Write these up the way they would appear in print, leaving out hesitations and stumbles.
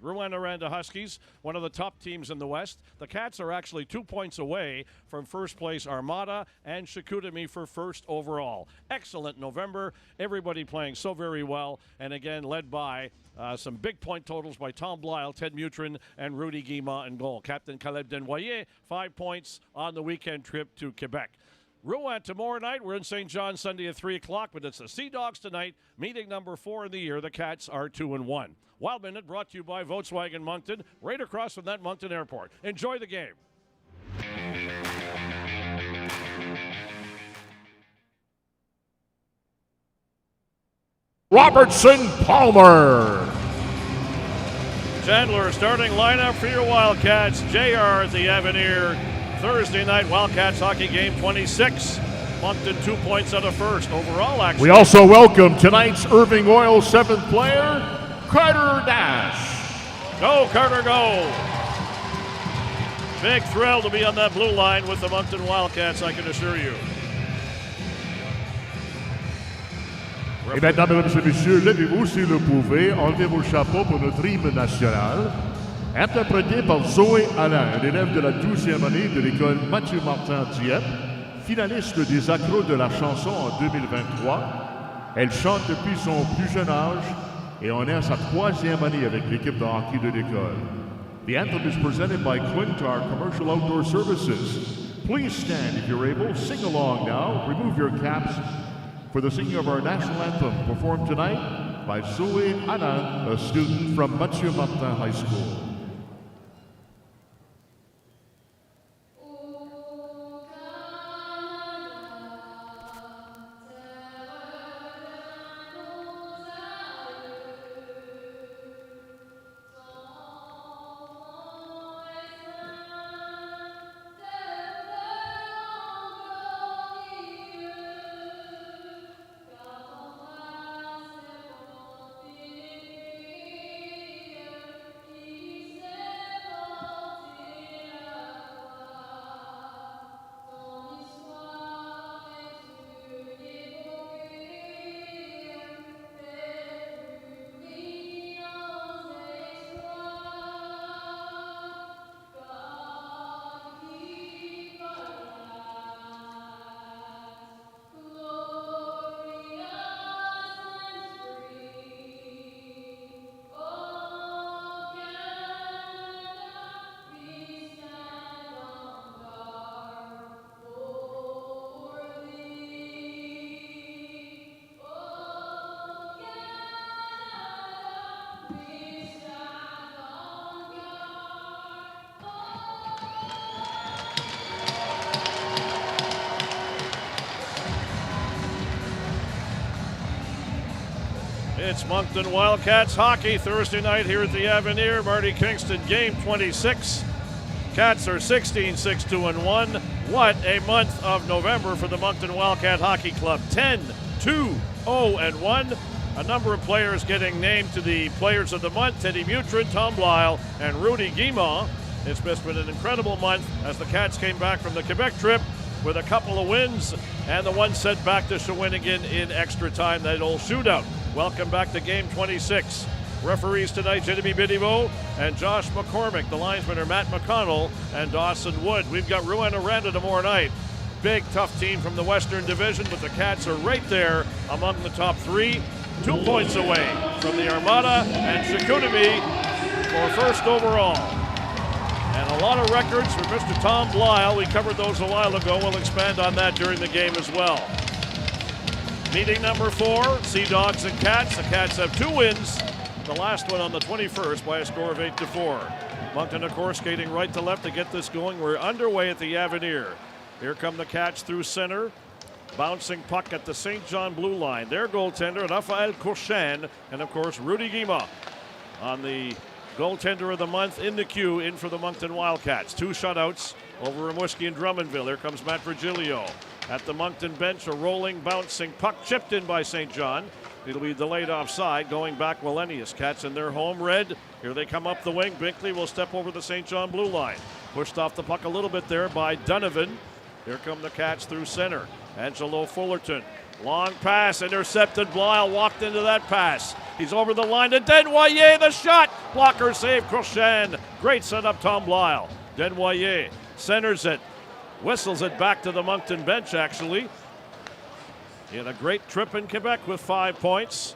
Rouyn-Noranda Huskies, one of the top teams in the West. The Cats are actually 2 points away from first place Armada and Chicoutimi for first overall. Excellent November. Everybody playing so very well. And again, led by some big point totals by Tom Blyle, Ted Mutryn, and Rudy Guimont in goal. Captain Caleb Denuay, 5 points on the weekend trip to Quebec. Rouyn tomorrow night. We're in St. John Sunday at 3 o'clock, but it's the Sea Dogs tonight. Meeting number 4 in the year. The Cats are 2-1. Wild Minute brought to you by Volkswagen Moncton, right across from that Moncton Airport. Enjoy the game. Robertson Palmer. Chandler starting lineup for your Wildcats. JR at the Avenir. Thursday night Wildcats hockey game 26. Moncton 2 points out of first. Overall, actually. We also welcome tonight's Irving Oil 7th player, Carter Dash. Go, Carter, go. Big thrill to be on that blue line with the Moncton Wildcats, I can assure you. Et maintenant, mesdames et messieurs, levez-vous si vous pouvez, enlevez vos chapeaux pour notre hymne national. Interprété par Zoé Alain, un élève de la 12e année de l'école Mathieu Martin Dieppe, finaliste des accros de la chanson en 2023. Elle chante depuis son plus jeune âge et en est à sa 3e année avec l'équipe de hockey de l'école. The anthem is presented by Quintar Commercial Outdoor Services. Please stand if you're able. Sing along now. Remove your caps for the singing of our national anthem, performed tonight by Zoé Alain, a student from Mathieu Martin High School. It's Moncton Wildcats hockey Thursday night here at the Avenir. Marty Kingston, game 26. Cats are 16-6-2-1. What a month of November for the Moncton Wildcat Hockey Club. 10-2-0-1. A number of players getting named to the Players of the Month. Teddy Mutryn, Tom Blyle, and Rudy Guimont. It's been an incredible month as the Cats came back from the Quebec trip with a couple of wins and the one set back to Shawinigan in extra time, that old shootout. Welcome back to game 26. Referees tonight, Jeremy Bidivo and Josh McCormick. The linesmen are Matt McConnell and Dawson Wood. We've got Rouyn-Noranda tomorrow night. Big, tough team from the Western Division, but the Cats are right there among the top three. 2 points away from the Armada and Chicoutimi for first overall. And a lot of records for Mr. Tom Blyle. We covered those a while ago. We'll expand on that during the game as well. Meeting number 4, Sea Dogs and Cats. The Cats have 2 wins. The last one on the 21st by a score of 8-4. Moncton, of course, skating right to left to get this going. We're underway at the Avenir. Here come the Cats through center. Bouncing puck at the St. John blue line. Their goaltender, Raphael Courchain, and of course, Rudy Guimont on the goaltender of the month in the queue, in for the Moncton Wildcats. 2 shutouts over Rimouski and Drummondville. Here comes Matt Virgilio. At the Moncton bench, a rolling, bouncing puck chipped in by St. John. It'll be delayed offside, going back Wallenius. Cats in their home red. Here they come up the wing. Binkley will step over the St. John blue line. Pushed off the puck a little bit there by Donovan. Here come the Cats through center. Angelo Fullerton. Long pass intercepted. Blyle walked into that pass. He's over the line to Denuay. The shot. Blocker save. Crochan. Great setup, Tom Lyle. Denuay centers it. Whistles it back to the Moncton bench, actually. He had a great trip in Quebec with 5 points,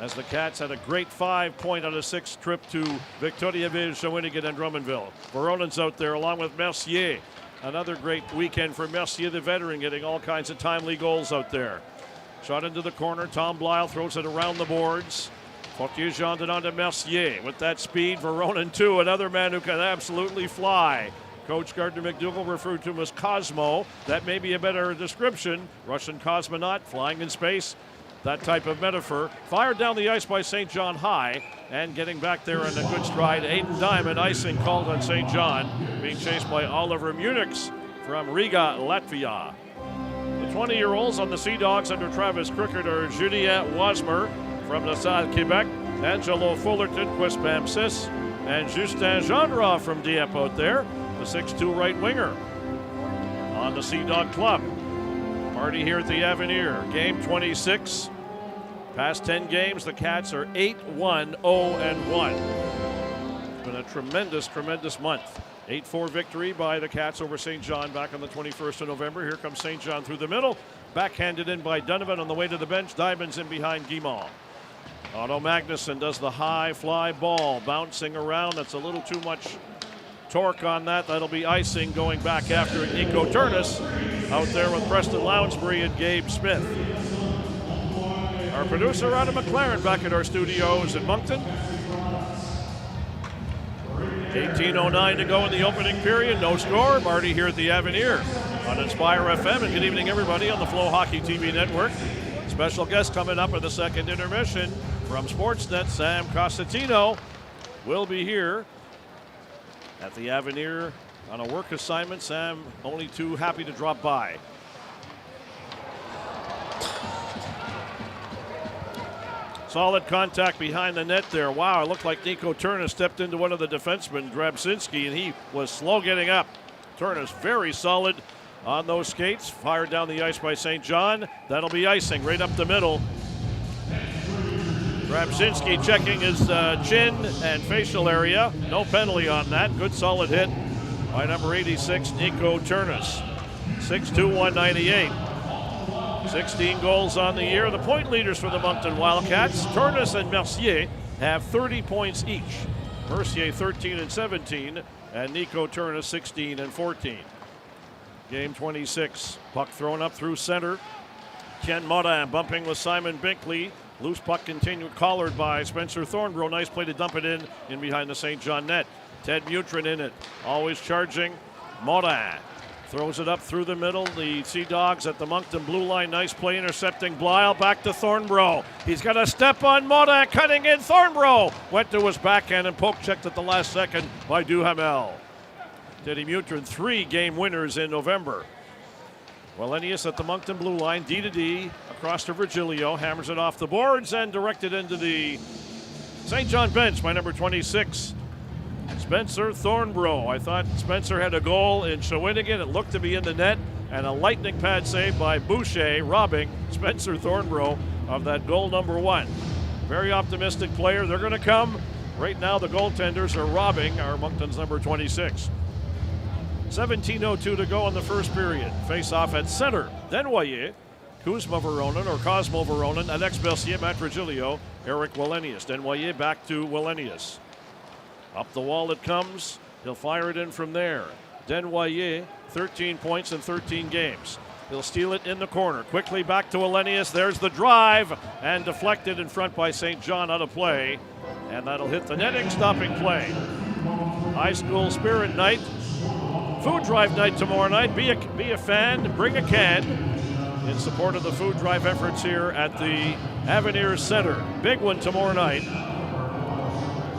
as the Cats had a great 5-point out of 6 trip to Victoriaville, Shawinigan, and Drummondville. Veronan's out there along with Mercier. Another great weekend for Mercier, the veteran, getting all kinds of timely goals out there. Shot into the corner. Tom Lyle throws it around the boards. Fortier-Jean on to Mercier. With that speed, Veronan too, another man who can absolutely fly. Coach Gardner McDougall referred to him as Cosmo. That may be a better description. Russian cosmonaut flying in space. That type of metaphor. Fired down the ice by St. John High, and getting back there in a good stride. Aiden Diamond, icing called on St. John, being chased by Oliver Munichs from Riga, Latvia. The 20-year-olds on the Sea Dogs under Travis Cricket are Julien Wasmer from LaSalle, Quebec, Angelo Fullerton, Quispam-Sis, and Justin Gendra from Dieppe out there, the 6'2 right winger on the Sea Dog Club. Party here at the Avenir. Game 26. Past 10 games, the Cats are 8-1, 0-1. It's been a tremendous, tremendous month. 8-4 victory by the Cats over St. John back on the 21st of November. Here comes St. John through the middle. Backhanded in by Donovan on the way to the bench. Diamonds in behind Guimond. Otto Magnuson does the high fly ball, bouncing around. That's a little too much torque on that. That'll be icing going back after Nico Turnis out there with Preston Lounsbury and Gabe Smith. Our producer, Adam McLaren, back at our studios in Moncton. 18:09 to go in the opening period. No score. Marty here at the Avenir on Inspire FM. And good evening, everybody, on the FloHockey TV network. Special guest coming up in the second intermission from Sportsnet. Sam Costantino will be here at the Avenir on a work assignment. Sam only too happy to drop by. Solid contact behind the net there. Wow, it looked like Nico Turnis stepped into one of the defensemen, Grabczynski, and he was slow getting up. Turnis very solid on those skates. Fired down the ice by St. John. That'll be icing right up the middle. Grabczynski checking his chin and facial area. No penalty on that. Good solid hit by number 86, Nico Turnis. 6'2", 198. 16 goals on the year. The point leaders for the Moncton Wildcats, Turnis and Mercier, have 30 points each. Mercier 13 and 17, and Nico Turnis 16 and 14. Game 26. Puck thrown up through center. Ken Morin bumping with Simon Binkley. Loose puck continued, collared by Spencer Thornborough. Nice play to dump it in behind the St. John net. Ted Mutryn in it, always charging. Morin throws it up through the middle. The Sea Dogs at the Moncton blue line. Nice play intercepting Blyle. Back to Thornborough. He's got a step on Morin, cutting in. Thornborough went to his backhand and poke checked at the last second by Duhamel. Teddy Mutryn, 3 game winners in November. Wellenius at the Moncton blue line, D-to-D, across to Virgilio, hammers it off the boards and directed into the St. John bench by number 26, Spencer Thornborough. I thought Spencer had a goal in Shawinigan. It looked to be in the net, and a lightning pad save by Boucher, robbing Spencer Thornborough of that goal number 1. Very optimistic player. They're going to come. Right now, the goaltenders are robbing our Moncton's number 26. 17:02 to go in the first period. Face off at center. Denuay, Kuzma Veronan or Cosmo Veronan, Alex Mercier, Matt Virgilio, Eric Wellenius. Denuay back to Wellenius. Up the wall it comes. He'll fire it in from there. Denuay, 13 points in 13 games. He'll steal it in the corner. Quickly back to Wellenius. There's the drive and deflected in front by St. John out of play. And that'll hit the netting, stopping play. High school spirit night. Food drive night tomorrow night. Be a fan, bring a can in support of the food drive efforts here at the Avenir Center. Big one tomorrow night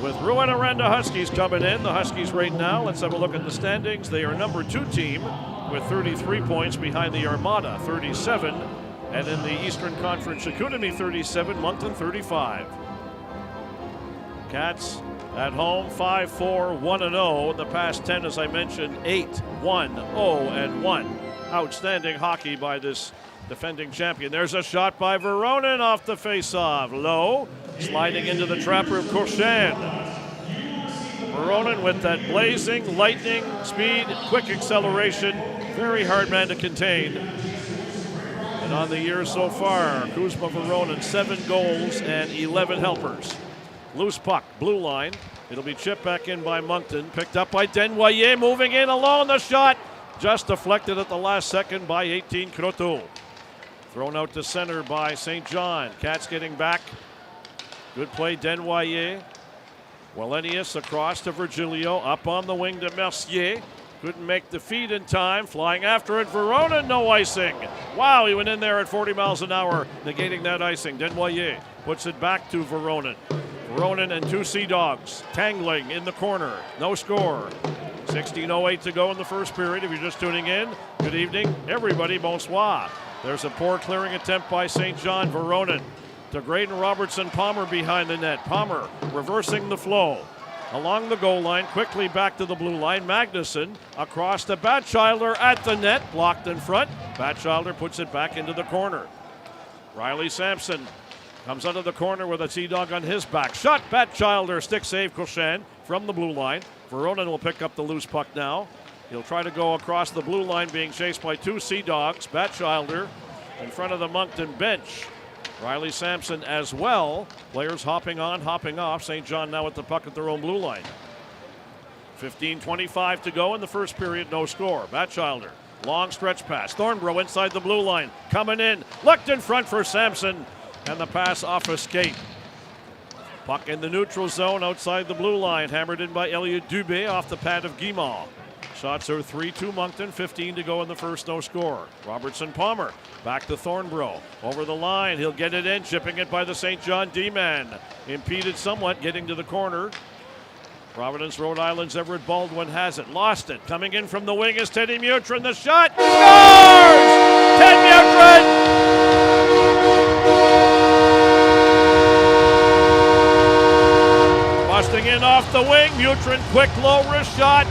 with Rouyn-Noranda Huskies coming in. The Huskies right now, let's have a look at the standings. They are number 2 team with 33 points behind the Armada, 37. And in the Eastern Conference, Chicoutimi 37, Moncton 35. Cats at home, 5-4, 1-0. The past 10, as I mentioned, 8-1, 0-1. Outstanding hockey by this defending champion. There's a shot by Veronin off the faceoff. Low, sliding into the trapper of Courchain. Veronin with that blazing, lightning speed, quick acceleration. Very hard man to contain. And on the year so far, Kuzma Veronin, 7 goals and 11 helpers. Loose puck, blue line. It'll be chipped back in by Moncton. Picked up by Denuay, moving in alone. The shot just deflected at the last second by 18 Croteau. Thrown out to center by St. John. Cats getting back. Good play, Denuay. Wallenius across to Virgilio. Up on the wing to Mercier. Couldn't make the feed in time. Flying after it, Veronin, no icing. Wow, he went in there at 40 miles an hour, negating that icing. Denuay puts it back to Veronin. Veronin and 2 Sea Dogs tangling in the corner. No score. 16:08 to go in the first period. If you're just tuning in, good evening, everybody. Bonsoir. There's a poor clearing attempt by St. John. Veronin to Graydon Robertson Palmer behind the net. Palmer reversing the flow. Along the goal line, quickly back to the blue line. Magnuson across to Batchelder at the net, blocked in front. Batchelder puts it back into the corner. Riley Sampson comes out of the corner with a Sea Dog on his back. Shot, Batchelder, stick save, Courchain from the blue line. Veronin will pick up the loose puck now. He'll try to go across the blue line, being chased by 2 Sea Dogs. Batchelder in front of the Moncton bench. Riley Sampson as well. Players hopping on, hopping off. St. John now with the puck at their own blue line. 15:25 to go in the first period, no score. Batchelder, long stretch pass. Thornborough inside the blue line, coming in. Looked in front for Sampson, and the pass off a skate. Puck in the neutral zone outside the blue line. Hammered in by Elliot Dubé off the pad of Guimard. Shots are 3-2 Moncton, 15 to go in the first, no score. Robertson Palmer back to Thornborough. Over the line, he'll get it in, chipping it by the St. John D-man. Impeded somewhat, getting to the corner. Providence, Rhode Island's Everett Baldwin has it, lost it. Coming in from the wing is Teddy Mutryn, the shot, scores! Ted Mutryn! Busting in off the wing, Mutrin, quick low wrist shot.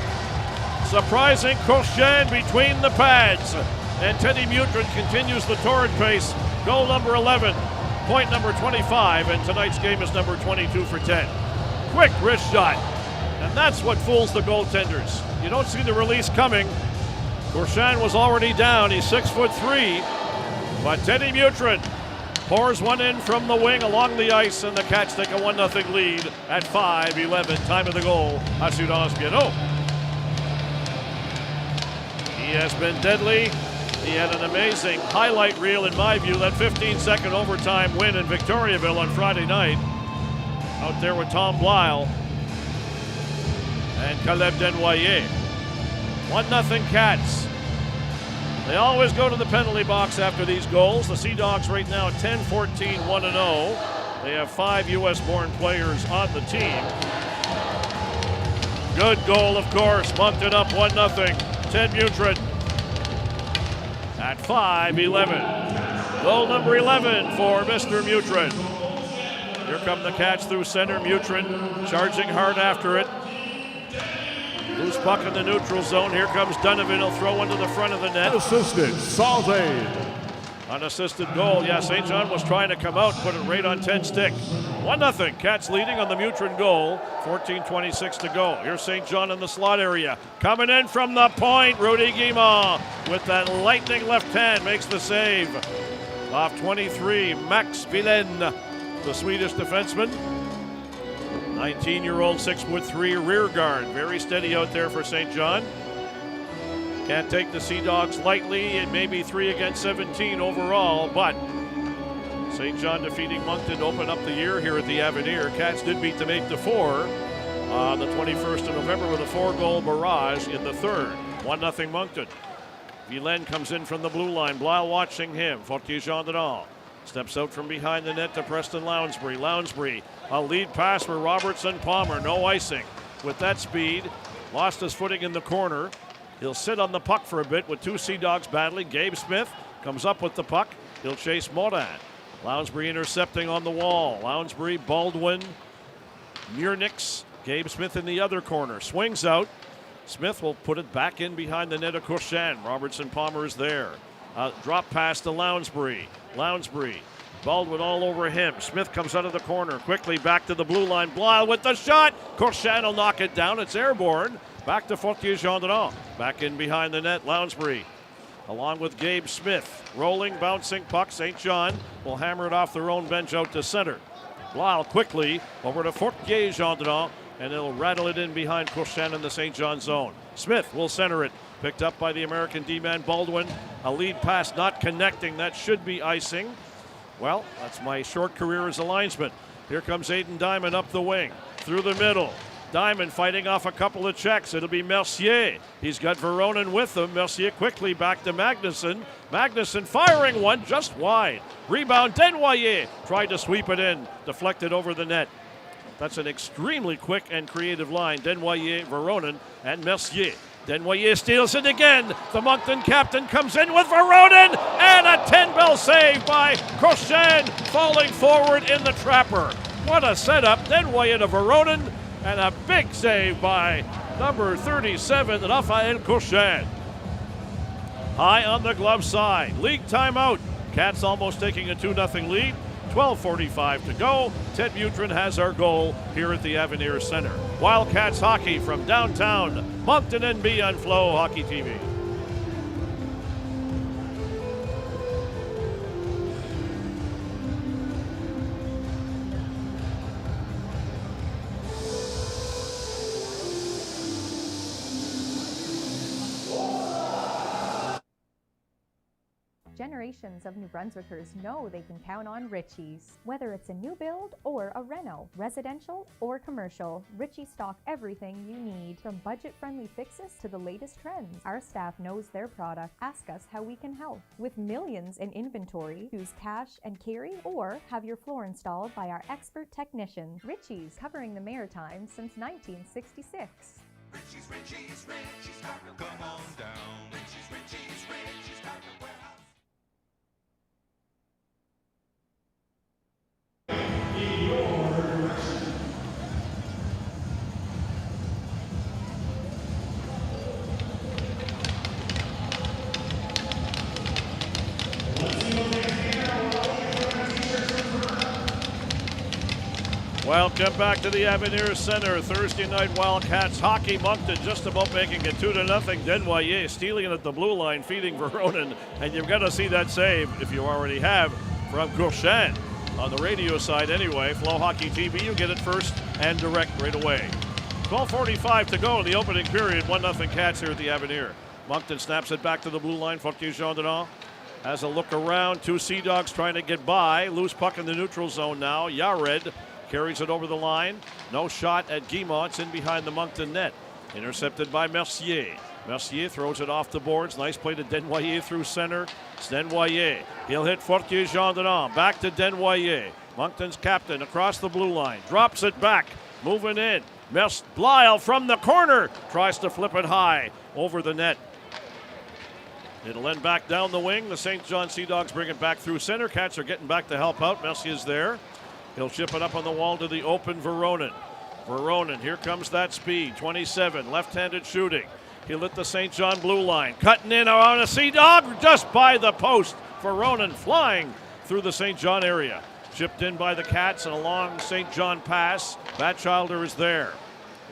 Surprising Courchain between the pads. And Teddy Mutryn continues the torrid pace. Goal number 11, point number 25, and tonight's game is number 22 for Ted. Quick wrist shot, and that's what fools the goaltenders. You don't see the release coming. Courchain was already down, he's 6'3", but Teddy Mutryn pours one in from the wing along the ice, and the Cats take a 1-0 lead at 5:11. Time of the goal, Assurance Piano. He has been deadly. He had an amazing highlight reel, in my view, that 15-second overtime win in Victoriaville on Friday night. Out there with Tom Blyle and Caleb Denuay. 1-0 Cats. They always go to the penalty box after these goals. The Sea Dogs right now 10-14, 1-0. They have 5 U.S.-born players on the team. Good goal, of course. Moncton up 1-0. Ted Mutryn at 5:11. Goal number 11 for Mr. Mutrin. Here come the Cats through center. Mutrin charging hard after it. Loose puck in the neutral zone. Here comes Donovan. He'll throw one to the front of the net. Unassisted, Salve. Unassisted goal. Yeah, St. John was trying to come out, put it right on Ted's stick. 1-0. Cats leading on the Mutrin goal. 14:26 to go. Here's St. John in the slot area. Coming in from the point. Rudy Guimard with that lightning left hand makes the save. Off 23, Max Villain, the Swedish defenseman. 19-year-old, 6'3" rear guard. Very steady out there for St. John. Can't take the Sea Dogs lightly. It may be 3 against 17 overall, but St. John defeating Moncton to open up the year here at the Avenir. Cats did beat them 8-4 on the 21st of November with a 4-goal barrage in the third. 1-0 Moncton. Villain comes in from the blue line. Blyle watching him. Fortier-Gendron steps out from behind the net to Preston Lounsbury. Lounsbury, a lead pass for Robertson Palmer. No icing. With that speed, lost his footing in the corner. He'll sit on the puck for a bit with 2 Sea Dogs battling. Gabe Smith comes up with the puck. He'll chase Morin. Lounsbury intercepting on the wall. Lounsbury, Baldwin, Murnix, Gabe Smith in the other corner. Swings out. Smith will put it back in behind the net of Courchain. Robertson Palmer is there. Drop pass to Lounsbury. Lounsbury. Baldwin all over him. Smith comes out of the corner. Quickly back to the blue line. Blyle with the shot. Courchesne will knock it down. It's airborne. Back to Fortier-Gendron. Back in behind the net. Lounsbury along with Gabe Smith. Rolling, bouncing puck. St. John will hammer it off their own bench out to center. Blyle quickly over to Fortier-Gendron, and they'll rattle it in behind Courchesne in the St. John zone. Smith will center it. Picked up by the American D-man Baldwin. A lead pass not connecting. That should be icing. Well, that's my short career as a linesman. Here comes Aiden Diamond up the wing. Through the middle. Diamond fighting off a couple of checks. It'll be Mercier. He's got Veronin with him. Mercier quickly back to Magnuson. Magnuson firing one just wide. Rebound, Denuay tried to sweep it in. Deflected over the net. That's an extremely quick and creative line. Denuay, Veronin, and Mercier. Denuay steals it again. The Moncton captain comes in with Veronin, and a 10-bell save by Courchesne, falling forward in the trapper. What a setup. Denuay to Veronin, and a big save by number 37, Raphael Courchesne. High on the glove side. League timeout. Cats almost taking a 2-0 lead. 12:45 to go. Ted Mutryn has our goal here at the Avenir Center. Wildcats hockey from downtown Moncton NB on FloHockey TV. Generations of New Brunswickers know they can count on Ritchie's. Whether it's a new build or a reno, residential or commercial, Ritchie stock everything you need. From budget-friendly fixes to the latest trends, our staff knows their product. Ask us how we can help. With millions in inventory, choose cash and carry or have your floor installed by our expert technicians. Ritchie's, covering the Maritime since 1966. Ritchie's, Carpet Come Warehouse. On down. Ritchie's, Carpet Warehouse. Welcome back to the Avenir Center. Thursday night Wildcats hockey. Moncton just about making it 2-0. Denuay stealing it at the blue line, feeding Veronin. And you've got to see that save, if you already have, from Courchesne. On the radio side anyway, FloHockey TV, you get it first and direct right away. 12:45 to go in the opening period. 1-0 Cats here at the Avenir. Moncton snaps it back to the blue line. Fortier-Gendron has a look around. Two Sea Dogs trying to get by. Loose puck in the neutral zone now. Yared carries it over the line. No shot at Guimont. It's in behind the Moncton net. Intercepted by Mercier. Mercier throws it off the boards. Nice play to Denuay through center. It's Denuay. He'll hit Fortier-Gendron. Back to Denuay. Moncton's captain across the blue line. Drops it back. Moving in. Blyle from the corner. Tries to flip it high over the net. It'll end back down the wing. The St. John Sea Dogs bring it back through center. Cats are getting back to help out. Mercier's there. He'll chip it up on the wall to the open Veronin. Veronin, here comes that speed. 27, left-handed shooting. He'll hit the St. John blue line. Cutting in around a Sea Dog just by the post. Veronin flying through the St. John area. Chipped in by the Cats and a long St. John pass. Batchelder is there.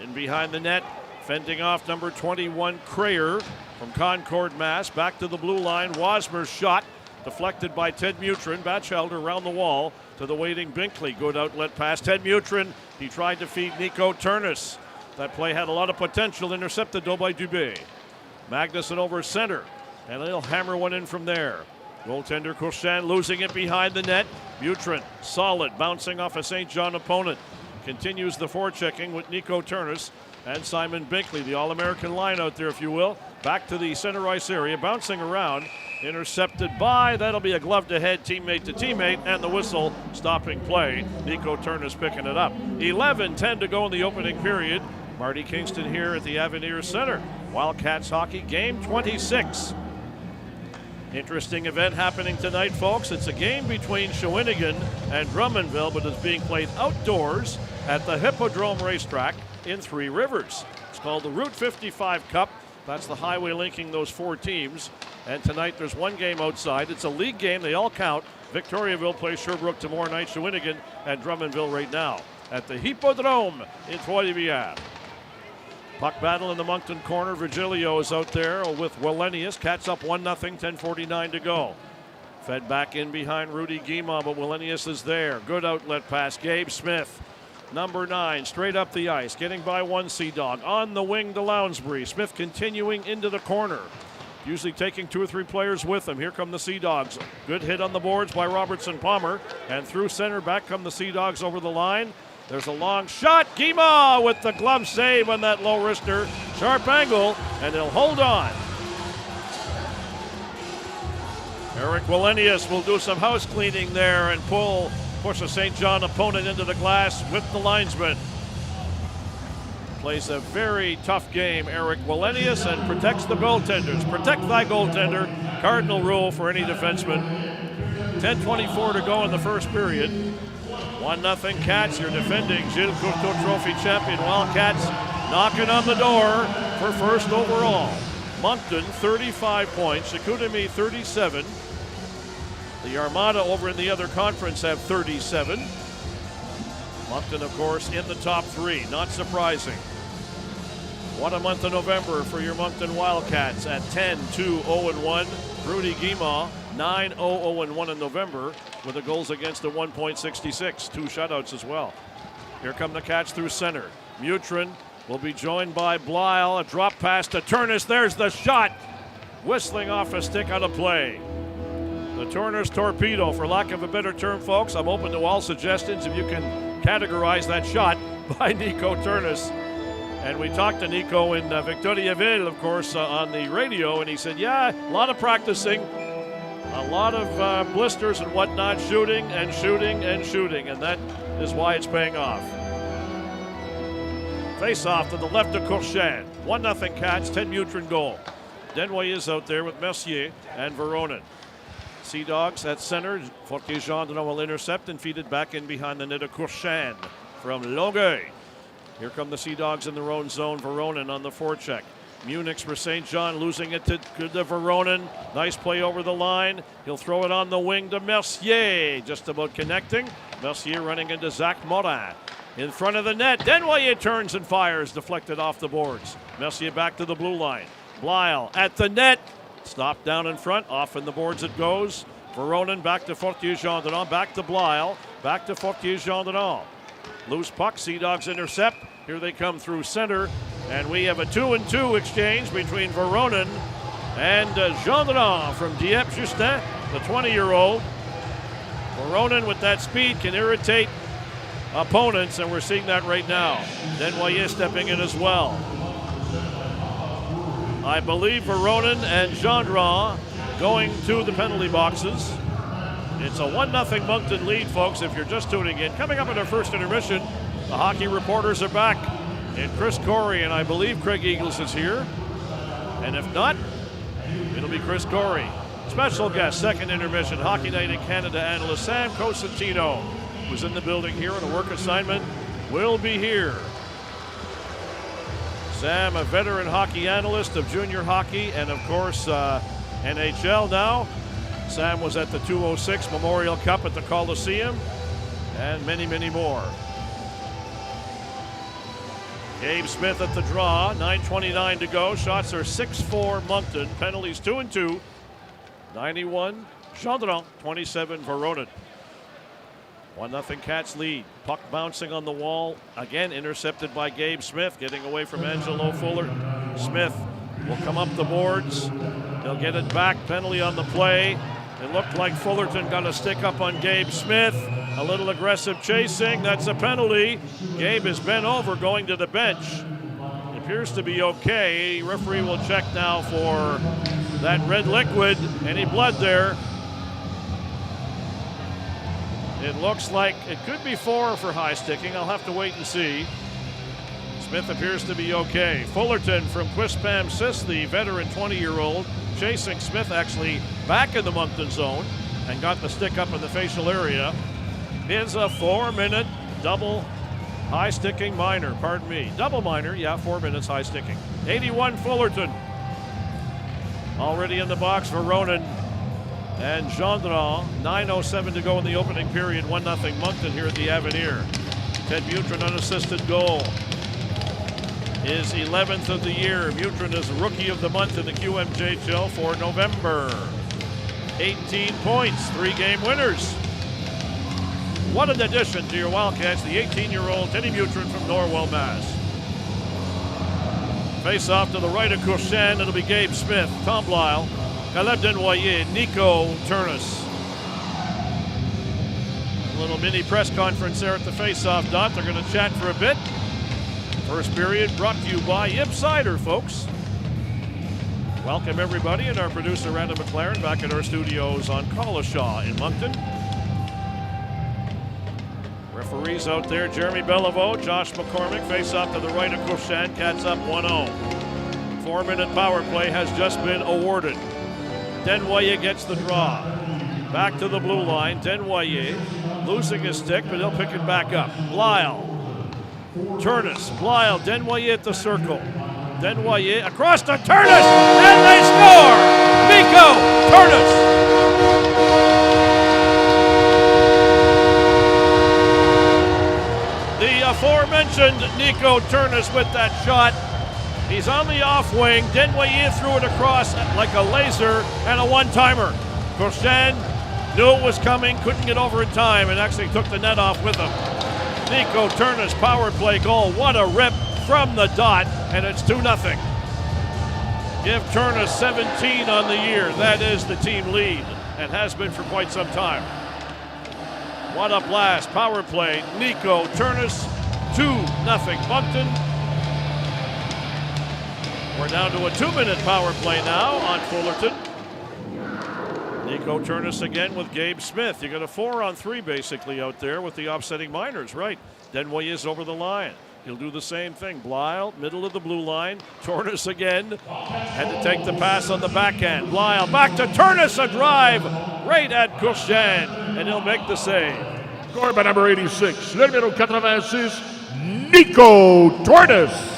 In behind the net, fending off number 21, Crayer from Concord, Mass. Back to the blue line. Wasmer's shot deflected by Ted Mutryn. Batchelder around the wall to the waiting Binkley. Good outlet pass. Ted Mutryn, he tried to feed Nico Turnis. That play had a lot of potential, intercepted though by Dubé. Magnuson over center, and they'll hammer one in from there. Goaltender Courchesne losing it behind the net. Mutrin, solid, bouncing off a St. John opponent. Continues the forechecking with Nico Turnis and Simon Binkley, the All-American line out there, if you will. Back to the center ice area, bouncing around. Intercepted by, that'll be a glove to head, teammate to teammate, and the whistle stopping play. Nico Turnis picking it up. 11:10 to go in the opening period. Marty Kingston here at the Avenir Center. Wildcats hockey, game 26. Interesting event happening tonight, folks. It's a game between Shawinigan and Drummondville, but it's being played outdoors at the Hippodrome Racetrack in Three Rivers. It's called the Route 55 Cup. That's the highway linking those four teams. And tonight there's one game outside. It's a league game. They all count. Victoriaville plays Sherbrooke tomorrow night. Shawinigan and Drummondville right now at the Hippodrome in Trois-Rivières. Puck battle in the Moncton corner. Virgilio is out there with Wallenius. Cats up 1-0, 10:49 to go. Fed back in behind Rudy Guimont, but Wallenius is there. Good outlet pass. Gabe Smith, number 9, straight up the ice, getting by one Sea Dog. On the wing to Lounsbury. Smith continuing into the corner. Usually taking 2 or 3 players with him. Here come the Sea Dogs. Good hit on the boards by Robertson Palmer. And through center, back come the Sea Dogs over the line. There's a long shot. Guimont with the glove save on that low wrister. Sharp angle, and he'll hold on. Eric Wallenius will do some house cleaning there and push a St. John opponent into the glass with the linesman. Plays a very tough game, Eric Wallenius, and protects the goaltenders. Protect thy goaltender. Cardinal rule for any defenseman. 10:24 to go in the first period. 1-0 Cats. Your defending Gilles Courteau Trophy champion Wildcats knocking on the door for first overall. Moncton 35 points. Chicoutimi 37. The Armada over in the other conference have 37. Moncton, of course, in the top 3. Not surprising. What a month of November for your Moncton Wildcats at 10-2-0-1. Rudy Guimont 9-0-0-1 in November with the goals against a 1.66. 2 shutouts as well. Here come the Cats through center. Mutrin will be joined by Blyle. A drop pass to Turnis. There's the shot. Whistling off a stick out of play. The Turner's torpedo, for lack of a better term, folks. I'm open to all suggestions if you can categorize that shot by Nico Turnis. And we talked to Nico in Victoriaville, of course, on the radio, and he said, yeah, a lot of practicing, a lot of blisters and whatnot, shooting and shooting and shooting, and that is why it's paying off. Face off to the left of Courchane. 1-0 Cats, Teddy Mutryn goal. Denuay is out there with Mercier and Veronin. Sea Dogs at center. Fortier-Gendron will intercept and feed it back in behind the net of Courchane from Longueuil. Here come the Sea Dogs in their own zone. Veronin on the forecheck. Munich's for St. John, losing it to Veronin. Nice play over the line. He'll throw it on the wing to Mercier. Just about connecting. Mercier running into Zach Morin. In front of the net. Denuay turns and fires. Deflected off the boards. Mercier back to the blue line. Blyle at the net. Stopped down in front. Off in the boards it goes. Veronin back to Fortier-Gendron. Back to Blyle. Back to Fortier-Gendron. Loose puck. Sea Dogs intercept. Here they come through center. And we have a 2-2 exchange between Veronin and Gendron from Dieppe Justin, the 20-year-old. Veronin with that speed can irritate opponents, and we're seeing that right now. Denuay stepping in as well. I believe Veronin and Gendron going to the penalty boxes. It's a 1-0 Moncton lead, folks, if you're just tuning in. Coming up in our first intermission, the hockey reporters are back. And Chris Corey, and I believe Craig Eagles is here. And if not, it'll be Chris Corey. Special guest, second intermission, Hockey Night in Canada analyst Sam Costantino, who's in the building here on a work assignment, will be here. Sam, a veteran hockey analyst of junior hockey and, of course, NHL now. Sam was at the 206 Memorial Cup at the Coliseum and many, many more. Gabe Smith at the draw, 9:29 to go. Shots are 6-4 Moncton. Penalties 2-2. 91 Gendron, 27 Veronin. 1-0 Cats lead. Puck bouncing on the wall. Again intercepted by Gabe Smith, getting away from Angelo Fuller. Smith will come up the boards. They'll get it back. Penalty on the play. It looked like Fullerton got a stick up on Gabe Smith. A little aggressive chasing. That's a penalty. Gabe is bent over going to the bench. It appears to be okay. Referee will check now for that red liquid. Any blood there? It looks like it could be 4 for high sticking. I'll have to wait and see. Smith appears to be okay. Fullerton from Quispam Sis, the veteran 20-year-old, chasing Smith actually back in the Moncton zone and got the stick up in the facial area. Is a 4-minute double high sticking minor, pardon me. Double minor, yeah, 4 minutes high sticking. 81 Fullerton. Already in the box, Veronin and Gendron. 9:07 to go in the opening period. 1-0 Moncton here at the Avenir. Ted Mutryn unassisted goal. His 11th of the year. Mutrin is Rookie of the Month in the QMJHL for November. 18 points, 3-game winners. What an addition to your Wildcats, the 18-year-old Teddy Mutryn from Norwell, Mass. Face off to the right of Courchain. It'll be Gabe Smith, Tom Lyle, Caleb Denuay, Nico Turnis. A little mini press conference there at the face-off dot. They're going to chat for a bit. First period brought to you by Yib Cider, folks. Welcome everybody, and our producer Randall McLaren back at our studios on Collishaw in Moncton. Referees out there, Jeremy Beliveau, Josh McCormick, face off to the right of Courchain, Cats up 1-0. 4-minute power play has just been awarded. Denuay gets the draw. Back to the blue line, Denuay losing his stick, but he'll pick it back up. Lyle, Turnis, Lyle, Denuay at the circle. Denuay across to Turnis, and they score! Nico Turnis! The aforementioned Nico Turnis with that shot. He's on the off wing. Denuay threw it across like a laser and a one-timer. Courchain knew it was coming, couldn't get over in time, and actually took the net off with him. Nico Turnis power play goal. What a rip from the dot, and it's 2-0. Give Turnis 17 on the year. That is the team lead, and has been for quite some time. What a blast. Power play. Nico Turnis, 2-0 Moncton. We're down to a 2-minute power play now on Fullerton. Nico Turnis again with Gabe Smith. You got a 4-on-3 basically out there with the offsetting minors, right? Denuay is over the line. He'll do the same thing. Blyle, middle of the blue line. Turnis again. Had to take the pass on the backhand. Blyle back to Turnis, a drive right at Courchain, and he'll make the save. Scored by number 86, le numéro 86, Nico Turnis.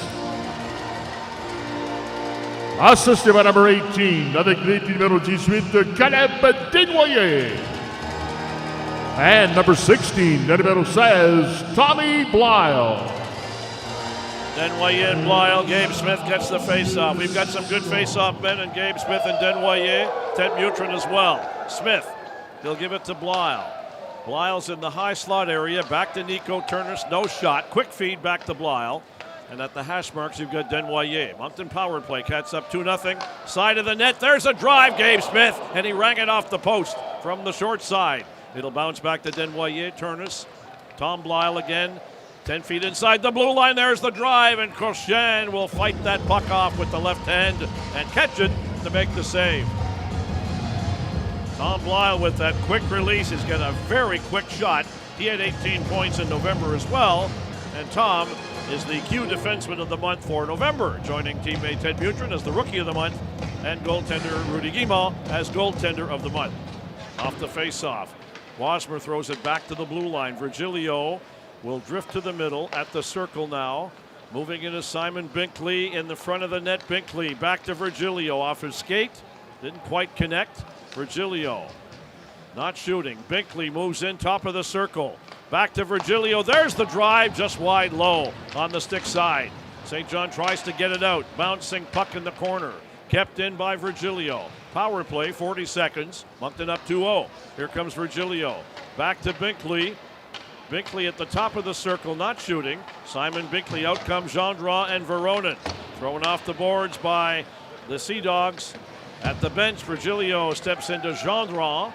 Assisté by number 18, avec l'équipe numéro 18, Caleb Denuay. And number 16, le numéro 16, Tommy Blyle. Denuay and Blyle. Gabe Smith gets the face-off. We've got some good face-off men in Gabe Smith and Denuay. Ted Mutryn as well. Smith, he'll give it to Blyle. Blyle's in the high slot area. Back to Nico Turnis. No shot. Quick feed back to Blyle. And at the hash marks, you've got Denuay. Moncton power play. Cats up 2-0. Side of the net. There's a drive, Gabe Smith. And he rang it off the post from the short side. It'll bounce back to Denuay. Turnis. Tom Blyle again. 10 feet inside the blue line. There's the drive. And Courchain will fight that puck off with the left hand and catch it to make the save. Tom Blyle with that quick release. He's got a very quick shot. He had 18 points in November as well. And Tom is the Q Defenseman of the Month for November, joining teammate Ted Mutryn as the Rookie of the Month and goaltender Rudy Guimont as goaltender of the month. Off the face-off, Wasmer throws it back to the blue line. Virgilio will drift to the middle at the circle now. Moving into Simon Binkley in the front of the net. Binkley back to Virgilio off his skate. Didn't quite connect. Virgilio not shooting. Binkley moves in top of the circle. Back to Virgilio. There's the drive, just wide low on the stick side. St. John tries to get it out. Bouncing puck in the corner. Kept in by Virgilio. Power play, 40 seconds. Moncton up 2-0. Here comes Virgilio. Back to Binkley. Binkley at the top of the circle, not shooting. Simon Binkley, out comes Gendron and Veronin. Thrown off the boards by the Sea Dogs. At the bench, Virgilio steps into Gendron.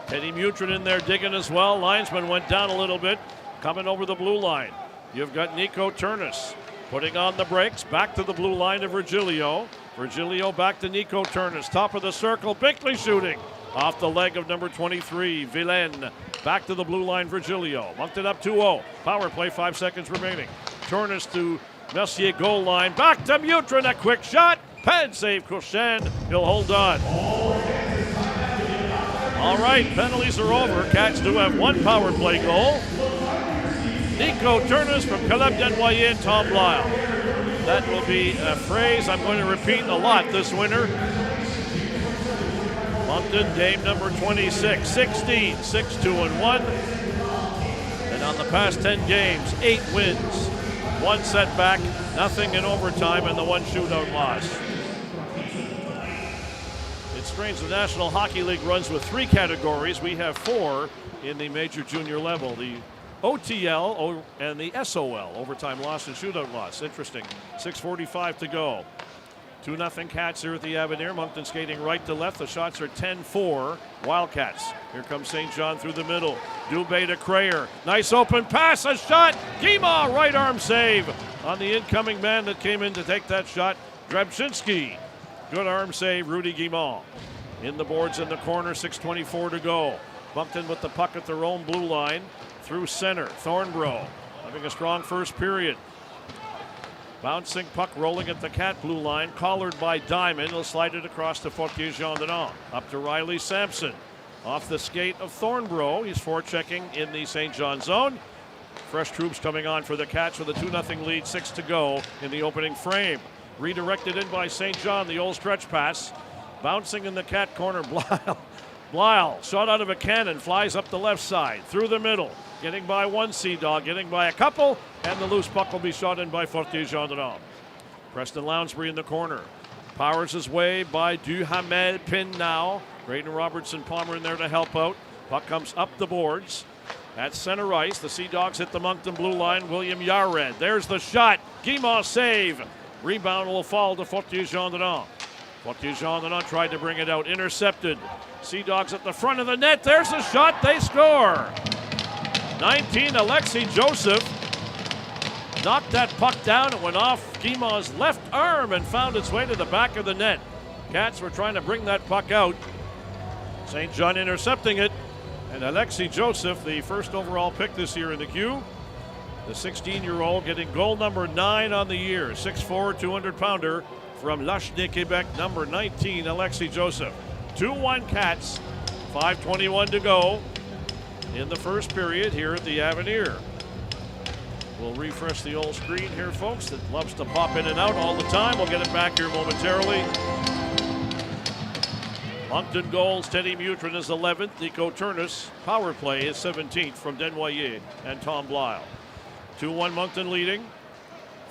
Teddy Mutryn in there digging as well. Linesman went down a little bit, coming over the blue line. You've got Nico Turnis putting on the brakes. Back to the blue line to Virgilio. Virgilio back to Nico Turnis. Top of the circle, Binkley shooting. Off the leg of number 23, Villain. Back to the blue line, Virgilio. Moncton up 2-0. Power play, 5 seconds remaining. Turnis to Mercier goal line. Back to Mutryn, a quick shot. Pad save, Courchain. He'll hold on. All right, penalties are over. Cats do have one power play goal. Nico Turnis from Caleb Denuay and Tom Blyle. That will be a phrase I'm going to repeat a lot this winter. Moncton, game number 26, 16, 6-2-1. And on the past 10 games, 8 wins, 1 setback, nothing in overtime, and the 1 shootout loss. It's strange, the National Hockey League runs with 3 categories. We have 4 in the major junior level. The OTL and the SOL, overtime loss and shootout loss. Interesting. 6:45 to go. 2-0 Cats here at the Avenir. Moncton skating right to left. The shots are 10-4 Wildcats. Here comes St. John through the middle. Dubé to Crayer. Nice open pass, a shot. Gima, right arm save on the incoming man that came in to take that shot. Drebczynski. Good arm save, Rudy Guimont. In the boards in the corner, 6:24 to go. Moncton with the puck at their own blue line. Through center, Thornborough having a strong first period. Bouncing puck rolling at the Cat blue line, collared by Diamond. He'll slide it across to Fortier-Gendron. Up to Riley Sampson. Off the skate of Thornborough. He's forechecking in the St. John zone. Fresh troops coming on for the Cats with a 2-0 lead, 6 to go in the opening frame. Redirected in by St. John, the old stretch pass. Bouncing in the Cat corner, Blyle, shot out of a cannon, flies up the left side, through the middle. Getting by one Sea Dog, getting by a couple, and the loose puck will be shot in by Fortier-Gendron. Preston Lounsbury in the corner. Powers his way by Duhamel, pin now. Graydon Robertson Palmer in there to help out. Puck comes up the boards. At center ice, the Sea Dogs hit the Moncton blue line. William Yared, there's the shot. Guimont save. Rebound will fall to Fortier-Gendron. Fortier-Gendron tried to bring it out, intercepted. Sea Dogs at the front of the net. There's a shot. They score. 19, Alexis Joseph knocked that puck down. It went off Guimont's left arm and found its way to the back of the net. Cats were trying to bring that puck out. St. John intercepting it. And Alexis Joseph, the first overall pick this year in the Q, the 16-year-old getting goal number 9 on the year. 6'4", 200-pounder from Lachne, Quebec, number 19, Alexis Joseph. 2-1 Cats, 5:21 to go in the first period here at the Avenir. We'll refresh the old screen here, folks, that loves to pop in and out all the time. We'll get it back here momentarily. Moncton goals, Teddy Mutryn is 11th. Nico Turnis, power play, is 17th from Denuay and Tom Blyle. 2-1 Moncton leading.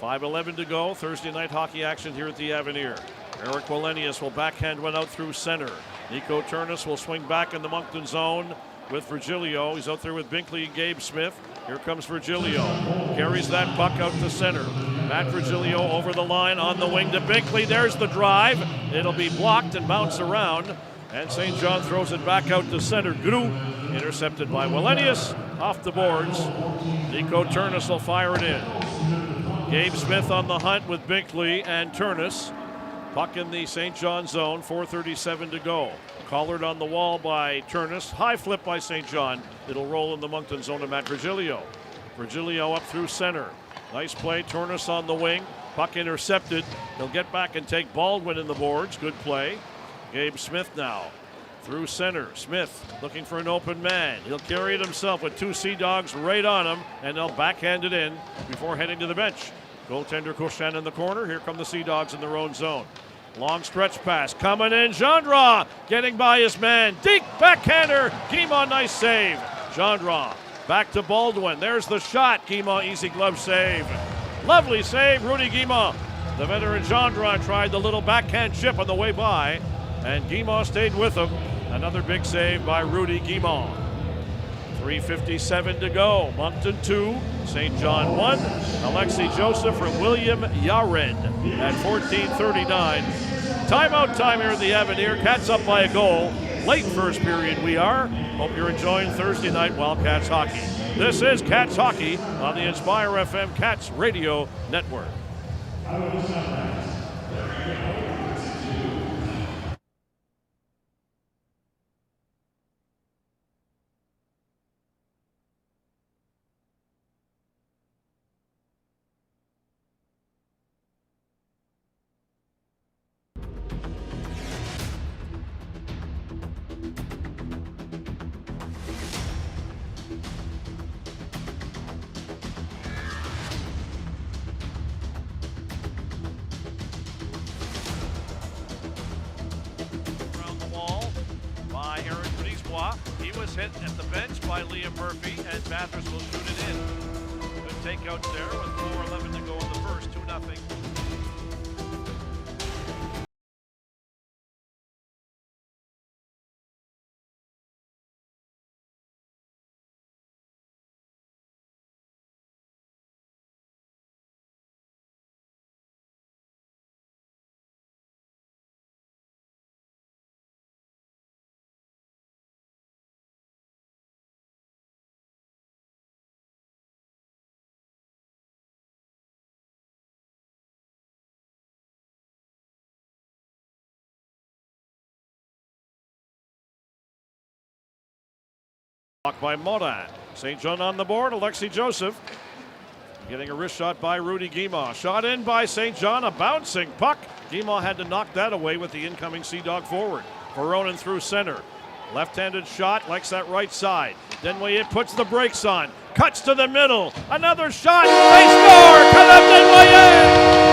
5:11 to go. Thursday night hockey action here at the Avenir. Eric Wallenius will backhand one out through center. Nico Turnis will swing back in the Moncton zone with Virgilio. He's out there with Binkley and Gabe Smith. Here comes Virgilio. Carries that puck out to center. Matt Virgilio over the line on the wing to Binkley. There's the drive. It'll be blocked and bounce around. And St. John throws it back out to center. Gru intercepted by Wallenius. Off the boards. Nico Turnis will fire it in. Gabe Smith on the hunt with Binkley and Turnis. Puck in the St. John zone, 4:37 to go. Collared on the wall by Turnis. High flip by St. John. It'll roll in the Moncton zone to Matt Virgilio. Virgilio up through center. Nice play, Turnis on the wing. Puck intercepted. They'll get back and take Baldwin in the boards. Good play. Gabe Smith now. Through center. Smith looking for an open man. He'll carry it himself with 2 Sea Dogs right on him, and they'll backhand it in before heading to the bench. Goaltender Coshan in the corner. Here come the Sea Dogs in their own zone. Long stretch pass coming in. Gendron getting by his man. Deke backhander. Guimont, nice save. Gendron back to Baldwin. There's the shot. Guimont, easy glove save. Lovely save, Rudy Guimont. The veteran Gendron tried the little backhand chip on the way by, and Guimont stayed with him. Another big save by Rudy Guimont. 3:57 to go. Moncton 2, St. John 1. Alexis Joseph from William Yared at 14:39. Timeout time here at the Avenir. Cats up by a goal. Late first period we are. Hope you're enjoying Thursday night Wildcats hockey. This is Cats Hockey on the Inspire FM Cats Radio Network. Denuay. He was hit at the bench by Liam Murphy, and Bathurst will shoot it in. Good takeouts there with 4:11 to go in the first, 2-0. Blocked by Moncton. St. John on the board. Alexis Joseph getting a wrist shot by Rudy Guimont. Shot in by St. John. A bouncing puck. Guimont had to knock that away with the incoming Sea Dog forward. Veronin through center. Left-handed shot. Likes that right side. Denuay puts the brakes on. Cuts to the middle. Another shot. They score. Cut up Denuay.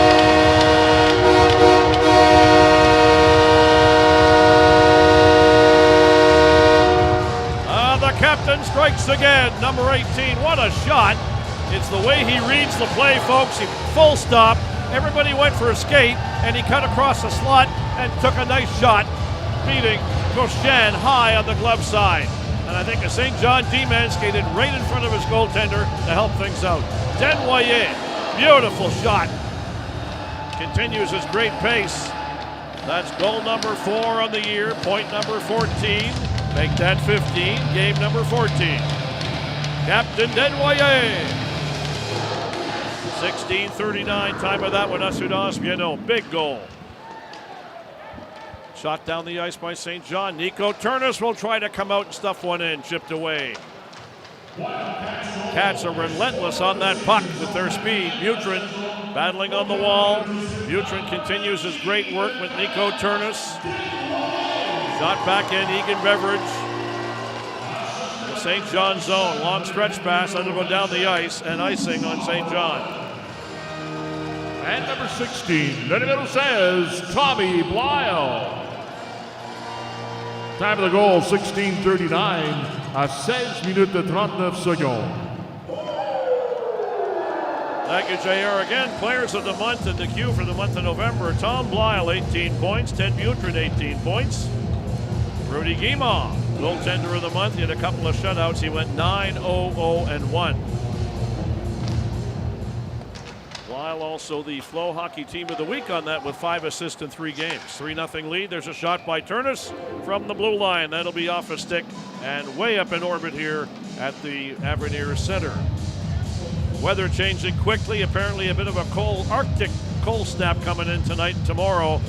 Captain strikes again, number 18. What a shot. It's the way he reads the play, folks. He full stop. Everybody went for a skate, and he cut across the slot and took a nice shot, beating Costin high on the glove side. And I think a St. John D-man skated right in front of his goaltender to help things out. Denuay, beautiful shot. Continues his great pace. That's goal number 4 on the year, point number 14. Make that 15, game number 14. Captain Denuay. 16:39, time of that one. Asudas Bieno, big goal. Shot down the ice by St. John. Nico Turnis will try to come out and stuff one in, chipped away. Cats are relentless on that puck with their speed. Mutrin battling on the wall. Mutrin continues his great work with Nico Turnis. Shot back in, Egan Beveridge. The St. John zone, long stretch pass, that'll go down the ice, and icing on St. John. And number 16, le numéro 16, Tommy Blyle. Time of the goal, 16:39 à 16 minutes et 39 secondes. Thank you, JR. Again, players of the month in the queue for the month of November. Tom Blyle, 18 points. Ted Mutryn, 18 points. Rudy Guimont, goaltender of the month. He had a couple of shutouts. He went 9-0-0-1. Blyle also the FloHockey team of the week on that with 5 assists in 3 games. 3-0 lead. There's a shot by Turnis from the blue line. That'll be off a stick and way up in orbit here at the Avenir Center. Weather changing quickly. Apparently a bit of a Arctic cold snap coming in tonight and tomorrow.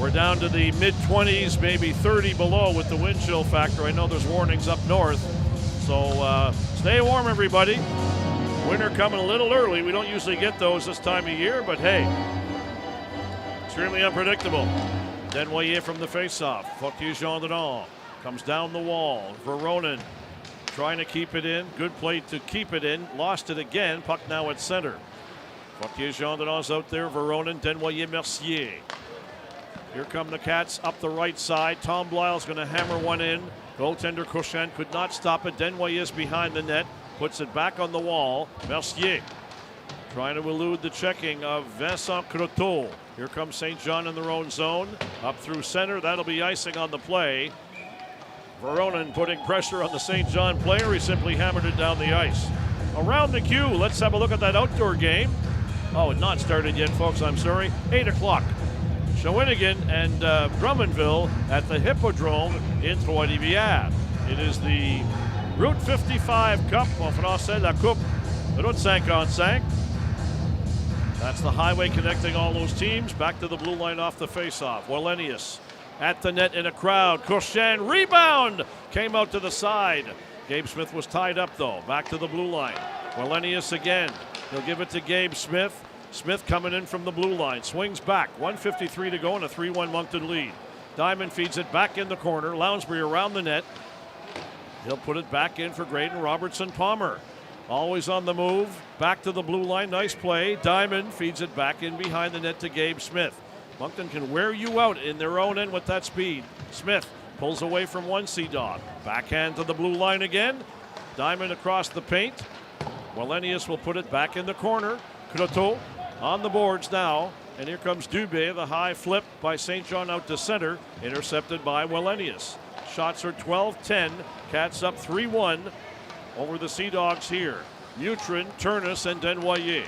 We're down to the mid-20s, maybe 30 below with the wind chill factor. I know there's warnings up north. So stay warm, everybody. Winter coming a little early. We don't usually get those this time of year, but hey, extremely unpredictable. Denuay from the faceoff. Fortier-Gendron comes down the wall. Veronin trying to keep it in. Good play to keep it in. Lost it again. Puck now at center. Fortier-Gendron's out there. Veronin, Denuay, Mercier. Here come the Cats up the right side. Tom Blyle's going to hammer one in. Goaltender Costin could not stop it. Denuay is behind the net. Puts it back on the wall. Mercier trying to elude the checking of Vincent Croteau. Here comes St. John in their own zone. Up through center. That'll be icing on the play. Veronin putting pressure on the St. John player. He simply hammered it down the ice. Around the queue, let's have a look at that outdoor game. Oh, not started yet, folks. I'm sorry. 8 o'clock. Shawinigan and Drummondville at the Hippodrome in Trois-Rivières. It is the Route 55 Cup, en français, la Coupe Route 55. That's the highway connecting all those teams. Back to the blue line off the faceoff. Wallenius at the net in a crowd. Costin, rebound! Came out to the side. Gabe Smith was tied up, though. Back to the blue line. Wallenius again. He'll give it to Gabe Smith. Smith coming in from the blue line. Swings back. 1:53 to go and a 3-1 Moncton lead. Diamond feeds it back in the corner. Lounsbury around the net. He'll put it back in for Graydon Robertson Palmer. Always on the move. Back to the blue line. Nice play. Diamond feeds it back in behind the net to Gabe Smith. Moncton can wear you out in their own end with that speed. Smith Pulls away from one Sea Dog. Backhand to the blue line again. Diamond across the paint. Wallenius will put it back in the corner. Croteau on the boards now. And here comes Dubé, the high flip by St. John out to center. Intercepted by Wallenius. Shots are 12-10. Cats up 3-1 over the Sea Dogs here. Mutrin, Turnis, and Denuay.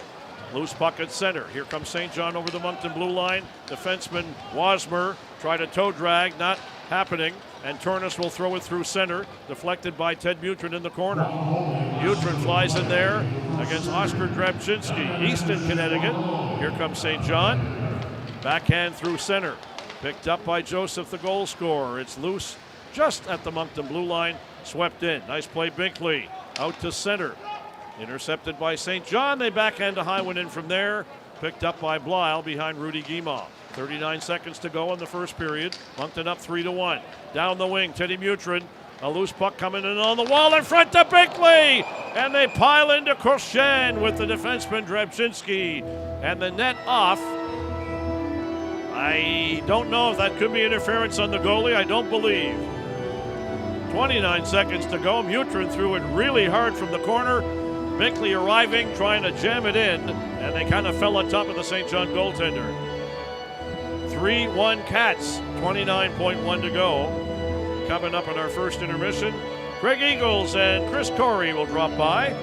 Loose puck at center. Here comes St. John over the Moncton blue line. Defenseman Wasmer tried a toe drag, not happening. And Turnis will throw it through center, deflected by Ted Mutryn in the corner. Mutrin flies in there against Oscar Drabczynski. Easton, Connecticut. Here comes St. John. Backhand through center. Picked up by Joseph, the goal scorer. It's loose just at the Moncton blue line. Swept in. Nice play, Binkley. Out to center. Intercepted by St. John. They backhand to high one in from there. Picked up by Blyle behind Rudy Guimont. 39 seconds to go in the first period. Moncton up 3-1. Down the wing, Teddy Mutryn. A loose puck coming in on the wall in front to Binkley. And they pile into Cochin with the defenseman Drabczynski. And the net off. I don't know if that could be interference on the goalie. I don't believe. 29 seconds to go. Mutrin threw it really hard from the corner. Binkley arriving, trying to jam it in, and they kind of fell on top of the St. John goaltender. 3-1 Cats, 29.1 to go. Coming up in our first intermission, Greg Eagles and Chris Corey will drop by.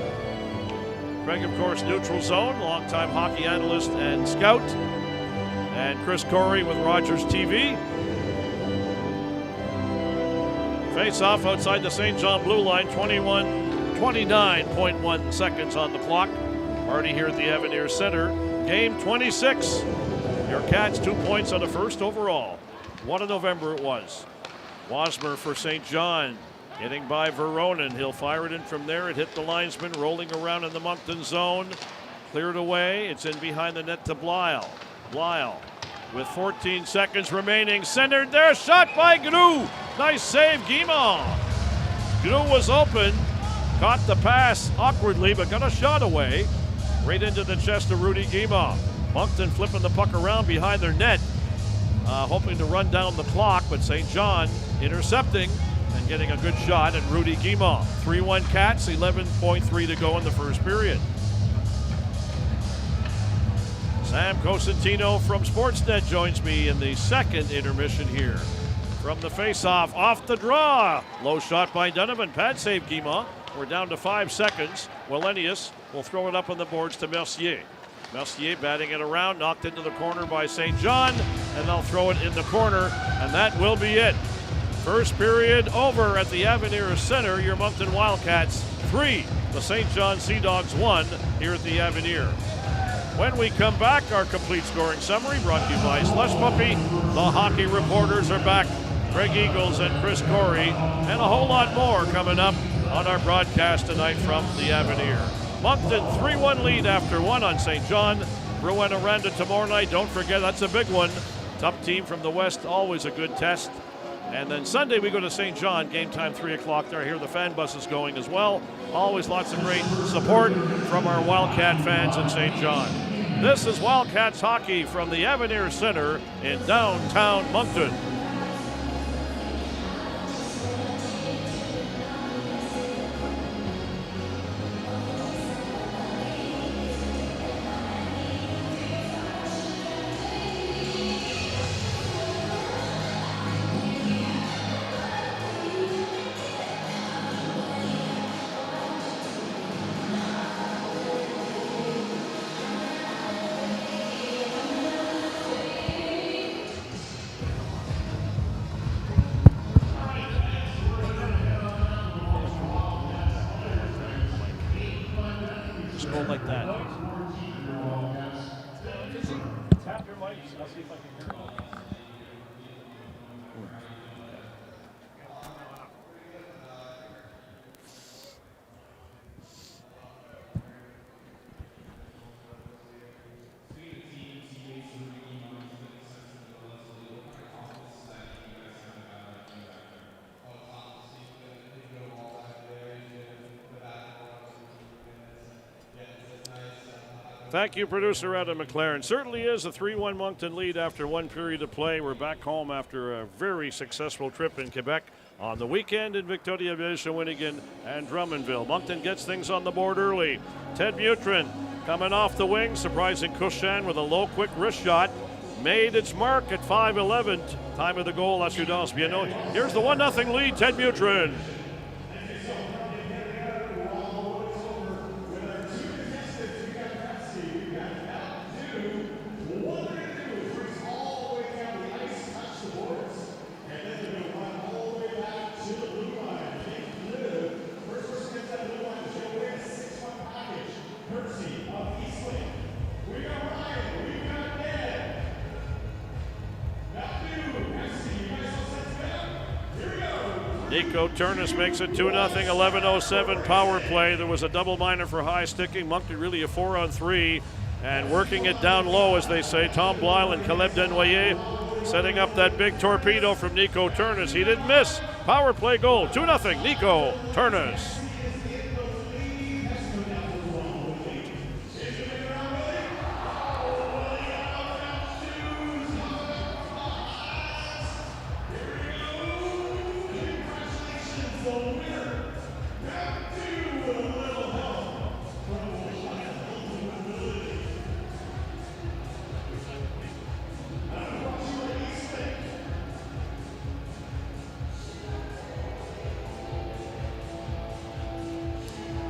Greg, of course, neutral zone, longtime hockey analyst and scout. And Chris Corey with Rogers TV. Face off outside the St. John blue line, 29.1 seconds on the clock. Already here at the Avenir Center. Game 26. Your Cats 2 points on the first overall. What a November it was. Wasmer for St. John. Getting by Veronin. He'll fire it in from there. It hit the linesman, rolling around in the Moncton zone. Cleared away. It's in behind the net to Blyle. Blyle with 14 seconds remaining. Centered there. Shot by Grou. Nice save, Guimont. Grou was open. Caught the pass awkwardly, but got a shot away. Right into the chest of Rudy Guimont. Moncton flipping the puck around behind their net. Hoping to run down the clock, but St. John intercepting and getting a good shot at Rudy Guimont. 3-1 Cats, 11.3 to go in the first period. Sam Costantino from Sportsnet joins me in the second intermission here. From the face-off, off the draw. Low shot by Donovan. Pad save Guimont. We're down to 5 seconds. Wallenius will throw it up on the boards to Mercier. Mercier batting it around, knocked into the corner by St. John, and they'll throw it in the corner, and that will be it. First period over at the Avenir Center. Your Moncton Wildcats 3, the St. John Sea Dogs 1 here at the Avenir. When we come back, our complete scoring summary brought to you by Slush Puppy. The hockey reporters are back. Greg Eagles and Chris Corey, and a whole lot more coming up on our broadcast tonight from the Avenir. Moncton 3-1 lead after 1 on St. John. Rouyn-Noranda tomorrow night. Don't forget, that's a big one. Tough team from the West, always a good test. And then Sunday we go to St. John, game time 3 o'clock there. Here the fan bus is going as well. Always lots of great support from our Wildcat fans in St. John. This is Wildcats hockey from the Avenir Center in downtown Moncton. Like that. Tap your mics. I'll see if I can hear it. Thank you, producer Adam McLaren. Certainly is a 3-1 Moncton lead after one period of play. We're back home after a very successful trip in Quebec on the weekend in Victoriaville, Shawinigan, and Drummondville. Moncton gets things on the board early. Ted Mutryn coming off the wing, surprising Cushan with a low, quick wrist shot. Made its mark at 5:11. Time of the goal, Assurance Bienno. Here's the 1-0 lead, Ted Mutryn. Turnis makes it 2-0, 11:07 power play. There was a double minor for high sticking. Moncton really a 4-on-3 and working it down low, as they say. Tom Blyle and Caleb Denuay setting up that big torpedo from Nico Turnis. He didn't miss. Power play goal, 2-0, Nico Turnis.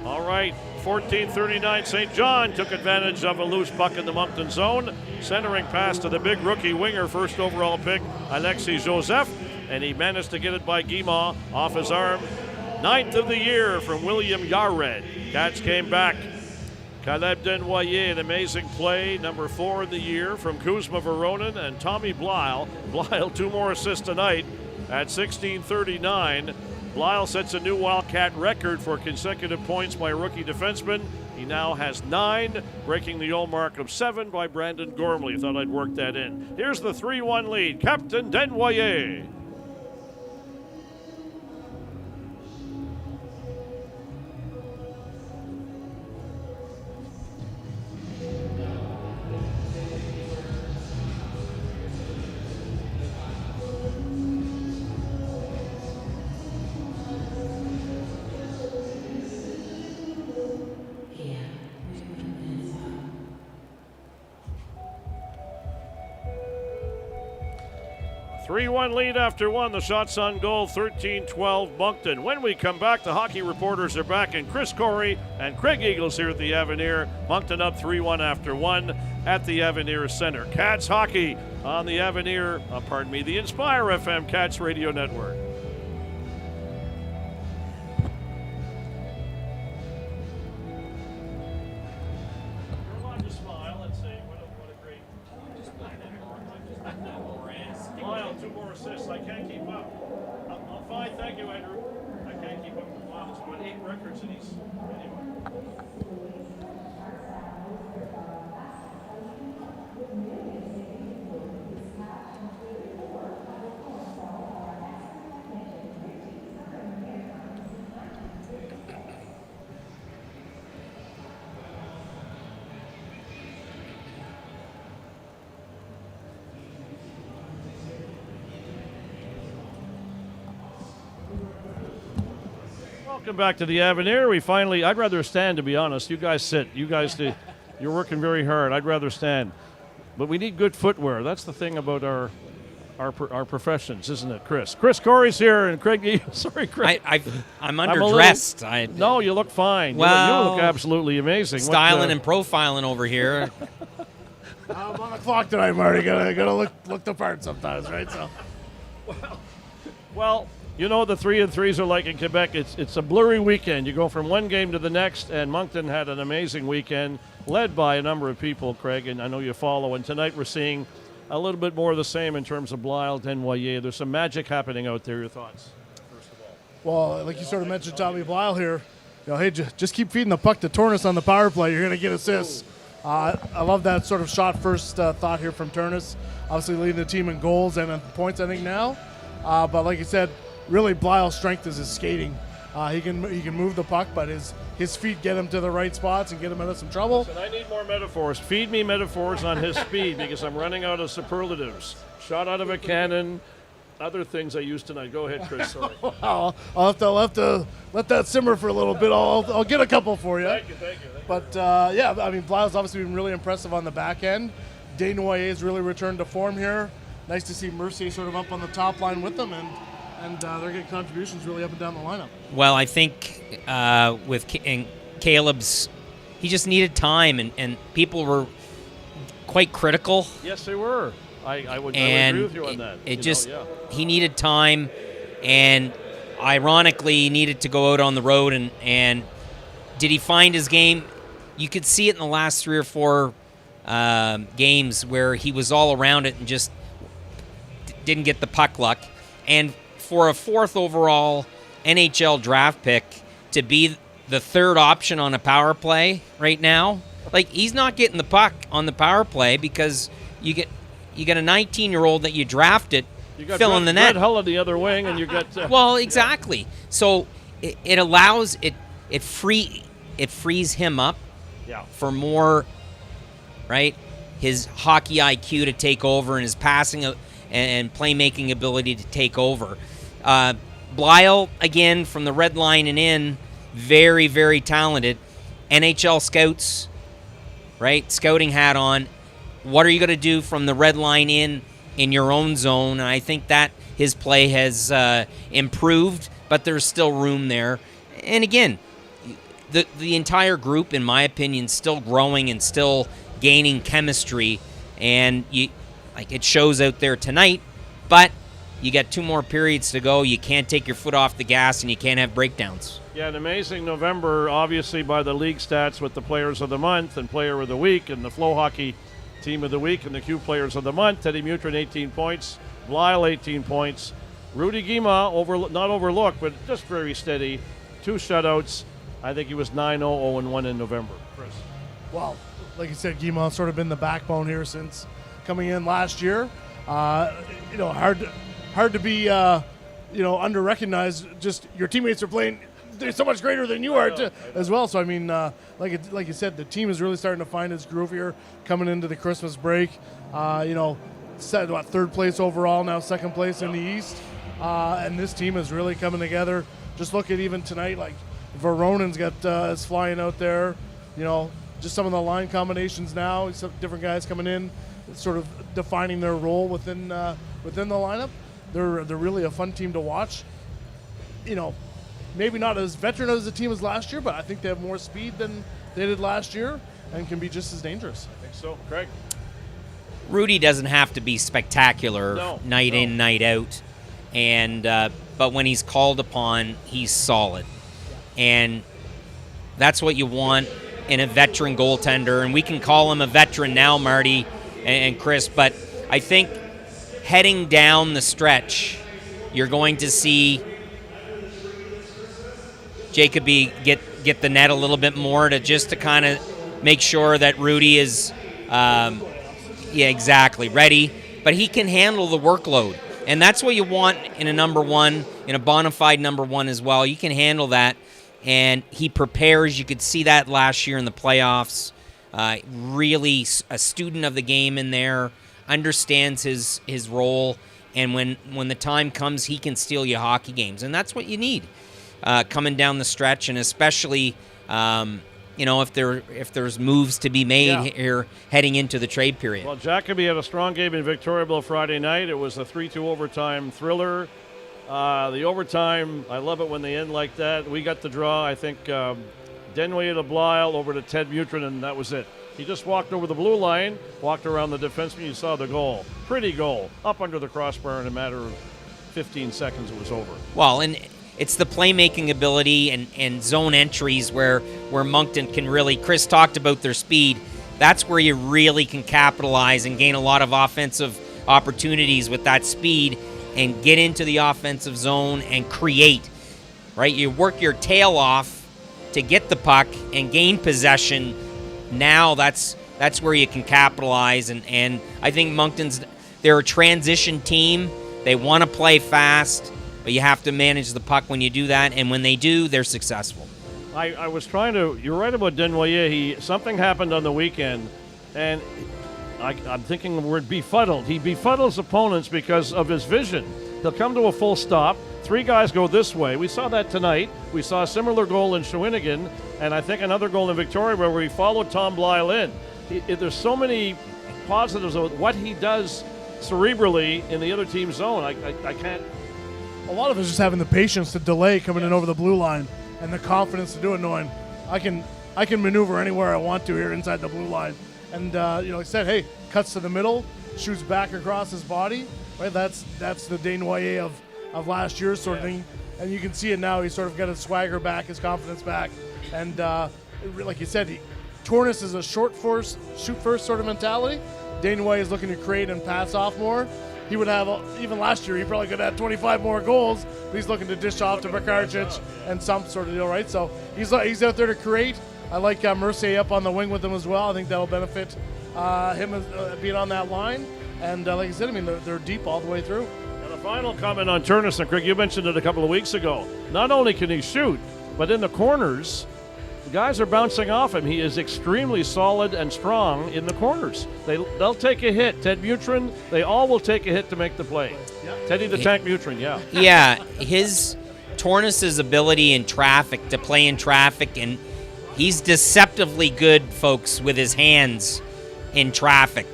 All right, 14:39, St. John took advantage of a loose puck in the Moncton zone. Centering pass to the big rookie winger, first overall pick, Alexis Joseph, and he managed to get it by Guimont off his arm. 9th of the year from William Yared. Cats came back. Caleb Denuay, an amazing play, number 4 in the year from Kuzma Voronin and Tommy Blyle. Blyle, 2 more assists tonight at 16:39. Blyle sets a new Wildcat record for consecutive points by a rookie defenseman. He now has 9, breaking the old mark of 7 by Brandon Gormley. Thought I'd work that in. Here's the 3-1 lead, Captain Denuay. Three-1 lead after one. The shots on goal, 13-12 Moncton. When we come back, the hockey reporters are back, and Chris Corey and Craig Eagles here at the Avenir. Moncton up 3-1 after one at the Avenir Center. Cats hockey on the Avenir, the Inspire FM Cats Radio Network. I can't keep up. I'm fine, thank you, Andrew. I can't keep up with Miles. He's won 8 records and he's anyway. Welcome back to the Avenir. I'd rather stand, to be honest. You guys sit. You guys do. You're working very hard. I'd rather stand. But we need good footwear. That's the thing about our professions, isn't it, Chris? Chris Corey's here, and Craig. Sorry, Craig. I'm underdressed. No, you look fine. Well, you look absolutely amazing. Styling and profiling over here. I'm on the clock tonight, Marty. Gotta look the part sometimes, right? So. Well. You know the 3-3s are like in Quebec. It's a blurry weekend. You go from one game to the next, and Moncton had an amazing weekend, led by a number of people, Craig, and I know you follow. And tonight we're seeing a little bit more of the same in terms of Blyle, Denuay. There's some magic happening out there. Your thoughts, first of all? Well, like you sort of mentioned, Tommy Blyle here. Hey, just keep feeding the puck to Turnis on the power play. You're going to get assists. I love that sort of shot first thought here from Turnis. Obviously leading the team in goals and in points, I think, now. But like you said, really, Blyle's strength is his skating. He can move the puck, but his feet get him to the right spots and get him out of some trouble. And I need more metaphors. Feed me metaphors on his speed because I'm running out of superlatives. Shot out of a cannon, other things I used tonight. Go ahead, Chris. Sorry. I'll have to let that simmer for a little bit. I'll get a couple for you. Thank you. But yeah, I mean, Blyle's obviously been really impressive on the back end. Denuay has really returned to form here. Nice to see Mercier sort of up on the top line with them, and they're getting contributions really up and down the lineup. Well, I think with Caleb's, he just needed time, and people were quite critical. Yes, they were. I would agree with you on that. He needed time, and ironically, he needed to go out on the road. And did he find his game? You could see it in the last 3 or 4 games where he was all around it and just didn't get the puck luck. And for a 4th overall NHL draft pick to be the 3rd option on a power play right now, like, he's not getting the puck on the power play because you get a 19-year-old that you drafted filling the net. Brett Hull on the other wing, and you got well, exactly. Yeah. So it allows it frees him up for more, right? His hockey IQ to take over and his passing and playmaking ability to take over. Blyle, again, from the red line and in, very, very talented. NHL scouts, right? Scouting hat on. What are you going to do from the red line in your own zone? And I think that his play has improved, but there's still room there. And again, the entire group, in my opinion, still growing and still gaining chemistry. And it shows out there tonight, but you got 2 more periods to go. You can't take your foot off the gas, and you can't have breakdowns. Yeah, an amazing November, obviously, by the league stats with the Players of the Month and Player of the Week and the FloHockey Team of the Week and the Q Players of the Month. Teddy Mutryn, 18 points. Blyle, 18 points. Rudy Guimont, not overlooked, but just very steady. 2 shutouts. I think he was 9-0, 0-1 in November. Chris. Well, like you said, Guimont's sort of been the backbone here since coming in last year. Hard to be, under-recognized. Just your teammates are playing so much greater than you are as well. So, I mean, like you said, the team is really starting to find its groove here coming into the Christmas break. Set, 3rd place overall, now 2nd place in the East. And this team is really coming together. Just look at even tonight, like Veronen's got is flying out there. Just some of the line combinations now, some different guys coming in, sort of defining their role within the lineup. They're really a fun team to watch. Maybe not as veteran as the team as last year, but I think they have more speed than they did last year and can be just as dangerous. I think so. Craig? Rudy doesn't have to be spectacular night in, night out. And but when he's called upon, he's solid. And that's what you want in a veteran goaltender. And we can call him a veteran now, Marty and Chris, but I think heading down the stretch, you're going to see Jacoby get the net a little bit more to kind of make sure that Rudy is, ready. But he can handle the workload. And that's what you want in a number one, in a bona fide number one as well. You can handle that. And he prepares. You could see that last year in the playoffs. Really a student of the game in there, understands his role. And when the time comes, he can steal you hockey games. And that's what you need coming down the stretch. And especially, if there's moves to be made here heading into the trade period. Well, Jacoby had a strong game in Victoriaville Friday night. It was a 3-2 overtime thriller. The overtime, I love it when they end like that. We got the draw. I think Denuay to Blyle over to Ted Mutryn, and that was it. He just walked over the blue line, walked around the defenseman. You saw the goal. Pretty goal. Up under the crossbar in a matter of 15 seconds, it was over. Well, and it's the playmaking ability and zone entries where Moncton can really, Chris talked about their speed. That's where you really can capitalize and gain a lot of offensive opportunities with that speed and get into the offensive zone and create, right? You work your tail off to get the puck and gain possession. Now that's where you can capitalize. And I think they're a transition team. They want to play fast. but you have to manage the puck when you do that, and when they do, they're successful. I was trying to. You're right about Denuay. Something happened on the weekend, and I'm thinking the word befuddled. He befuddles opponents because of his vision. He'll come to a full stop. 3 guys go this way. We saw that tonight. We saw a similar goal in Shawinigan, and I think another goal in Victoria where we followed Tom Blyle in. There's so many positives of what he does cerebrally in the other team's zone. I can't. A lot of it is just having the patience to delay coming in over the blue line and the confidence to do it, knowing I can maneuver anywhere I want to here inside the blue line. And like I said, hey, cuts to the middle, shoots back across his body. Right, that's the Denuay of last year sort of thing. And you can see it now. He's sort of got his swagger back, his confidence back. And like you said, Turnis is a short force, shoot first sort of mentality. Denuay is looking to create and pass off more. He would have, even last year, he probably could have had 25 more goals, but he's looking to dish off to Bakarcic and some sort of deal, right? So he's out there to create. I like Mercier up on the wing with him as well. I think that'll benefit him being on that line. And like I said, I mean, they're deep all the way through. And a final comment on Turnis, and Craig, you mentioned it a couple of weeks ago. Not only can he shoot, but in the corners, the guys are bouncing off him. He is extremely solid and strong in the corners. They'll take a hit. Ted Mutryn, they all will take a hit to make the play. Yeah. Teddy the Tank Mutryn, yeah. Yeah, his Turnis's ability in traffic, to play in traffic, and he's deceptively good, folks, with his hands in traffic.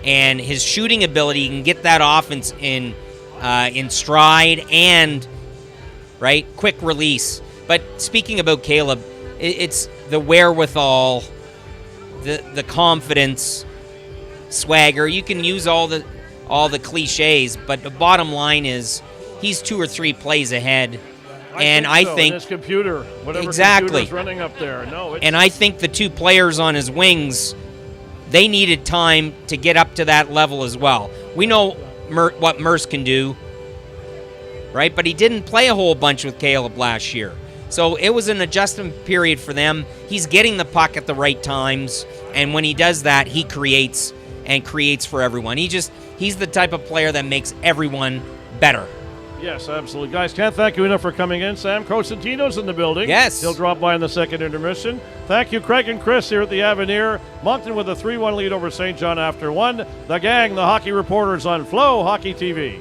And his shooting ability, he can get that offense in stride and, right, quick release. But speaking about Caleb, it's the wherewithal, the confidence, swagger. You can use all the cliches, but the bottom line is he's 2 or 3 plays ahead. I think his computer, whatever computer's running up there. And I think the 2 players on his wings, they needed time to get up to that level as well. We know what Merce can do, right? But he didn't play a whole bunch with Caleb last year. So it was an adjustment period for them. He's getting the puck at the right times, and when he does that, he creates for everyone. He's the type of player that makes everyone better. Yes, absolutely. Guys, can't thank you enough for coming in. Sam Costantino's in the building. Yes. He'll drop by in the second intermission. Thank you, Craig and Chris here at the Avenir. Moncton with a 3-1 lead over St. John after 1. The gang, the hockey reporters on FloHockey TV.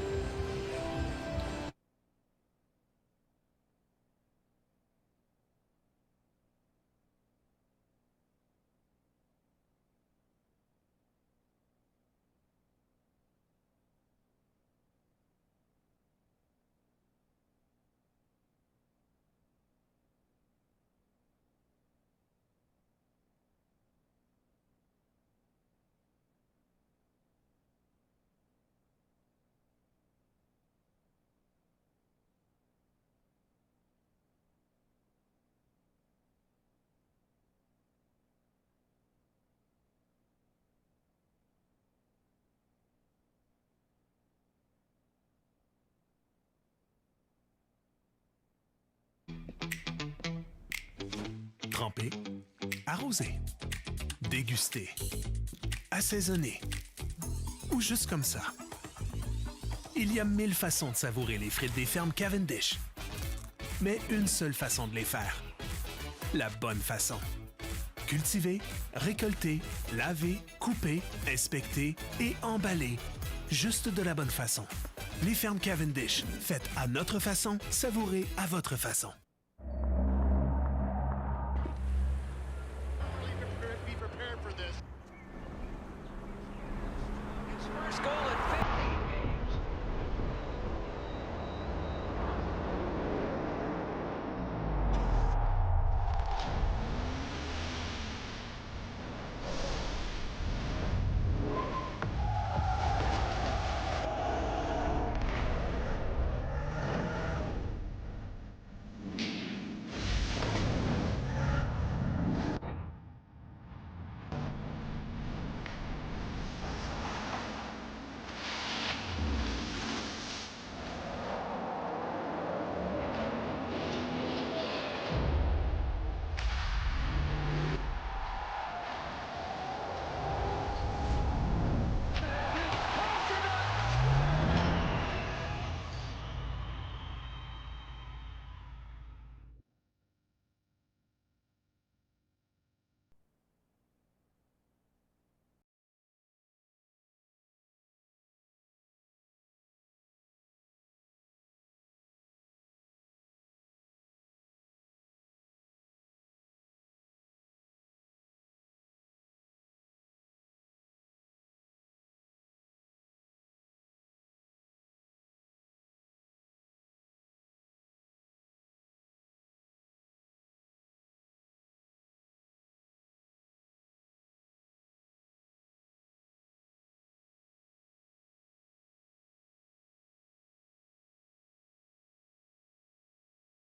Tremper, arroser, déguster, assaisonner ou juste comme ça. Il y a 1000 façons de savourer les frites des fermes Cavendish. Mais une seule façon de les faire. La bonne façon. Cultiver, récolter, laver, couper, inspecter et emballer. Juste de la bonne façon. Les fermes Cavendish, faites à notre façon, savourez à votre façon.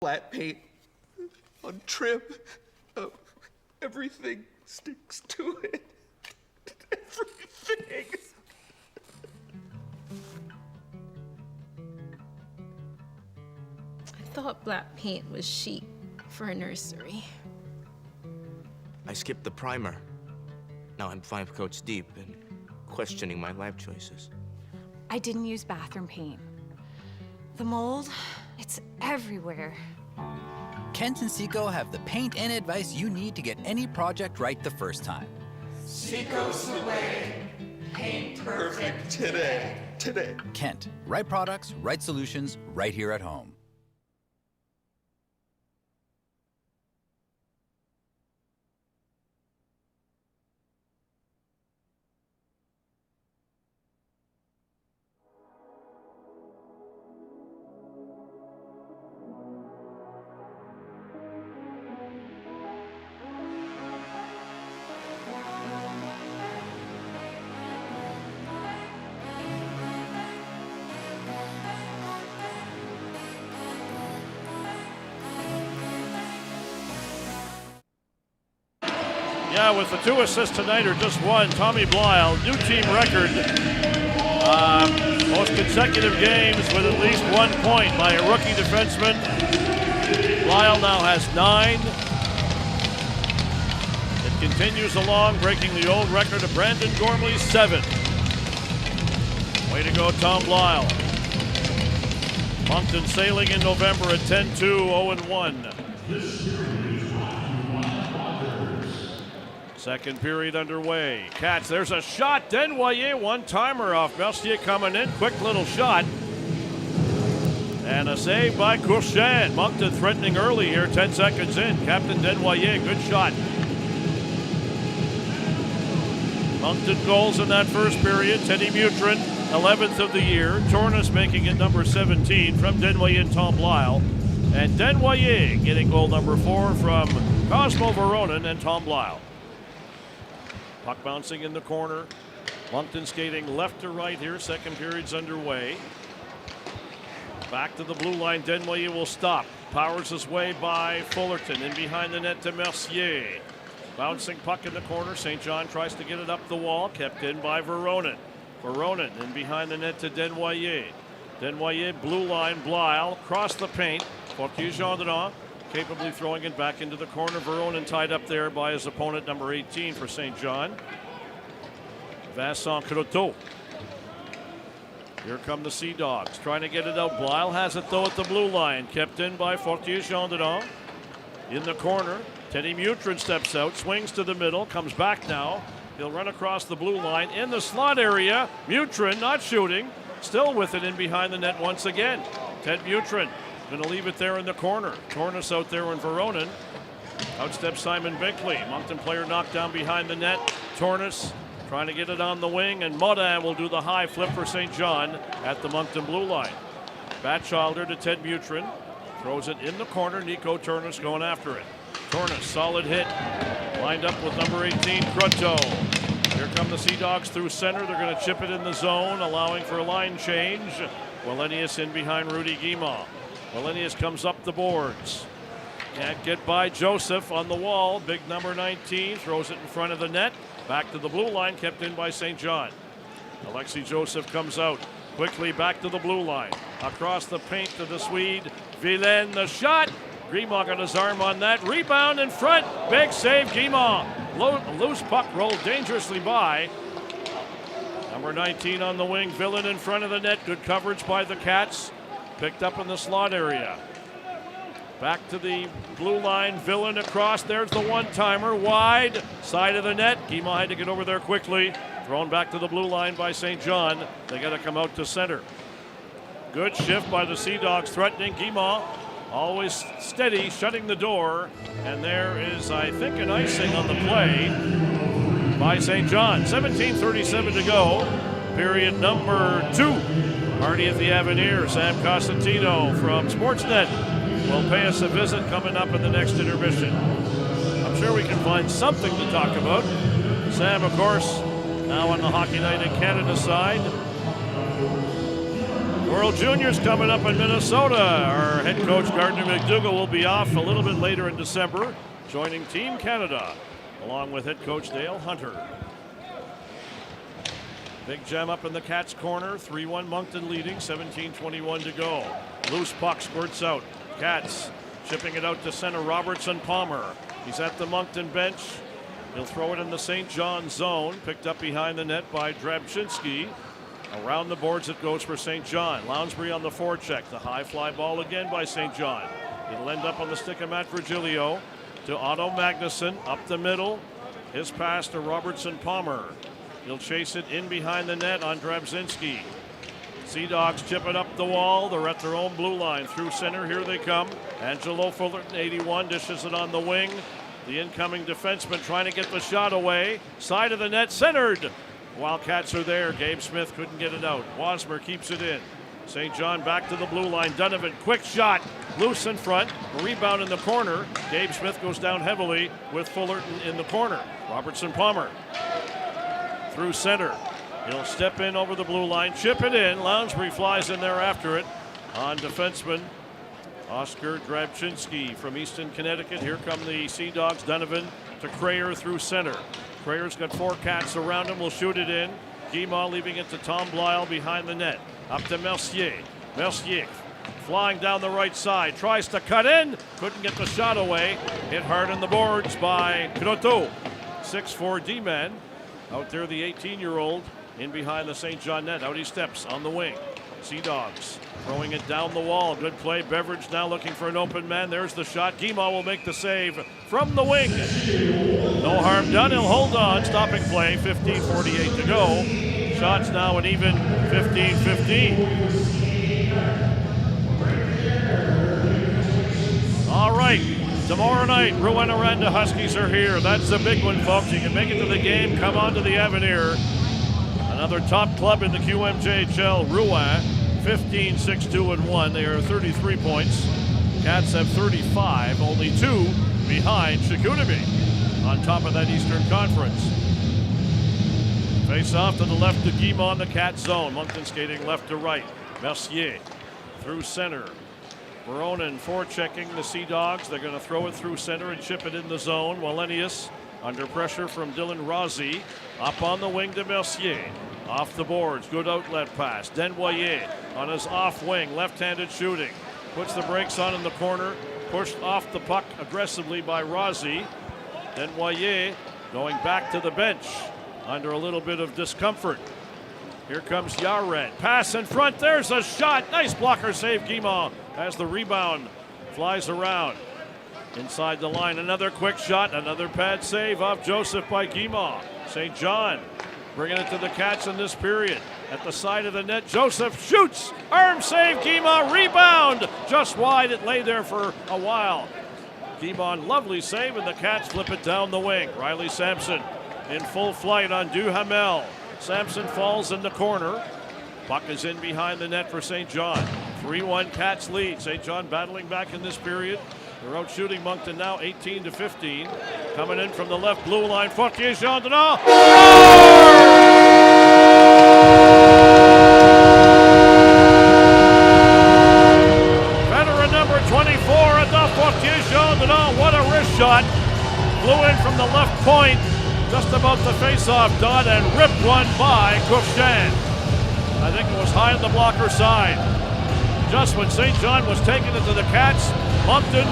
flat paint on trim. Everything sticks to it. Everything. I thought black paint was chic for a nursery. I skipped the primer. Now I'm 5 coats deep and questioning my life choices. I didn't use bathroom paint. The mold, it's everywhere. Kent and Seco have the paint and advice you need to get any project right the first time. Seco's the way. Paint perfect today. Kent, right products, right solutions, right here at home. Yeah, with the 2 assists tonight or just 1, Tommy Blyle, new team record. Most consecutive games with at least 1 point by a rookie defenseman. Blyle now has 9. It continues along, breaking the old record of Brandon Gormley's 7. Way to go, Tom Blyle. Moncton sailing in November at 10-2, 0-1. Second period underway. Cats, there's a shot. Denuay, one-timer off Mercier coming in. Quick little shot. And a save by Courchain. Moncton threatening early here, 10 seconds in. Captain Denuay, good shot. Moncton goals in that first period. Teddy Mutryn, 11th of the year. Turnis making it number 17 from Denuay and Tom Blyle. And Denuay getting goal number 4 from Cosmo Veronin and Tom Blyle. Puck bouncing in the corner. Moncton skating left to right here. Second period's underway. Back to the blue line. Denuay will stop. Powers his way by Fullerton. In behind the net to Mercier. Bouncing puck in the corner. St. John tries to get it up the wall. Kept in by Veronin. Veronin in behind the net to Denuay. Denuay, blue line, Blyle. Cross the paint. Fortier-Gendron capably throwing it back into the corner. Veronin tied up there by his opponent, number 18 for St. John. Vincent Croteau. Here come the Sea Dogs trying to get it out. Blyle has it though at the blue line. Kept in by Fortier-Gendron. In the corner, Teddy Mutryn steps out, swings to the middle, comes back now. He'll run across the blue line in the slot area. Mutrin not shooting, still with it in behind the net once again. Ted Mutryn going to leave it there in the corner. Turnis out there in Veronin. Outsteps Simon Binkley. Moncton player knocked down behind the net. Turnis trying to get it on the wing, and Morin will do the high flip for St. John at the Moncton blue line. Batchelder to Ted Mutryn. Throws it in the corner. Nico Turnis going after it. Turnis, solid hit. Lined up with number 18, Croteau. Here come the Sea Dogs through center. They're going to chip it in the zone, allowing for a line change. Wallenius in behind Rudy Guimont. Wallenius comes up the boards. Can't get by Joseph on the wall. Big number 19 throws it in front of the net. Back to the blue line, kept in by St. John. Alexis Joseph comes out. Quickly back to the blue line. Across the paint to the Swede. Villain, the shot. Guimont got his arm on that. Rebound in front. Big save, Guimont. Loose puck rolled dangerously by. Number 19 on the wing. Villain in front of the net. Good coverage by the Cats. Picked up in the slot area. Back to the blue line. Villain across. There's the one-timer. Wide. Side of the net. Guimont had to get over there quickly. Thrown back to the blue line by St. John. They got to come out to center. Good shift by the Sea Dogs, threatening Guimont. Always steady, shutting the door. And there is, I think, an icing on the play by St. John. 17:37 to go. Period number 2. Party at the Avenir. Sam Costantino from Sportsnet will pay us a visit coming up in the next intermission. I'm sure we can find something to talk about. Sam, of course, now on the Hockey Night in Canada side. World Juniors coming up in Minnesota. Our head coach Gardner McDougall will be off a little bit later in December, joining Team Canada, along with head coach Dale Hunter. Big gem up in the Cats corner, 3-1 Moncton leading, 17:21 to go. Loose puck squirts out. Cats chipping it out to center, Robertson Palmer. He's at the Moncton bench. He'll throw it in the St. John zone, picked up behind the net by Drabczynski. Around the boards it goes for St. John. Lounsbury on the forecheck. The high fly ball again by St. John. It'll end up on the stick of Matt Virgilio to Otto Magnuson up the middle. His pass to Robertson Palmer. He'll chase it in behind the net on Drabczynski. Sea Dogs chip it up the wall. They're at their own blue line. Through center, here they come. Angelo Fullerton, 81, dishes it on the wing. The incoming defenseman trying to get the shot away. Side of the net, centered. Wildcats are there. Gabe Smith couldn't get it out. Wasmer keeps it in. St. John back to the blue line. Donovan, quick shot. Loose in front. Rebound in the corner. Gabe Smith goes down heavily with Fullerton in the corner. Robertson Palmer through center. He'll step in over the blue line, chip it in. Lounsbury flies in there after it on defenseman Oscar Drabczynski from Easton, Connecticut. Here come the Sea Dogs. Donovan to Crayer through center. Crayer's got 4 Cats around him, will shoot it in. Guimont leaving it to Tom Blyle behind the net. Up to Mercier. Mercier flying down the right side, tries to cut in, couldn't get the shot away. Hit hard on the boards by Croteau. 6'4" D-man. Out there, the 18-year-old in behind the St. John net. Out he steps on the wing. Sea Dogs throwing it down the wall. Good play. Beveridge now looking for an open man. There's the shot. Guimont will make the save from the wing. No harm done. He'll hold on. Stopping play. 15:48 to go. Shots now an even 15-15. All right. Tomorrow night, Rouyn-Noranda Huskies are here. That's the big one, folks. You can make it to the game. Come on to the Avenir. Another top club in the QMJHL, Rouyn, 15-6-2-1. They are 33 points. Cats have 35, only 2 behind Chicoutimi on top of that Eastern Conference. Face off to the left to Guimont, the Cat zone. Moncton skating left to right. Mercier through center. Baronin forechecking the Sea Dogs. They're going to throw it through center and chip it in the zone. Wallenius under pressure from Dylan Rossi. Up on the wing to Mercier. Off the boards, good outlet pass. Denuay on his off wing, left-handed shooting. Puts the brakes on in the corner. Pushed off the puck aggressively by Rossi. Denuay going back to the bench under a little bit of discomfort. Here comes Yared. Pass in front. There's a shot. Nice blocker save, Guimont, as the rebound flies around. Inside the line, another quick shot, another pad save off Joseph by Guimont. St. John bringing it to the Cats in this period. At the side of the net, Joseph shoots. Arm save, Guimont. Rebound just wide. It lay there for a while. Guimont, lovely save, and the Cats flip it down the wing. Riley Sampson in full flight on Duhamel. Sampson falls in the corner. Puck is in behind the net for St. John. 3-1 Cats lead. St. John battling back in this period. They're out shooting Moncton now 18-15. Coming in from the left blue line, Fortier Gendron. Veteran number 24 at the Fortier Gendron. What a wrist shot. Flew in from the left point, just about the face-off dot, and ripped one by Courchan. I think it was high on the blocker side. Just when St. John was taking it to the Cats, Moncton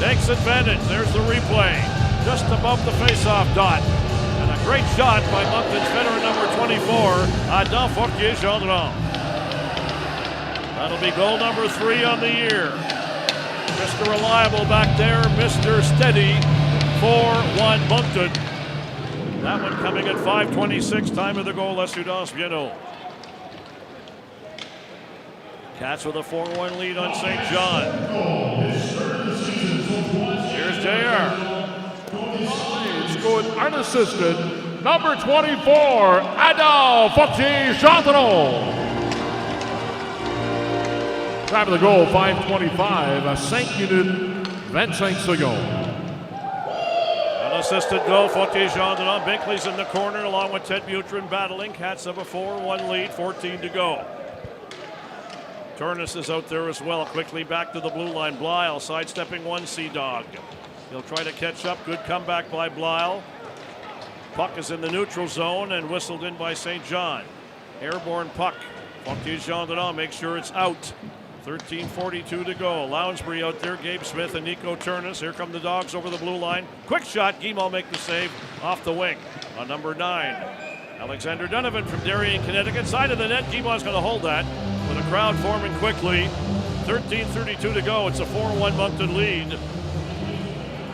takes advantage. There's the replay. Just above the face-off dot. And a great shot by Moncton's veteran number 24, Adam Fortier-Gendron. That'll be goal number 3 on the year. Mr. Reliable back there, Mr. Steady, 4-1 Moncton. That one coming at 5:26, time of the goal, L'Assurance Bienot. Cats with a 4-1 lead on St. John. Here's JR. It's good unassisted. Number 24, Adam Fortier-Gendron. Time of the goal, 5:25, à 5 minutes, 25 secondes. Unassisted goal, Fortier-Gendron. Binkley's in the corner along with Ted Mutryn battling. Cats have a 4-1 lead, 14 to go. Turnis is out there as well. Quickly back to the blue line. Blyle sidestepping one Sea Dog. He'll try to catch up. Good comeback by Blyle. Puck is in the neutral zone and whistled in by St. John. Airborne puck. Jean makes sure it's out. 13:42 to go. Lounsbury out there. Gabe Smith and Nico Turnis. Here come the Dogs over the blue line. Quick shot. Guimont make the save off the wing on number 9. Alexander Donovan from Darien, Connecticut. Side of the net. Guimont's going to hold that with a crowd forming quickly. 13:32 to go. It's a 4-1 Moncton lead.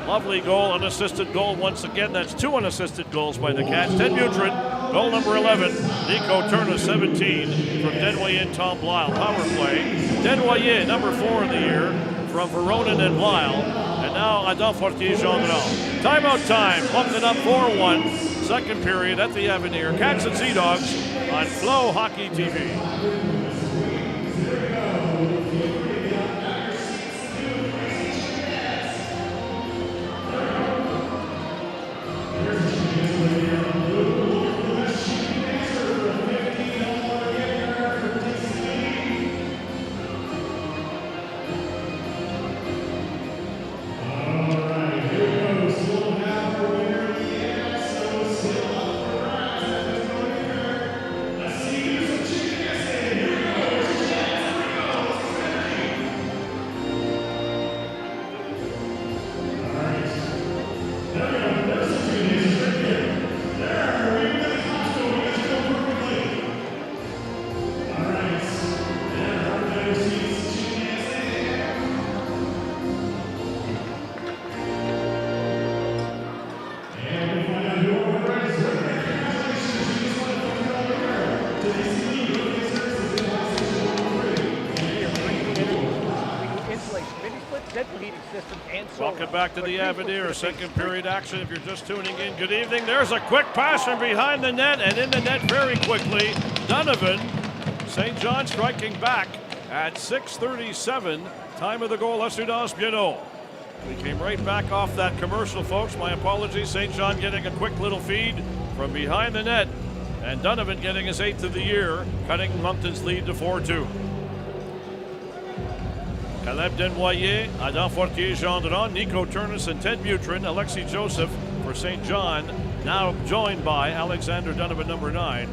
Lovely goal, unassisted goal once again. That's 2 unassisted goals by the Cats. Teddy Mutryn, goal number 11. Nico Turnis, 17 from Denuay and Tom Blyle. Power play. Denuay, number 4 of the year from Veronin and Blyle. And now Adam Fortier-Gendron. Timeout time. Moncton up 4-1. Second period at the Avenir. Cats and Sea Dogs on FloHockey TV. Welcome back to the Avenir. Second period action if you're just tuning in. Good evening. There's a quick pass from behind the net and in the net very quickly. Donovan. St. John striking back at 6:37. Time of the goal, Asudance Bienot. We came right back off that commercial, folks. My apologies. St. John getting a quick little feed from behind the net. And Donovan getting his 8th of the year, cutting Moncton's lead to 4-2. Caleb Desnoyers, Adam Fortier-Gendron, Nico Turnis, and Teddy Mutryn. Alexis Joseph for St. John, now joined by Alexander Donovan, number 9.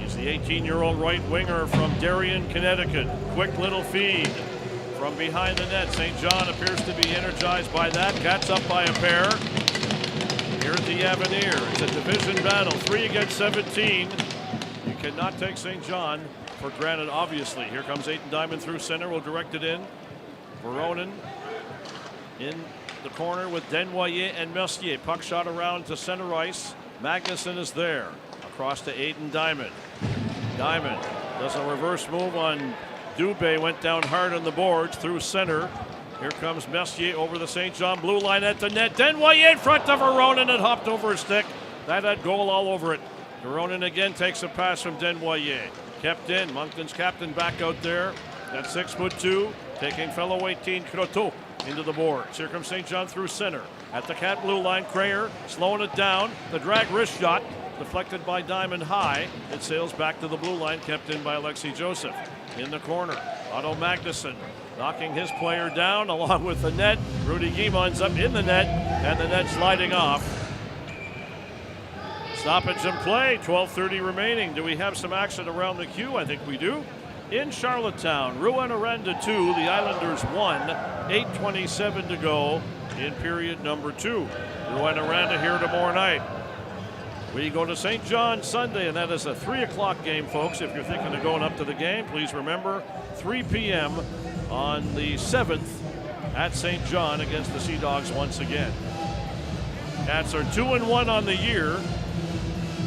He's the 18-year-old right winger from Darien, Connecticut. Quick little feed from behind the net. St. John appears to be energized by that. Cats up by a pair. Here at the Avenir, it's a division battle, 3 against 17. You cannot take St. John for granted, obviously. Here comes Aiton Diamond through center. We'll direct it in. Veronin in the corner with Desnoyers and Mercier. Puck shot around to center ice. Magnuson is there. Across to Aiton Diamond. Diamond does a reverse move on Dubé. Went down hard on the boards through center. Here comes Mercier over the St. John blue line at the net. Desnoyers in front of Veronin and hopped over a stick. That had goal all over it. Veronin again takes a pass from Desnoyers. Kept in. Moncton's captain back out there at 6'2", taking fellow 18 Croteau into the boards. Here comes St. John through center. At the Cat blue line, Crayer slowing it down. The drag wrist shot deflected by Diamond high. It sails back to the blue line, kept in by Alexis Joseph. In the corner, Otto Magnuson knocking his player down along with the net. Rudy Guimont's up in the net, and the net sliding off. Stoppage and play, 12:30 remaining. Do we have some action around the queue? I think we do. In Charlottetown, Rouyn-Noranda 2, the Islanders 1, 8:27 to go in period number 2. Rouyn-Noranda here tomorrow night. We go to St. John Sunday, and that is a 3 o'clock game, folks. If you're thinking of going up to the game, please remember 3 p.m. on the 7th at St. John against the Sea Dogs once again. Cats are 2-1 on the year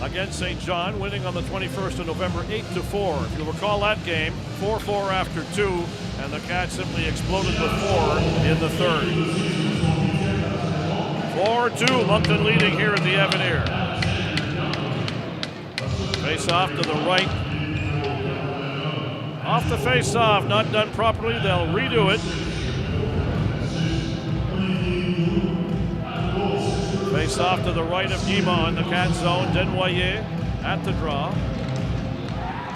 against St. John, winning on the 21st of November 8-4. If you recall that game, 4-4 after 2, and the Cats simply exploded with 4 in the third. 4-2, Moncton leading here at the Avenir. Face off to the right. Off the face off, not done properly. They'll redo it. Face off to the right of Guimont in the Cat zone. Desnoyers at the draw.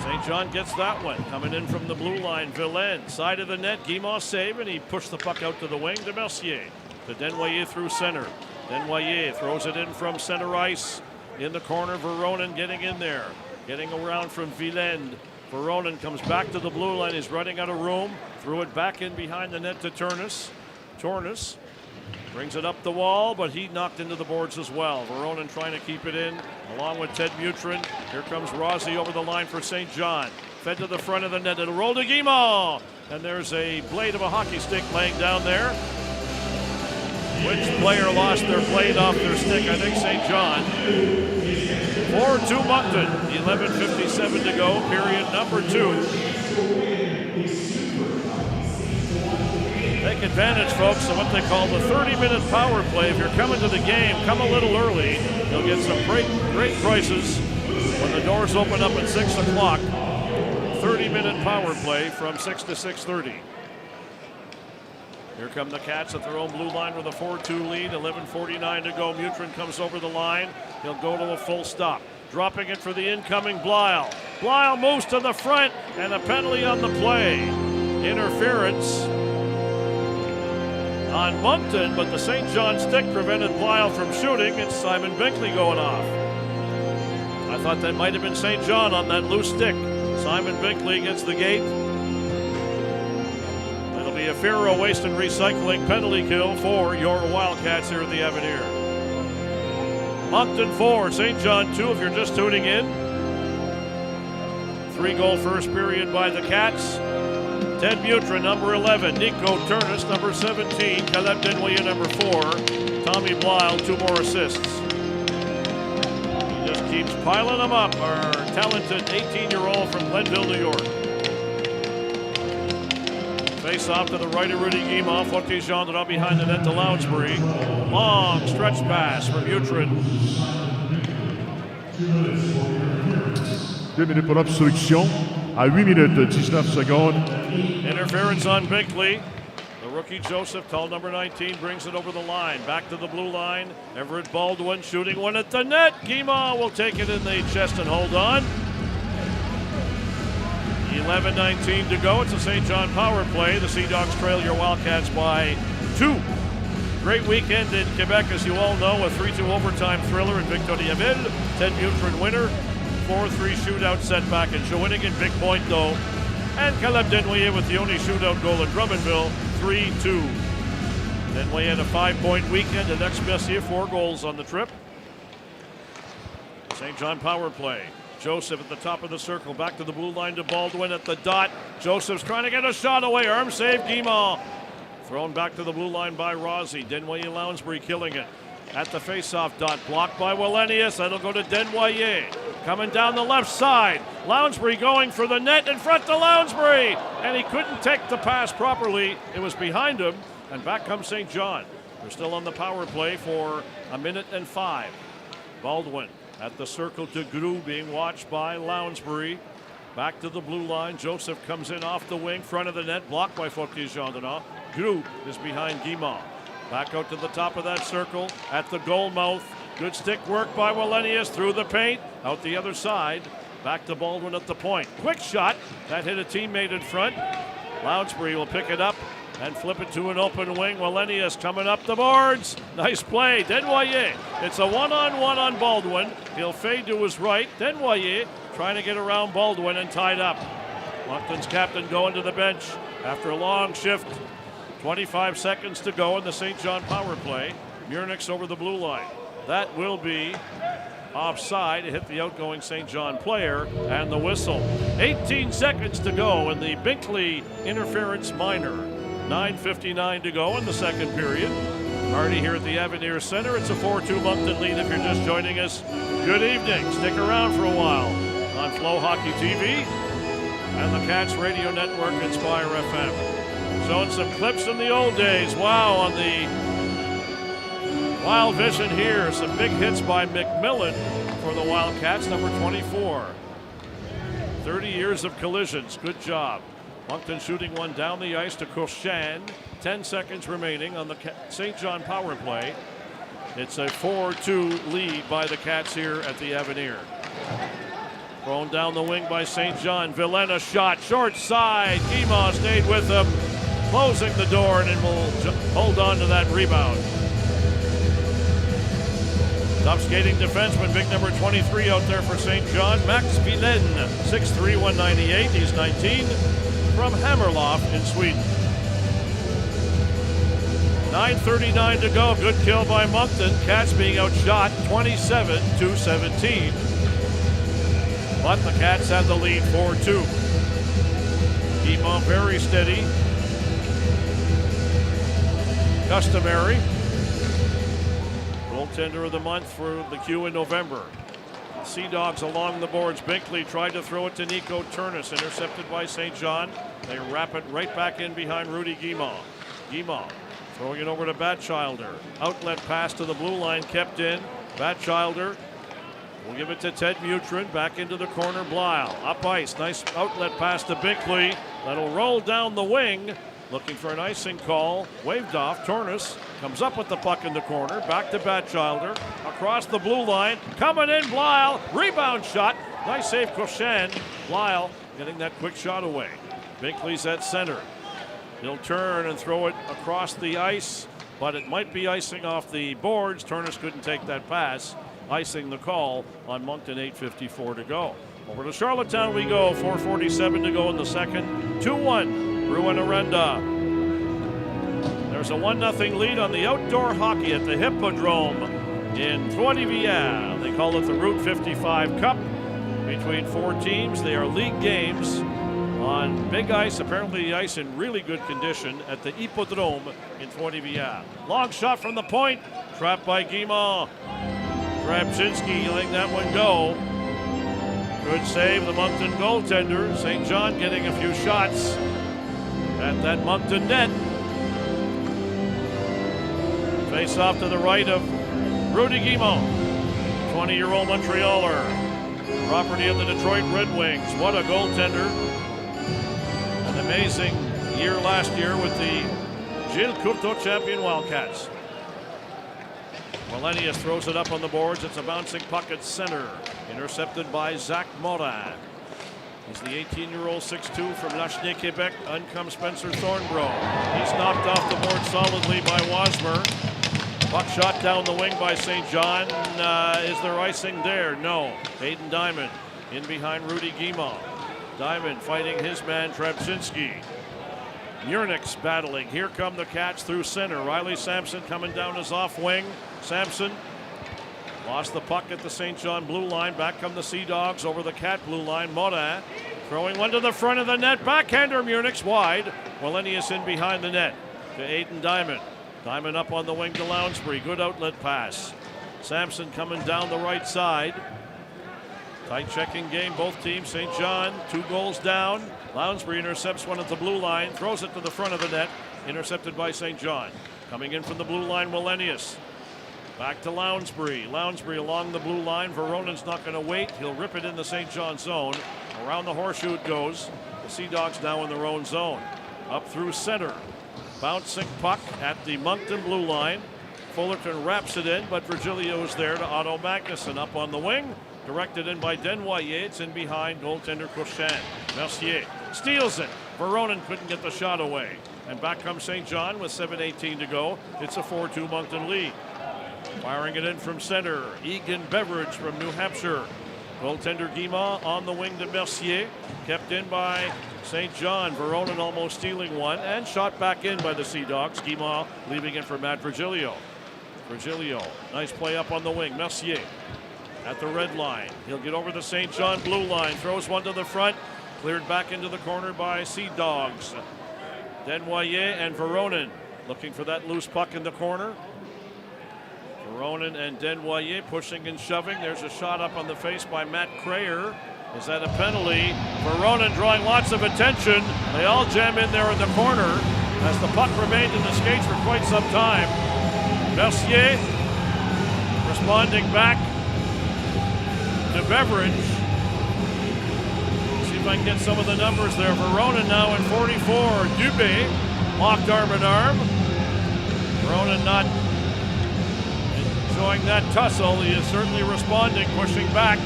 St. John gets that one. Coming in from the blue line, Villain. Side of the net, Guimont save, and he pushed the puck out to the wing to Mercier. To Denuay through center. Denuay throws it in from center ice. In the corner, Veronin getting in there. Getting around from Villain. Veronin comes back to the blue line. He's running out of room. Threw it back in behind the net to Turnis. Turnis brings it up the wall, but he knocked into the boards as well. Veronin trying to keep it in, along with Ted Mutryn. Here comes Rossi over the line for St. John. Fed to the front of the net. It'll roll to Guimont. And there's a blade of a hockey stick laying down there. Which player lost their blade off their stick? I think St. John. 4-2 Moncton. 11:57 to go, period number 2. Take advantage, folks, of what they call the 30-minute power play. If you're coming to the game, come a little early. You'll get some great prices when the doors open up at 6 o'clock. 30-minute power play from 6 to 6:30. Here come the Cats at their own blue line with a 4-2 lead. 11:49 to go. Mutrin comes over the line. He'll go to a full stop. Dropping it for the incoming Blyle. Blyle moves to the front, and a penalty on the play. Interference on Moncton, but the St. John stick prevented Blyle from shooting. It's Simon Binkley going off. I thought that might have been St. John on that loose stick. Simon Binkley gets the gate. That'll be a Faro Waste and Recycling penalty kill for your Wildcats here at the Avenir. Moncton 4, St. John 2 if you're just tuning in. 3-goal first period by the Cats. Ted Mutryn, number 11. Nico Turnis, number 17. Caleb Denuay, number 4. Tommy Blyle, 2 more assists. He just keeps piling them up. Our talented 18-year-old from Glenville, New York. Face off to the right of Rudy Guimont. Fortier Gendron behind the net to Lounsbury. Long stretch pass from Mutrin. 2 minutes pour obstruction. À 8 minutes 19 secondes. Interference on Binkley. The rookie Joseph, tall number 19, brings it over the line. Back to the blue line. Everett Baldwin shooting one at the net. Guimont will take it in the chest and hold on. 11:19 to go. It's a St. John power play. The Sea Dogs trail your Wildcats by 2. Great weekend in Quebec, as you all know, a 3-2 overtime thriller in Victoriaville. Ted Mutryn winner. 4-3 shootout setback in Shawinigan. Big point, though. And Caleb Denuay with the only shootout goal in Drummondville, 3-2. Denuay had a 5-point weekend, and ex-Messier 4 goals on the trip. St. John power play. Joseph at the top of the circle, back to the blue line to Baldwin at the dot. Joseph's trying to get a shot away. Arm save, Guimont. Thrown back to the blue line by Rossi. Denuay and Lounsbury killing it. At the face-off dot, blocked by Wallenius. That'll go to Denuay. Coming down the left side. Lounsbury going for the net in front to Lounsbury. And he couldn't take the pass properly. It was behind him. And back comes St. John. They're still on the power play for 1 minute and 5. Baldwin at the circle to Gru, being watched by Lounsbury. Back to the blue line. Joseph comes in off the wing, front of the net, blocked by Fortier Gendron. Gru is behind Guimont. Back out to the top of that circle at the goal mouth. Good stick work by Wallenius through the paint. Out the other side. Back to Baldwin at the point. Quick shot. That hit a teammate in front. Lounsbury will pick it up and flip it to an open wing. Wallenius coming up the boards. Nice play. Denuay. It's a one-on-one on Baldwin. He'll fade to his right. Denuay trying to get around Baldwin and tied up. Moncton's captain going to the bench after a long shift. 25 seconds to go in the St. John power play. Murnick's over the blue line. That will be offside. It hit the outgoing St. John player, and the whistle. 18 seconds to go in the Binkley interference minor. 9:59 to go in the second period. Party here at the Avenir Center. It's a 4-2 Moncton lead if you're just joining us. Good evening. Stick around for a while on FloHockey TV and the Cats Radio Network, Inspire FM. Showing some clips from the old days. Wow, on the Wild Vision here. Some big hits by McMillan for the Wildcats, number 24. 30 years of collisions. Good job. Moncton shooting one down the ice to Courchan. 10 seconds remaining on the St. John power play. It's a 4-2 lead by the Cats here at the Avenir. Thrown down the wing by St. John. Villena shot, short side. Guimont stayed with him, closing the door, and will hold on to that rebound. Tough skating defenseman, big number 23 out there for St. John. Max Vilen, 6'3", 198. He's 19, from Hammerlof in Sweden. 9:39 to go. Good kill by Moncton. Cats being outshot 27-17. But the Cats have the lead 4-2. Guimont very steady. Customary. Goaltender of the month for the Q in November. Sea Dogs along the boards. Binkley tried to throw it to Nico Turnis. Intercepted by St. John. They wrap it right back in behind Rudy Guimont. Guimont throwing it over to Batchelder. Outlet pass to the blue line kept in. Batchelder will give it to Ted Mutryn. Back into the corner. Blyle up ice. Nice outlet pass to Binkley. That'll roll down the wing. Looking for an icing call. Waved off. Turnis comes up with the puck in the corner. Back to Batchelder. Across the blue line. Coming in. Blyle. Rebound shot. Nice save, Cochin. Blyle getting that quick shot away. Binkley's at center. He'll turn and throw it across the ice, but it might be icing off the boards. Turnis couldn't take that pass. Icing the call on Moncton, 8:54 to go. Over to Charlottetown we go, 4:47 to go in the second. 2-1, Rouyn-Noranda. There's a 1-0 lead on the outdoor hockey at the Hippodrome in Trois-Rivières. They call it the Route 55 Cup. Between four teams, they are league games on big ice, apparently the ice in really good condition at the Hippodrome in Trois-Rivières. Long shot from the point, trapped by Guimont. Drabczynski letting that one go. Good save, the Moncton goaltender. St. John getting a few shots at that Moncton net. Face off to the right of Rudy Guimont, 20-year-old Montrealer. Property of the Detroit Red Wings. What a goaltender. Amazing year last year with the Gilles Courteau champion Wildcats. Wallenius throws it up on the boards. It's a bouncing puck at center. Intercepted by Zach Morin. He's the 18-year-old 6'2" from Lachenay, Quebec. On comes Spencer Thornbrough. He's knocked off the board solidly by Wasmer. Puck shot down the wing by St. John. Is there icing there? No. Hayden Diamond in behind Rudy Guimont. Diamond fighting his man Drabczynski. Murnix battling. Here come the Cats through center. Riley Sampson coming down his off wing. Sampson lost the puck at the St. John blue line. Back come the Sea Dogs over the Cat blue line. Morin throwing one to the front of the net. Backhander Murnix wide. Wallenius in behind the net to Aiden Diamond. Diamond up on the wing to Lounsbury. Good outlet pass. Sampson coming down the right side. Tight checking game, both teams. St. John, 2 goals down. Lounsbury intercepts one at the blue line, throws it to the front of the net, intercepted by St. John. Coming in from the blue line, Wallenius. Back to Lounsbury. Lounsbury along the blue line. Veronen's not going to wait. He'll rip it in the St. John zone. Around the horseshoe it goes. The Sea Dogs now in their own zone. Up through center. Bouncing puck at the Moncton blue line. Fullerton wraps it in, but Virgilio is there to Otto Magnuson. Up on the wing. Directed in by Denuay. It's in behind goaltender Cochin. Mercier steals it. Veronen couldn't get the shot away. And back comes St. John with 7:18 to go. It's a 4-2 Moncton lead. Firing it in from center. Egan Beveridge from New Hampshire. Goaltender Guimont on the wing to Mercier. Kept in by St. John. Veronen almost stealing one. And shot back in by the Sea Dogs. Guimont leaving it for Matt Virgilio. Virgilio, nice play up on the wing. Mercier at the red line. He'll get over the St. John blue line. Throws one to the front. Cleared back into the corner by Sea Dogs. Denuay and Veronen looking for that loose puck in the corner. Veronen and Denuay pushing and shoving. There's a shot up on the face by Matt Crayer. Is that a penalty? Veronen drawing lots of attention. They all jam in there in the corner as the puck remained in the skates for quite some time. Mercier responding back to Beveridge. See if I can get some of the numbers there. Veronen now in 44. Dubé locked arm in arm. Veronen not enjoying that tussle. He is certainly responding, pushing back.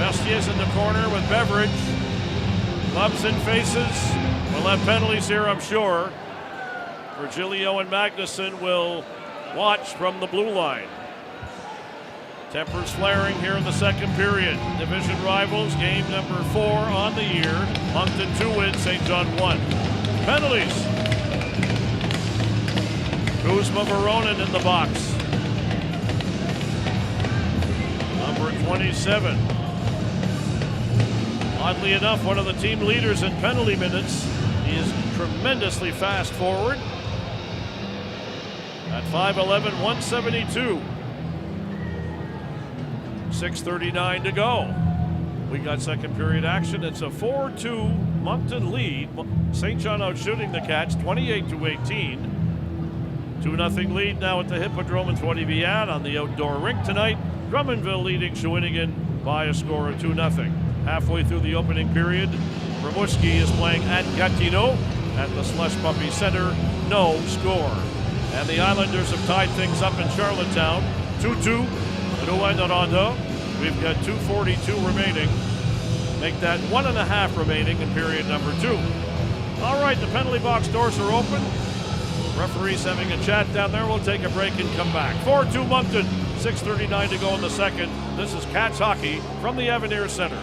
Bestier's in the corner with Beveridge. Clubs and faces. We'll have penalties here, I'm sure. Virgilio and Magnuson will watch from the blue line. Tempers flaring here in the second period. Division rivals, game number 4 on the year. Moncton 2 wins, St. John 1. Penalties. Kuzma Veronin in the box. Number 27. Oddly enough, one of the team leaders in penalty minutes. He is tremendously fast forward. At 5'11", 172. 6:39 to go. We got second period action. It's a 4-2 Moncton lead. St. John out shooting the Cats 28-18. 2-0 lead now at the Hippodrome in 20 Viat on the outdoor rink tonight. Drummondville leading Shawinigan by a score of 2-0. Halfway through the opening period, Rimouski is playing at Gatineau at the Slush Puppy Center. No score. And the Islanders have tied things up in Charlottetown. 2-2. Rouyn-Noranda. We've got 2:42 remaining. Make that 1.5 remaining in period number 2. All right, the penalty box doors are open. Referee's having a chat down there. We'll take a break and come back. 4-2 Moncton. 6:39 to go in the second. This is Cats hockey from the Avenir Center.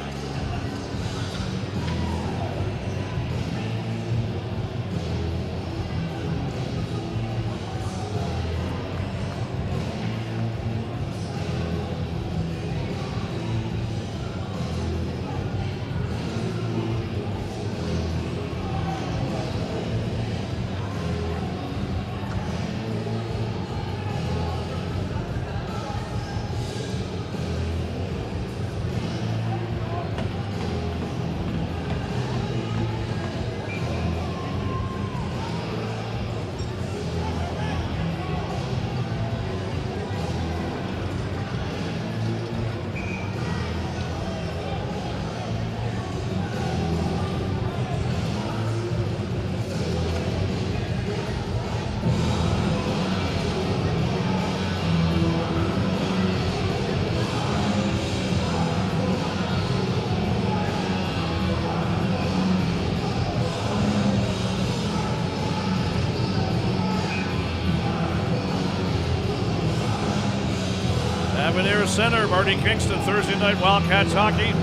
Avenir Center, Marty Kingston, Thursday night Wildcats hockey.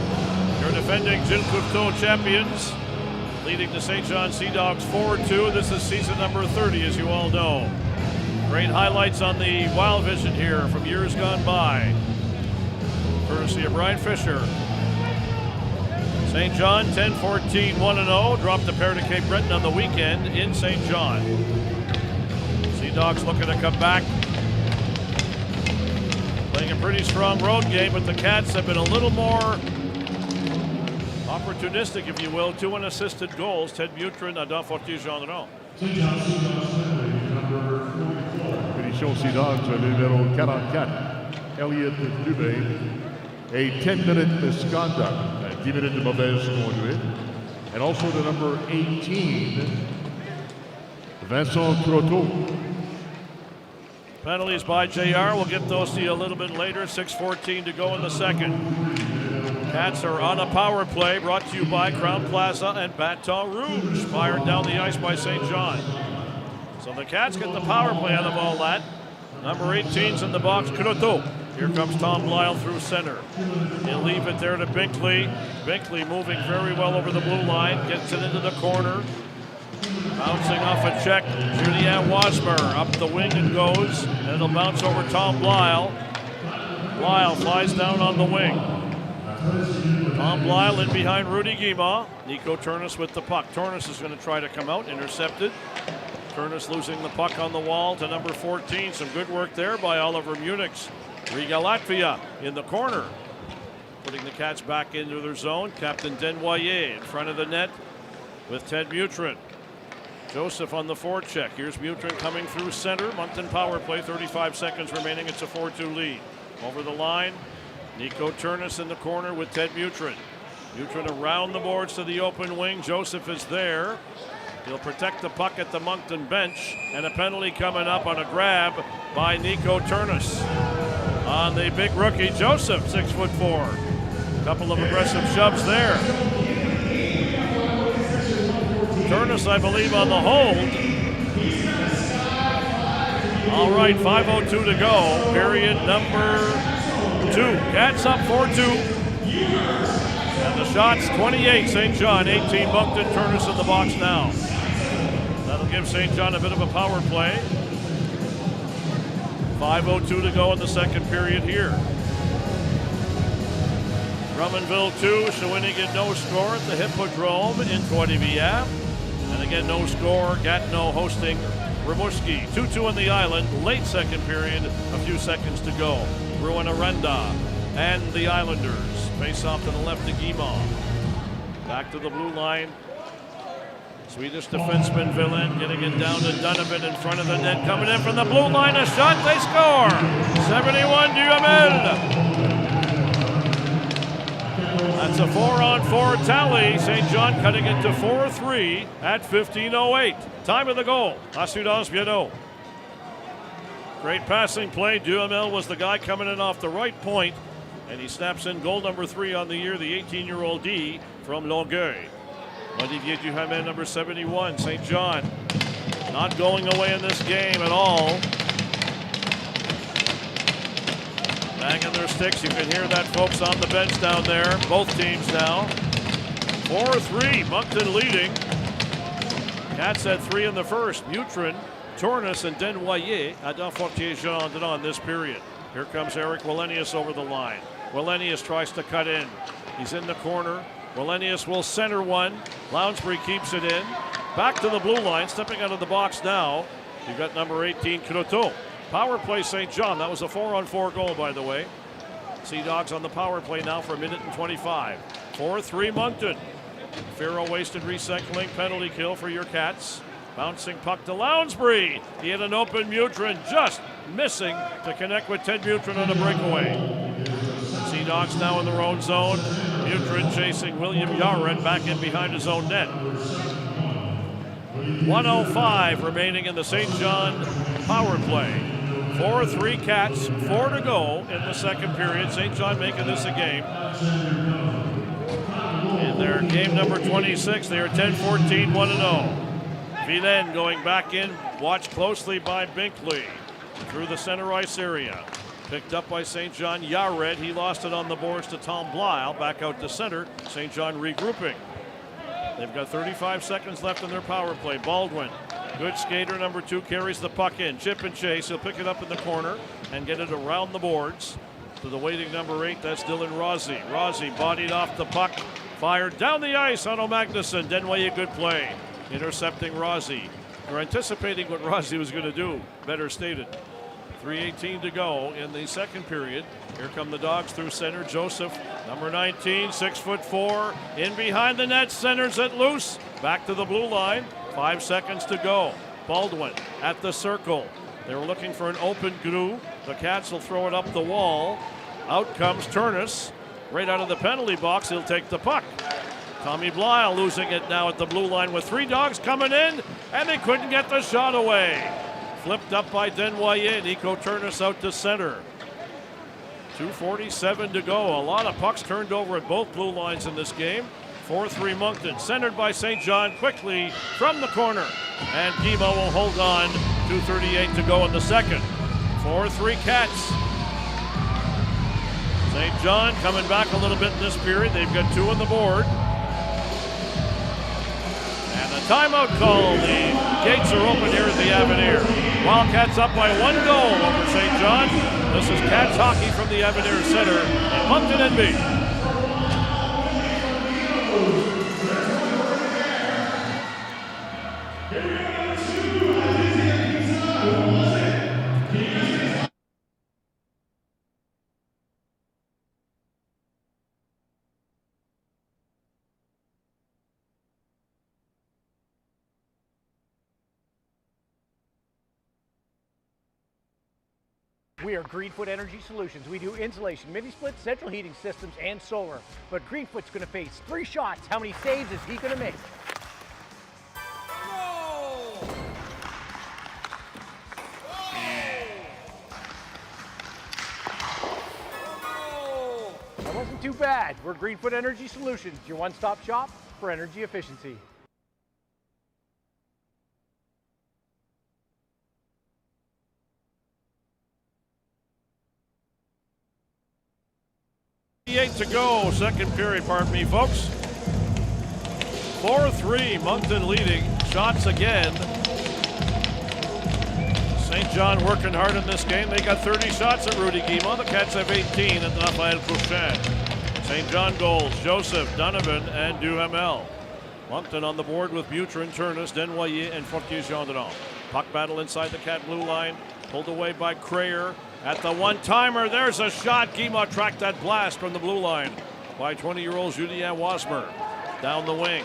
Your defending Gilles Cousteau champions, leading the St. John Sea Dogs 4-2. This is season number 30, as you all know. Great highlights on the Wild Vision here from years gone by, courtesy of Brian Fisher. St. John 10-14, 1-0. Dropped a pair to Cape Breton on the weekend in St. John. Sea Dogs looking to come back. Playing a pretty strong road game, but the Cats have been a little more opportunistic, if you will. 2 unassisted goals. Ted Mutryn, Adam Fortier-Gendron. Punition Sea Dogs, numéro 44, Elliot Dubé. A 10-minute misconduct, 10 minutes de mauvaise conduite. And also the number 18, Vincent Croteau. Penalties by JR. We'll get those to you a little bit later. 6:14 to go in the second. Cats are on a power play brought to you by Crown Plaza and Baton Rouge. Fired down the ice by St. John. So the Cats get the power play out of all that. Number 18's in the box, Croteau. Here comes Tom Lyle through center. He'll leave it there to Binkley. Binkley moving very well over the blue line. Gets it into the corner. Bouncing off a check, Julien Wasmer up the wing and goes, and it'll bounce over Tom Lyle. Lyle flies down on the wing. Tom Lyle in behind Rudy Guimont. Nico Turnis with the puck. Turnis is going to try to come out, intercepted. Turnis losing the puck on the wall to number 14. Some good work there by Oliver Munichs. Riga Latvia in the corner, putting the Cats back into their zone. Captain Denuay in front of the net with Ted Mutryn. Joseph on the forecheck. Here's Mutrin coming through center. Moncton power play, 35 seconds remaining. It's a 4-2 lead. Over the line, Nico Turnis in the corner with Ted Mutryn. Mutrin around the boards to the open wing. Joseph is there. He'll protect the puck at the Moncton bench. And a penalty coming up on a grab by Nico Turnis on the big rookie Joseph, 6'4". Couple of aggressive shoves there. Turnis, I believe, on the hold. All right, 5:02 to go. Period number 2. Cats up 4-2. And the shots, 28 St. John, 18 Moncton. Turnis in the box now. That'll give St. John a bit of a power play. 5:02 to go in the second period here. Drummondville 2, Shawinigan no score at the Hippodrome in Trois-Rivières. And again, no score, Gatineau hosting Rimouski. 2-2 on the island, late second period, a few seconds to go. Rouyn-Noranda and the Islanders face off to the left to Guimont. Back to the blue line. Swedish defenseman Villain getting it down to Donovan in front of the net. Coming in from the blue line, a shot, they score! 71 Duhamel. That's a 4-on-4 tally. St. John cutting it to 4-3 at 15:08. Time of the goal, Assurance Bienot. Great passing play. Duhamel was the guy coming in off the right point, and he snaps in goal number 3 on the year, the 18-year-old D from Longueuil. Olivier Duhamel, number 71. St. John not going away in this game at all. Banging their sticks. You can hear that, folks, on the bench down there. Both teams now. 4-3, Moncton leading. Cats had 3 in the first. Mutrin, Turnis, and Denuay at Fortier-Jean on this period. Here comes Eric Wallenius over the line. Wallenius tries to cut in. He's in the corner. Wallenius will center one. Lounsbury keeps it in. Back to the blue line, stepping out of the box now. You've got number 18, Croteau. Power play St. John. That was a 4-on-4 goal, by the way. Sea Dogs on the power play now for 1:25. 4-3 Moncton. Farrell wasted recycling, penalty kill for your Cats. Bouncing puck to Lounsbury. He had an open Mutrin, just missing to connect with Ted Mutryn on a breakaway. Sea Dogs now in their own zone. Mutrin chasing William Yared back in behind his own net. 1:05 remaining in the St. John power play. 4-3 Cats, 4 to go in the second period. St. John making this a game. In their game number 26, they are 10-14, 1-0. Vilaine going back in, watched closely by Binkley. Through the center ice area. Picked up by St. John Yared. He lost it on the boards to Tom Blyle. Back out to center. St. John regrouping. They've got 35 seconds left in their power play. Baldwin, good skater, number 2, carries the puck in. Chip and chase. He'll pick it up in the corner and get it around the boards. To the waiting number 8, that's Dylan Rossi. Rossi bodied off the puck. Fired down the ice on O'Magnuson. Denuay, a good play. Intercepting Rossi. They're anticipating what Rossi was going to do. Better stated. 3:18 to go in the second period. Here come the Dogs through center. Joseph, number 19, 6'4", in behind the net, centers it loose. Back to the blue line. 5 seconds to go. Baldwin at the circle. They were looking for an open Grou. The Cats will throw it up the wall. Out comes Turnis. Right out of the penalty box, he'll take the puck. Tommy Blyle losing it now at the blue line with 3 Dogs coming in, and they couldn't get the shot away. Flipped up by Denuay. Nico Turnis out to center. 2:47 to go. A lot of pucks turned over at both blue lines in this game. 4-3 Moncton, centered by St. John quickly from the corner. And Guimont will hold on. 2:38 to go in the second. 4-3 Cats. St. John coming back a little bit in this period. They've got 2 on the board. And a timeout call. The gates are open here at the Avenir. Wildcats up by 1 goal over St. John. This is Cats hockey from the Avenir Center in Moncton, NB. We are Greenfoot Energy Solutions. We do insulation, mini split, central heating systems, and solar. But Greenfoot's going to face 3 shots. How many saves is he going to make? I wasn't too bad. We're Greenfoot Energy Solutions, your one-stop shop for energy efficiency. To go, second period, pardon me, folks. 4-3, Moncton leading. Shots again. St. John working hard in this game. They got 30 shots at Rudy Guimont. The Cats have 18 at Raphael Couchant. St. John goals, Joseph, Donovan, and Duhamel. Moncton on the board with Mutrin, Turnis, Denuay, and Fortier-Gendron. Puck battle inside the Cat blue line. Pulled away by Crayer. At the one-timer, there's a shot. Guimont tracked that blast from the blue line by 20-year-old Julien Wasmer. Down the wing.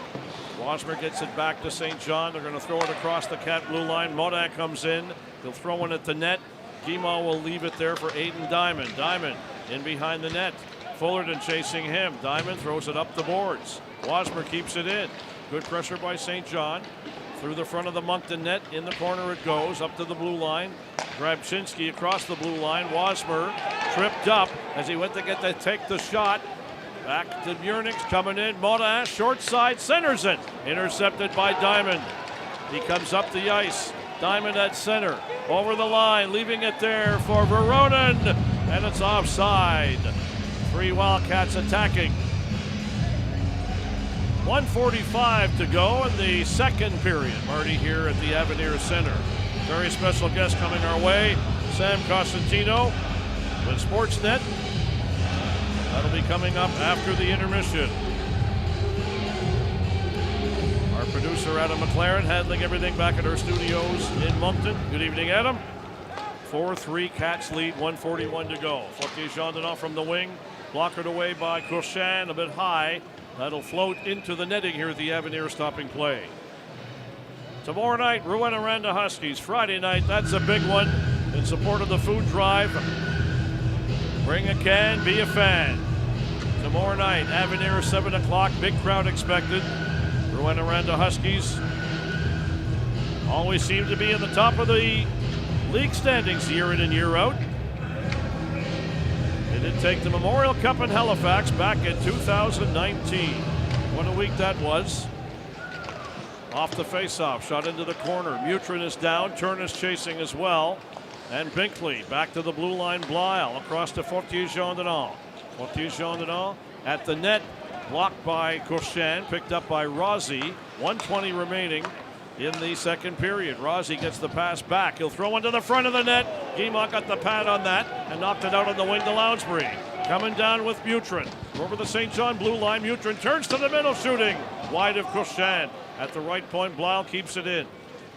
Wasmer gets it back to St. John. They're going to throw it across the Cat blue line. Morin comes in. They'll throw one at the net. Guimont will leave it there for Aiden Diamond. Diamond in behind the net. Fullerton chasing him. Diamond throws it up the boards. Wasmer keeps it in. Good pressure by St. John. Through the front of the Moncton net. In the corner it goes. Up to the blue line. Grabczynski across the blue line. Wasmer tripped up as he went to take the shot. Back to Murnix coming in. Morin, short side, centers it. Intercepted by Diamond. He comes up the ice. Diamond at center. Over the line, leaving it there for Veronin. And it's offside. 3 Wildcats attacking. 1:45 to go in the second period. Marty here at the Avenir Center. Very special guest coming our way, Sam Costantino with Sportsnet. That'll be coming up after the intermission. Our producer Adam McLaren handling everything back at our studios in Moncton. Good evening, Adam. 4-3 Cats lead, 1:41 to go. Fortier-Gendron from the wing, blockered away by Couchant, a bit high. That'll float into the netting here at the Avenir, stopping play. Tomorrow night, Rouyn-Noranda Huskies. Friday night, that's a big one in support of the food drive. Bring a can, be a fan. Tomorrow night, Avenir, 7 o'clock, big crowd expected. Rouyn-Noranda Huskies always seem to be in the top of the league standings year in and year out. They did take the Memorial Cup in Halifax back in 2019. What a week that was. Off the faceoff, shot into the corner. Mutrin is down, Turnis chasing as well. And Binkley back to the blue line. Blyle across to Fortier-Gendron. Fortier-Gendron at the net, blocked by Couchant, picked up by Rossi. 1:20 remaining in the second period. Rossi gets the pass back. He'll throw one to the front of the net. Guimont got the pad on that and knocked it out on the wing to Lounsbury. Coming down with Mutrin. Over the St. John blue line. Mutrin turns to the middle, shooting wide of Couchant. At the right point, Blyle keeps it in.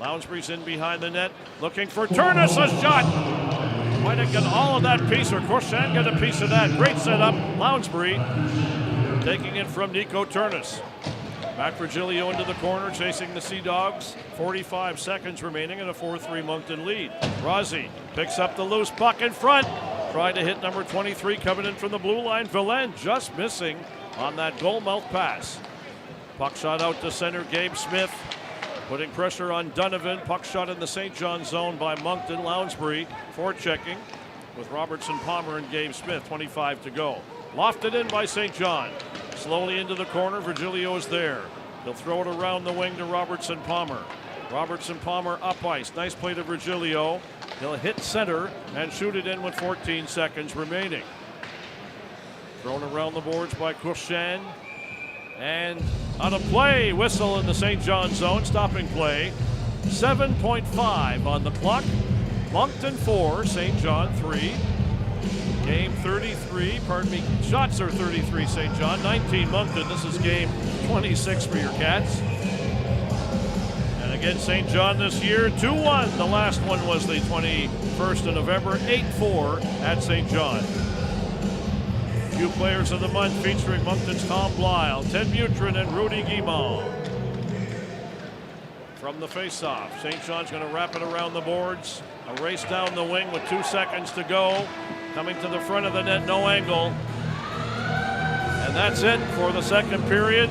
Lounsbury's in behind the net, looking for Turnis, a shot! Might have got all of that piece, or Couchant got a piece of that. Great setup, Lounsbury taking it from Nico Turnis. Back Virgilio into the corner, chasing the Sea Dogs. 45 seconds remaining in a 4-3 Moncton lead. Rossi picks up the loose puck in front. Tried to hit number 23 coming in from the blue line. Villain just missing on that goal mouth pass. Puck shot out to center, Gabe Smith putting pressure on Donovan. Puck shot in the St. John zone by Moncton. Lounsbury forechecking with Robertson, Palmer, and Gabe Smith. 25 to go. Lofted in by St. John. Slowly into the corner, Virgilio is there. They'll throw it around the wing to Robertson, Palmer. Robertson, Palmer up ice. Nice play to Virgilio. He'll hit center and shoot it in with 14 seconds remaining. Thrown around the boards by Couchant. And on a play, whistle in the St. John zone, stopping play. 7.5 on the clock. Moncton 4, St. John 3. Game 33, shots are 33 St. John, 19 Moncton. This is game 26 for your Cats. And again, St. John this year, 2-1. The last one was the 21st of November, 8-4 at St. John. Few players of the month featuring Moncton's Tom Blyle, Ted Mutryn, and Rudy Guimont. From the faceoff, St. John's going to wrap it around the boards. A race down the wing with 2 seconds to go. Coming to the front of the net, no angle. And that's it for the second period.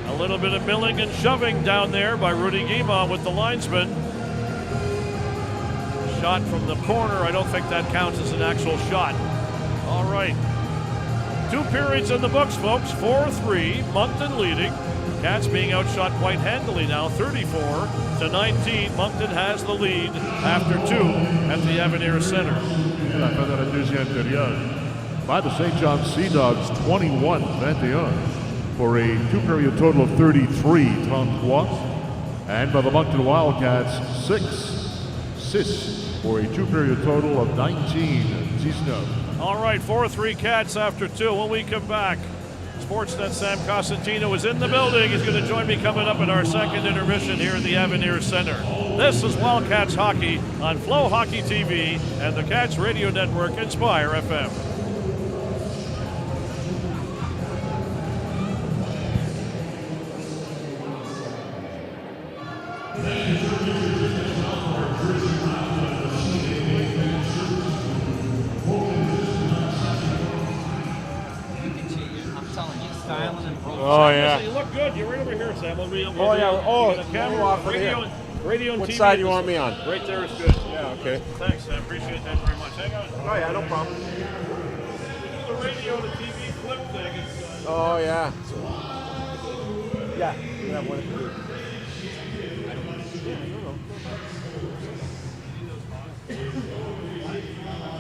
A little bit of milling and shoving down there by Rudy Guimont with the linesman. Shot from the corner. I don't think that counts as an actual shot. All right. 2 periods in the books, folks. 4-3, Moncton leading. Cats being outshot quite handily now, 34-19. Moncton has the lead after 2 at the Avenir Center. À la fin de la deuxième période, by the St. John Sea Dogs 21-21 for a 2-period total of 33-33. And by the Moncton Wildcats 6-6 for a 2-period total of 19-19. All right, 4-3 Cats after 2. When we come back, Sportsnet Sam Costantino is in the building. He's going to join me coming up in our second intermission here at the Avenir Center. This is Wildcats Hockey on FloHockey TV and the Cats Radio Network, Inspire FM. Oh, yeah. You look good. You're right over here, Sam. Oh, yeah. Oh, the camera. off Radio and What TV. side do you want me on? Right there is good. Yeah, okay. Thanks, Sam. Appreciate that very much. Hang on. Oh, yeah, no problem. The radio to TV flip thing. Oh, yeah. Yeah, you have one.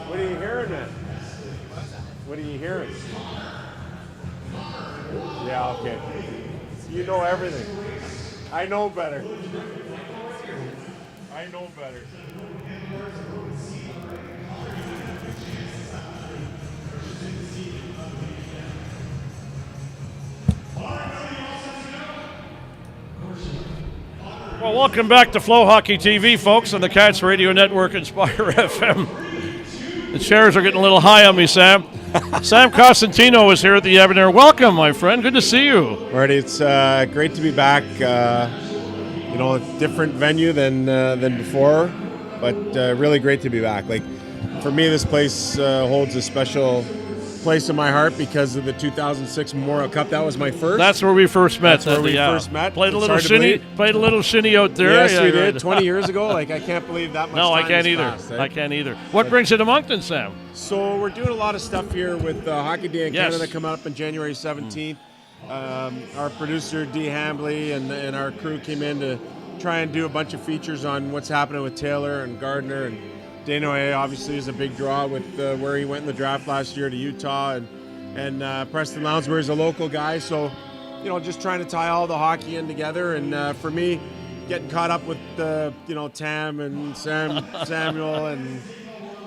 What are you hearing then? What are you hearing? Yeah, okay. You know everything. I know better. I know better. Well, welcome back to FloHockey TV, folks, on the Cats Radio Network, Inspire FM. The chairs are getting a little high on me, Sam. Sam Costantino is here at the Avenir. Welcome, my friend. Good to see you. Marty, it's great to be back. You know, a different venue than before, but really great to be back. Like, for me, this place holds a special place in my heart because of the 2006 Memorial Cup. That was my first. That's where we first met. That's where we first met. Played a little shinny. Played a little shinny out there. Yes, yeah, we did. 20 years ago. Like, I can't believe that much. No, time I can't has either. passed, eh? I can't either. What brings you to Moncton, Sam? So we're doing a lot of stuff here with Hockey Day in Canada coming up on January 17th. Our producer Dee Hambley and our crew came in to try and do a bunch of features on what's happening with Taylor and Gardner, and Denuay obviously is a big draw with where he went in the draft last year to Utah, and Preston Lounsbury is a local guy, so you know, just trying to tie all the hockey in together. And for me, getting caught up with Tam and Samuel and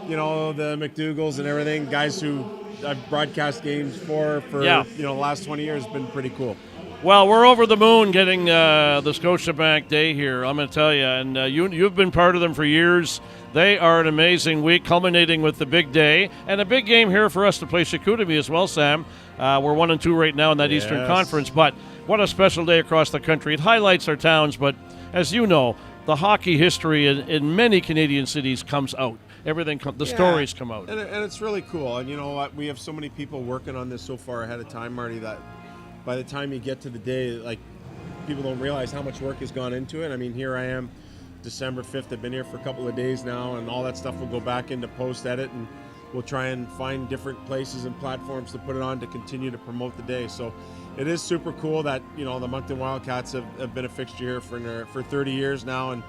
the McDougals and everything, guys who I've broadcast games for the last 20 years, has been pretty cool. Well, we're over the moon getting the Scotiabank Day here, I'm going to tell you. And you've been part of them for years. They are an amazing week, culminating with the big day. And a big game here for us to play Chicoutimi as well, Sam. We're 1-2 right now in that Eastern Conference. But what a special day across the country. It highlights our towns, but as you know, the hockey history in many Canadian cities comes out. Everything, the stories come out. And it's really cool. And you know what? We have so many people working on this so far ahead of time, Marty, that by the time you get to the day, like, people don't realize how much work has gone into it. I mean, here I am, December 5th. I've been here for a couple of days now, and all that stuff will go back into post-edit, and we'll try and find different places and platforms to put it on to continue to promote the day. So it is super cool that, the Moncton Wildcats have been a fixture here for 30 years now, and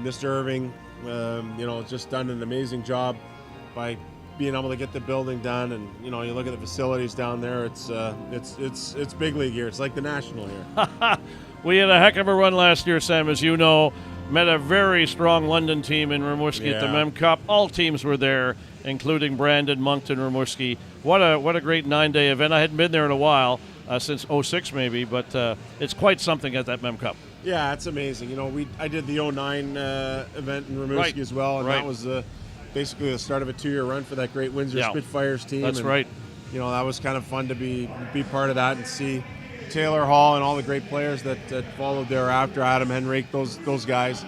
Mr. Irving, just done an amazing job by being able to get the building done. And you look at the facilities down there, it's big league here. It's like the National here. We had a heck of a run last year, Sam, as you know. Met a very strong London team in Rimouski at the Mem Cup. All teams were there, including Brandon, Moncton, Rimouski. What a great 9-day event. I hadn't been there in a while, since 06 maybe, but it's quite something at that Mem Cup. Yeah, it's amazing. I did the 09 event in Rimouski as well, and that was basically the start of a 2-year run for that great Windsor Spitfires team. That's right. That was kind of fun to be part of that and see Taylor Hall and all the great players that followed thereafter, Adam Henrique, those guys.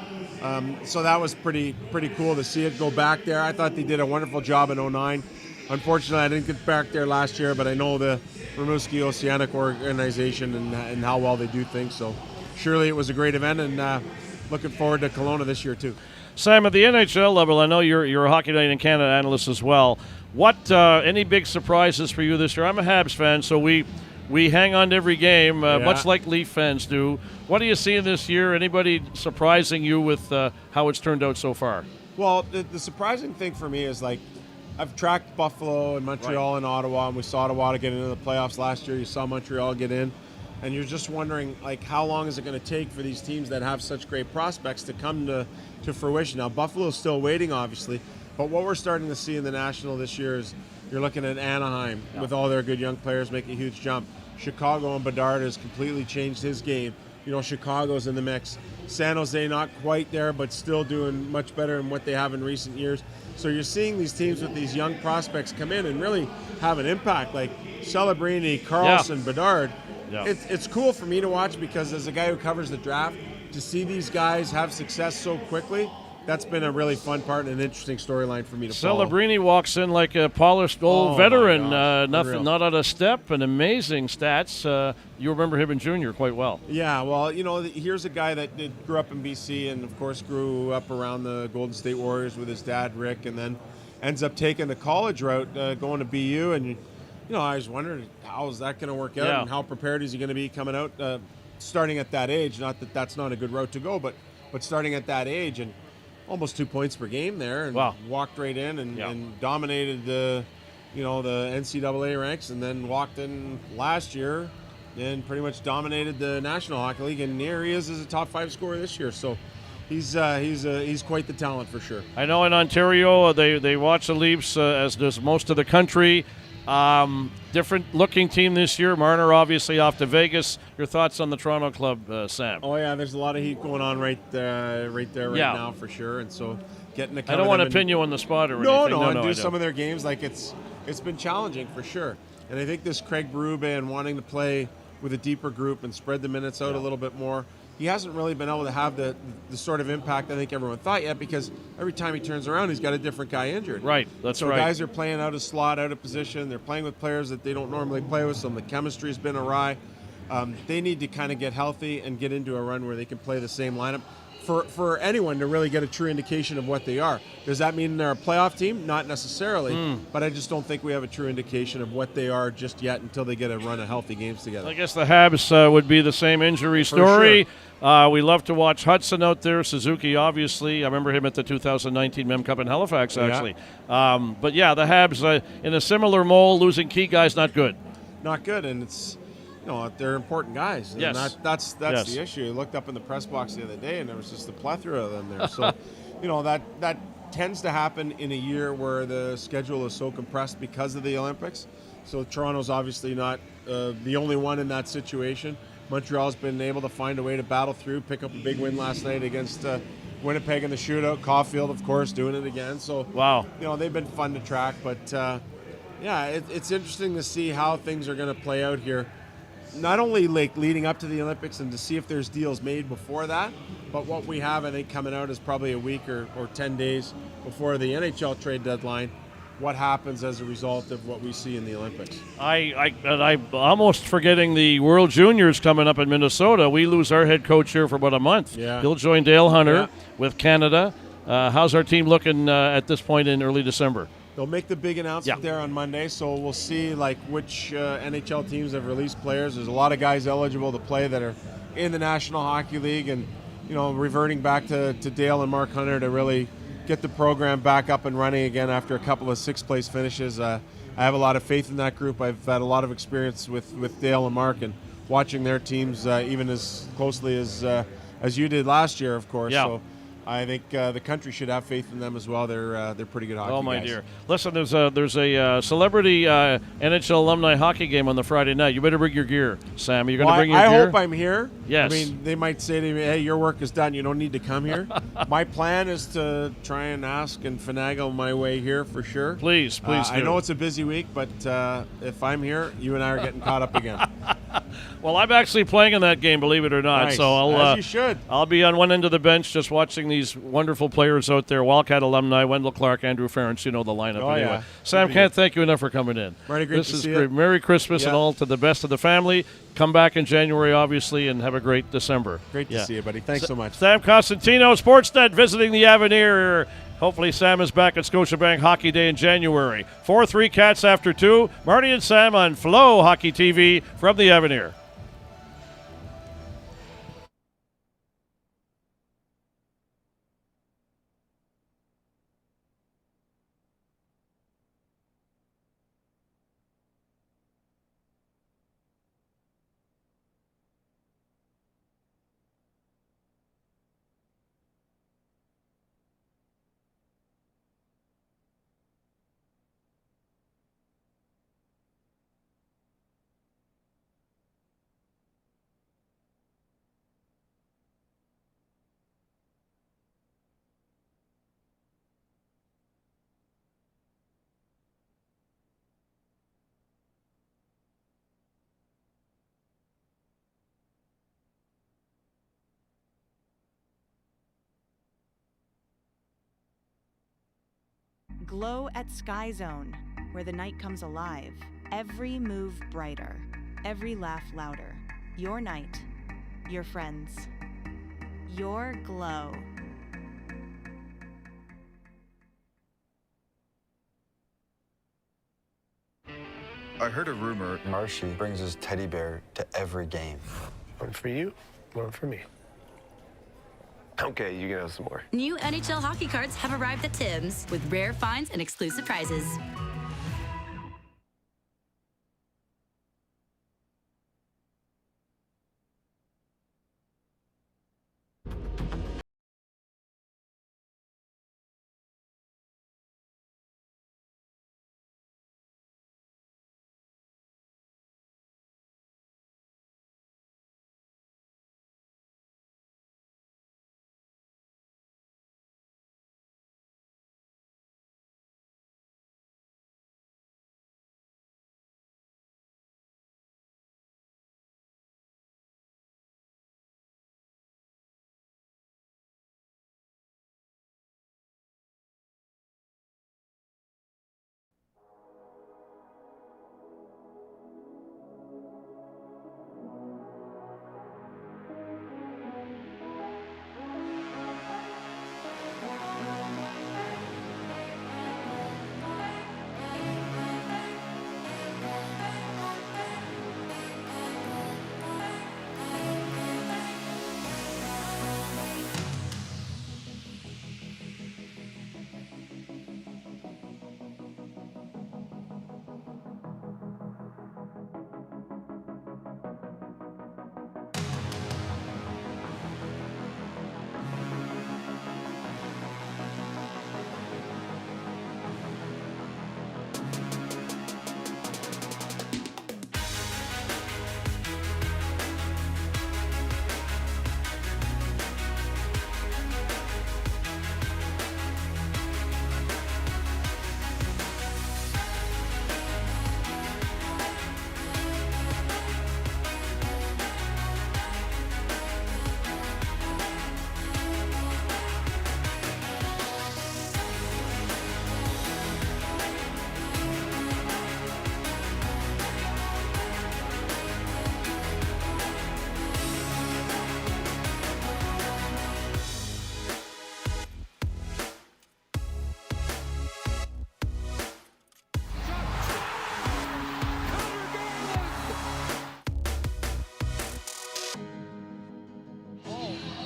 So that was pretty cool to see it go back there. I thought they did a wonderful job in 09. Unfortunately, I didn't get back there last year, but I know the Rimouski Oceanic organization and how well they do things. So surely it was a great event, and looking forward to Kelowna this year too. Sam, at the NHL level, I know you're a Hockey Night in Canada analyst as well. What any big surprises for you this year? I'm a Habs fan, so we hang on to every game, much like Leaf fans do. What are you seeing this year? Anybody surprising you with how it's turned out so far? Well, the surprising thing for me is, like, I've tracked Buffalo and Montreal and Ottawa, and we saw Ottawa get into the playoffs last year. You saw Montreal get in, and you're just wondering, like, how long is it going to take for these teams that have such great prospects to come to fruition? Now, Buffalo's still waiting, obviously, but what we're starting to see in the National this year is you're looking at Anaheim with all their good young players make a huge jump. Chicago and Bedard has completely changed his game. You know, Chicago's in the mix. San Jose not quite there, but still doing much better than what they have in recent years. So you're seeing these teams with these young prospects come in and really have an impact, like Celebrini, Carlson, Bedard. Yeah. It's cool for me to watch because as a guy who covers the draft, to see these guys have success so quickly, that's been a really fun part and an interesting storyline for me to follow. Celebrini walks in like a polished old veteran, nothing, not out of step, and amazing stats. You remember him in junior quite well. Yeah, well, you know, here's a guy that grew up in BC and, of course, grew up around the Golden State Warriors with his dad, Rick, and then ends up taking the college route, going to BU. And, you know, I was wondering, how is that going to work out and how prepared is he going to be coming out starting at that age? Not that that's not a good route to go, but starting at that age. And almost 2 points per game there, and walked right in and dominated the NCAA ranks, and then walked in last year and pretty much dominated the National Hockey League, and here he is as a top 5 scorer this year. So he's quite the talent for sure. I know in Ontario they watch the Leafs as does most of the country. Different looking team this year. Marner obviously off to Vegas. Your thoughts on the Toronto club, Sam? Oh yeah, there's a lot of heat going on right there right now for sure. And so getting to come I don't want to pin you on the spot or anything. No, and do some of their games. Like it's been challenging for sure. And I think this Craig Berube and wanting to play with a deeper group and spread the minutes out a little bit more. He hasn't really been able to have the sort of impact I think everyone thought yet, because every time he turns around, he's got a different guy injured. Right, that's so right. So guys are playing out of slot, out of position. They're playing with players that they don't normally play with, so the chemistry's been awry. They need to kind of get healthy and get into a run where they can play the same lineup for anyone to really get a true indication of what they are. Does that mean they're a playoff team? Not necessarily, but I just don't think we have a true indication of what they are just yet until they get a run of healthy games together. I guess the Habs would be the same injury story. Sure. We love to watch Hudson out there. Suzuki, obviously. I remember him at the 2019 Mem Cup in Halifax, actually. Yeah. But, yeah, the Habs, in a similar mold, losing key guys, not good. Not good, and it's... You know, they're important guys. Yes. And that's the issue. I looked up in the press box the other day, and there was just a plethora of them there. So, you know, that tends to happen in a year where the schedule is so compressed because of the Olympics. So Toronto's obviously not the only one in that situation. Montreal's been able to find a way to battle through, pick up a big win last night against Winnipeg in the shootout. Caulfield, of course, doing it again. So, you know, they've been fun to track. But, it's interesting to see how things are going to play out here. Not only like leading up to the Olympics and to see if there's deals made before that, but what we have, I think, coming out is probably a week or 10 days before the NHL trade deadline. What happens as a result of what we see in the Olympics? I'm almost forgetting the World Juniors coming up in Minnesota. We lose our head coach here for about a month. Yeah. He'll join Dale Hunter with Canada. How's our team looking at this point in early December? They'll make the big announcement there on Monday, so we'll see like which NHL teams have released players. There's a lot of guys eligible to play that are in the National Hockey League, and you know, reverting back to Dale and Mark Hunter to really get the program back up and running again after a couple of sixth-place finishes. I have a lot of faith in that group. I've had a lot of experience with Dale and Mark and watching their teams even as closely as you did last year, of course. Yeah. So I think the country should have faith in them as well. They're pretty good hockey guys. Oh, my dear. Listen, there's a celebrity NHL alumni hockey game on the Friday night. You better bring your gear, Sam. Are you going to bring your gear? I hope I'm here. Yes. I mean, they might say to me, hey, your work is done. You don't need to come here. My plan is to try and ask and finagle my way here for sure. Please do. I know it's a busy week, but if I'm here, you and I are getting caught up again. Well, I'm actually playing in that game, believe it or not. Nice. So As you should. I'll be on one end of the bench just watching these wonderful players out there. Wildcat alumni, Wendell Clark, Andrew Ferentz, you know the lineup anyway. Yeah. Sam, can't thank you enough for coming in. Marty, great this to is see great. you. Merry Christmas and all to the best of the family. Come back in January, obviously, and have a great December. Great to see you, buddy. Thanks so much. Sam Costantino, Sportsnet, visiting the Avenir Hopefully Sam is back at Scotiabank Hockey Day in January. 4-3 Cats after 2. Marty and Sam on FloHockey TV from the Avenir. Glow at Sky Zone, where the night comes alive. Every move brighter, every laugh louder. Your night, your friends, your glow. I heard a rumor Marshy brings his teddy bear to every game. One for you, one for me. Okay, you can have some more. New NHL hockey cards have arrived at Tim's with rare finds and exclusive prizes.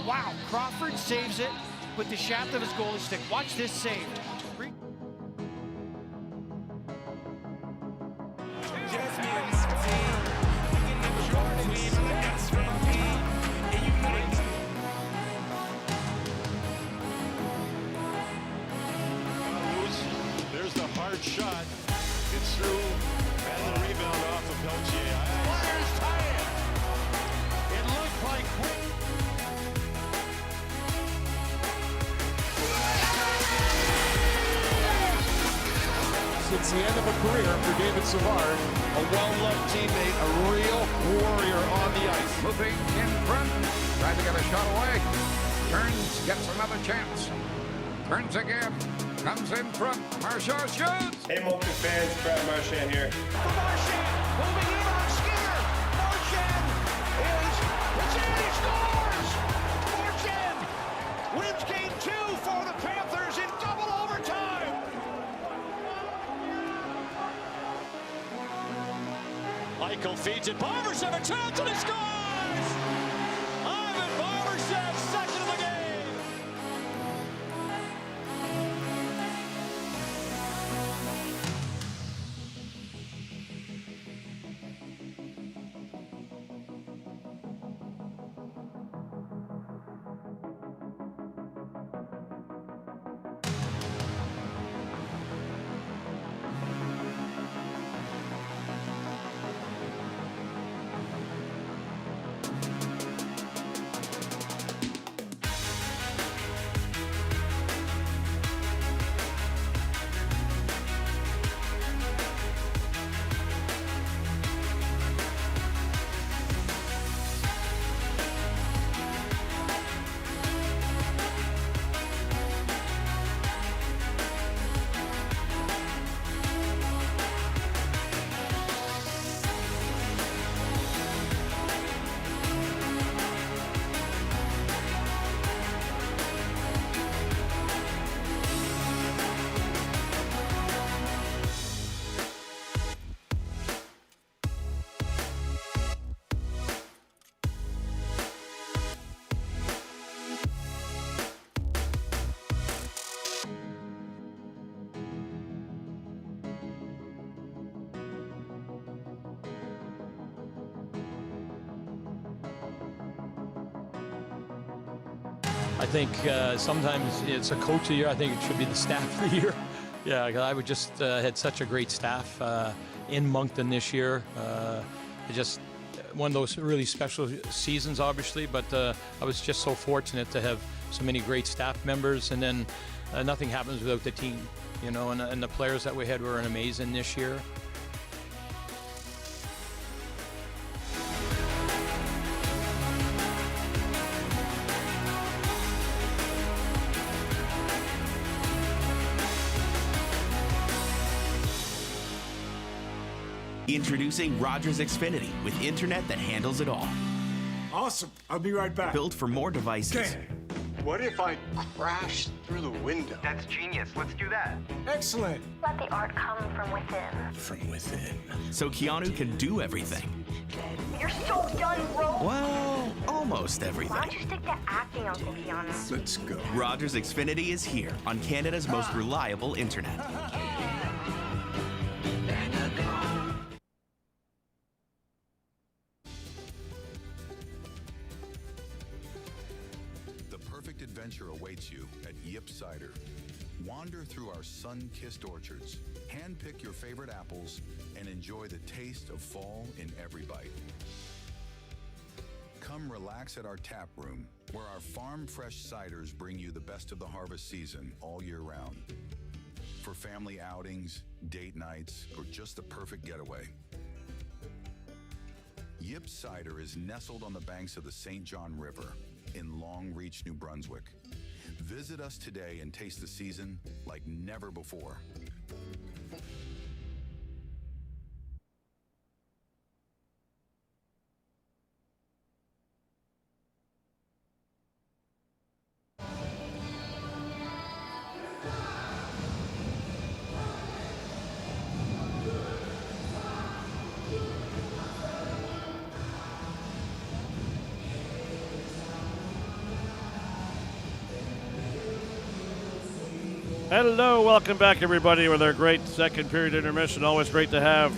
Wow, Crawford saves it with the shaft of his goalie stick. Watch this save. There's the hard shot. It's through. And the rebound off of Peltier. Flyers tie it. It looked like quick. It's the end of a career for David Savard. A well-loved teammate, a real warrior on the ice. Moving in front, trying to get a shot away. Turns, gets another chance. Turns again, comes in front. Marchand shoots. Hey, Moncton fans, Brad Marchand here. Marchand moving in on Skinner. Marchand is, it's in, he scores! Marchand wins game 2 for the Panthers in double Eichel feeds it. Barbashev a chance and he scores! Ivan Barbashev, second of the game! I think sometimes it's a coach of the year. I think it should be the staff of the year. Yeah, 'cause I would just had such a great staff in Moncton this year. Just one of those really special seasons, obviously, but I was just so fortunate to have so many great staff members, and then nothing happens without the team, you know, and the players that we had were amazing this year. Introducing Rogers Xfinity with internet that handles it all. Awesome. I'll be right back. Built for more devices. Okay. What if I crash through the window? That's genius. Let's do that. Excellent. Let the art come from within. From within. So Keanu can do everything. You're so done, bro. Well, almost everything. Why don't you stick to acting, Uncle Keanu? Let's go. Rogers Xfinity is here on Canada's most reliable internet. Adventure awaits you at Yip Cider. Wander through our sun-kissed orchards, handpick your favorite apples, and enjoy the taste of fall in every bite. Come relax at our tap room, where our farm-fresh ciders bring you the best of the harvest season all year round. For family outings, date nights, or just the perfect getaway. Yip Cider is nestled on the banks of the St. John River in Long Reach, New Brunswick. Visit us today and taste the season like never before. Hello, welcome back, everybody, with our great second period intermission. Always great to have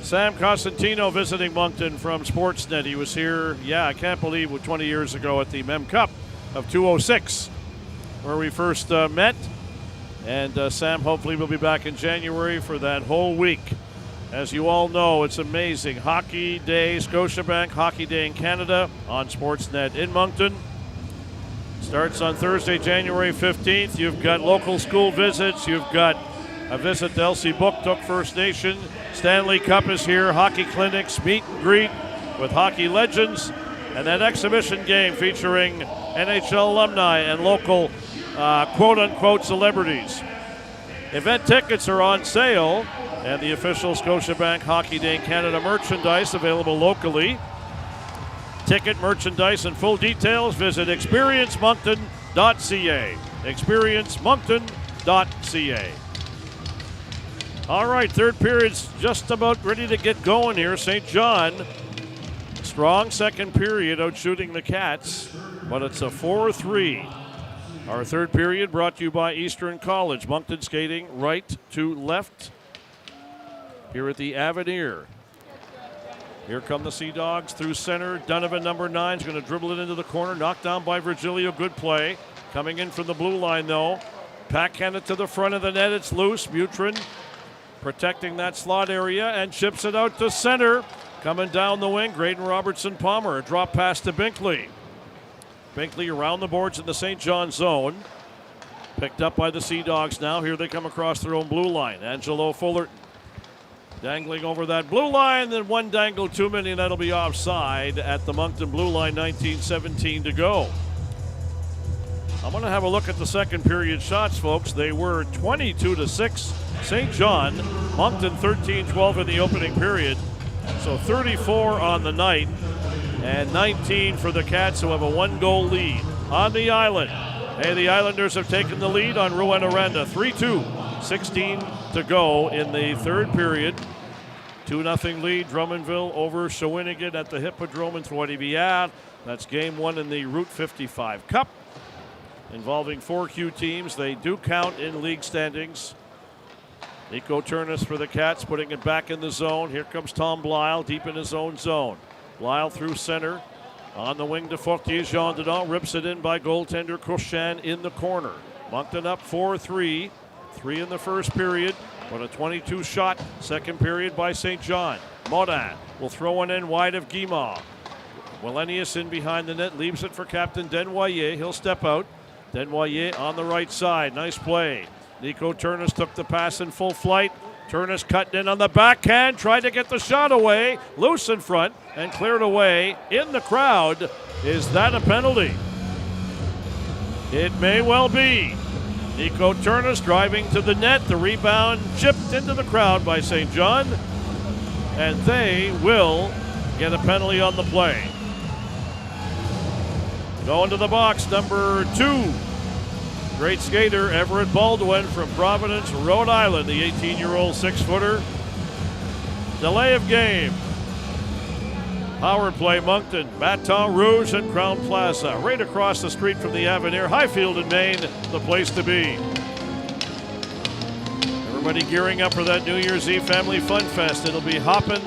Sam Costantino visiting Moncton from Sportsnet. He was here, I can't believe, 20 years ago at the Mem Cup of 206, where we first met. And Sam hopefully will be back in January for that whole week. As you all know, it's amazing. Hockey Day, Scotiabank Hockey Day in Canada on Sportsnet in Moncton. Starts on Thursday, January 15th. You've got local school visits. You've got a visit to Elsie Booktook First Nation. Stanley Cup is here. Hockey clinics, meet and greet with hockey legends. And that exhibition game featuring NHL alumni and local quote-unquote celebrities. Event tickets are on sale, and the official Scotiabank Hockey Day in Canada merchandise available locally. Ticket, merchandise, and full details, visit experiencemoncton.ca. experiencemoncton.ca. All right, third period's just about ready to get going here. St. John, strong second period out shooting the Cats, but it's a 4-3. Our third period brought to you by Eastern College. Moncton skating right to left here at the Avenir. Here come the Sea Dogs through center. Donovan, number 9, is going to dribble it into the corner. Knocked down by Virgilio. Good play. Coming in from the blue line, though. Backhand it to the front of the net. It's loose. Mutrin protecting that slot area and chips it out to center. Coming down the wing, Graydon Robertson-Palmer. A drop pass to Binkley. Binkley around the boards in the St. John zone. Picked up by the Sea Dogs now. Here they come across their own blue line. Angelo Fullerton dangling over that blue line. Then one dangle too many, and that'll be offside at the Moncton blue line. 19:17 to go. I'm going to have a look at the second period shots, folks. They were 22-6 St. John. Moncton 13-12 in the opening period. So 34 on the night and 19 for the Cats, who have a 1-goal lead on the island. Hey, the Islanders have taken the lead on Rouyn-Noranda. 3-2, 16 to go in the third period. 2-0 lead, Drummondville over Shawinigan at the Hippodrome in Trois-Rivières. That's game 1 in the Route 55 Cup, involving 4Q teams. They do count in league standings. Nico Turnis for the Cats, putting it back in the zone. Here comes Tom Blyle deep in his own zone. Blyle through center. On the wing to Fortier. Jean Dedon rips it in by goaltender Cochin in the corner. Moncton up 4-3. 3 in the first period, but a 22-shot second period by St. John. Morin will throw one in wide of Guimard. Wallenius in behind the net, leaves it for Captain Denuay. He'll step out. Denuay on the right side. Nice play. Nico Turnis took the pass in full flight. Turnis cutting in on the backhand, tried to get the shot away. Loose in front and cleared away in the crowd. Is that a penalty? It may well be. Nico Turnis driving to the net. The rebound chipped into the crowd by St. John. And they will get a penalty on the play. Going to the box, number 2. Great skater, Everett Baldwin from Providence, Rhode Island, the 18-year-old 6-footer. Delay of game. Power play, Moncton, Baton Rouge and Crown Plaza. Right across the street from the Avenir, Highfield in Maine, the place to be. Everybody gearing up for that New Year's Eve Family Fun Fest. It'll be hopping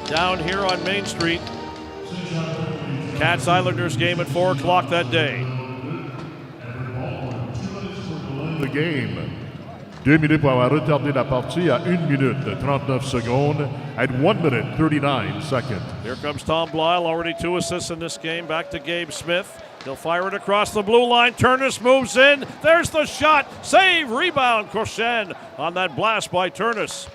down here on Main Street. Cats Islanders game at 4 o'clock that day. The game. 2 minutes pour avoir retardé la partie à 1 minute 39 secondes at 1 minute 39 seconds. Here comes Tom Blyle, already 2 assists in this game. Back to Gabe Smith. He'll fire it across the blue line. Turnis moves in. There's the shot. Save, rebound, Cochin on that blast by Turnis.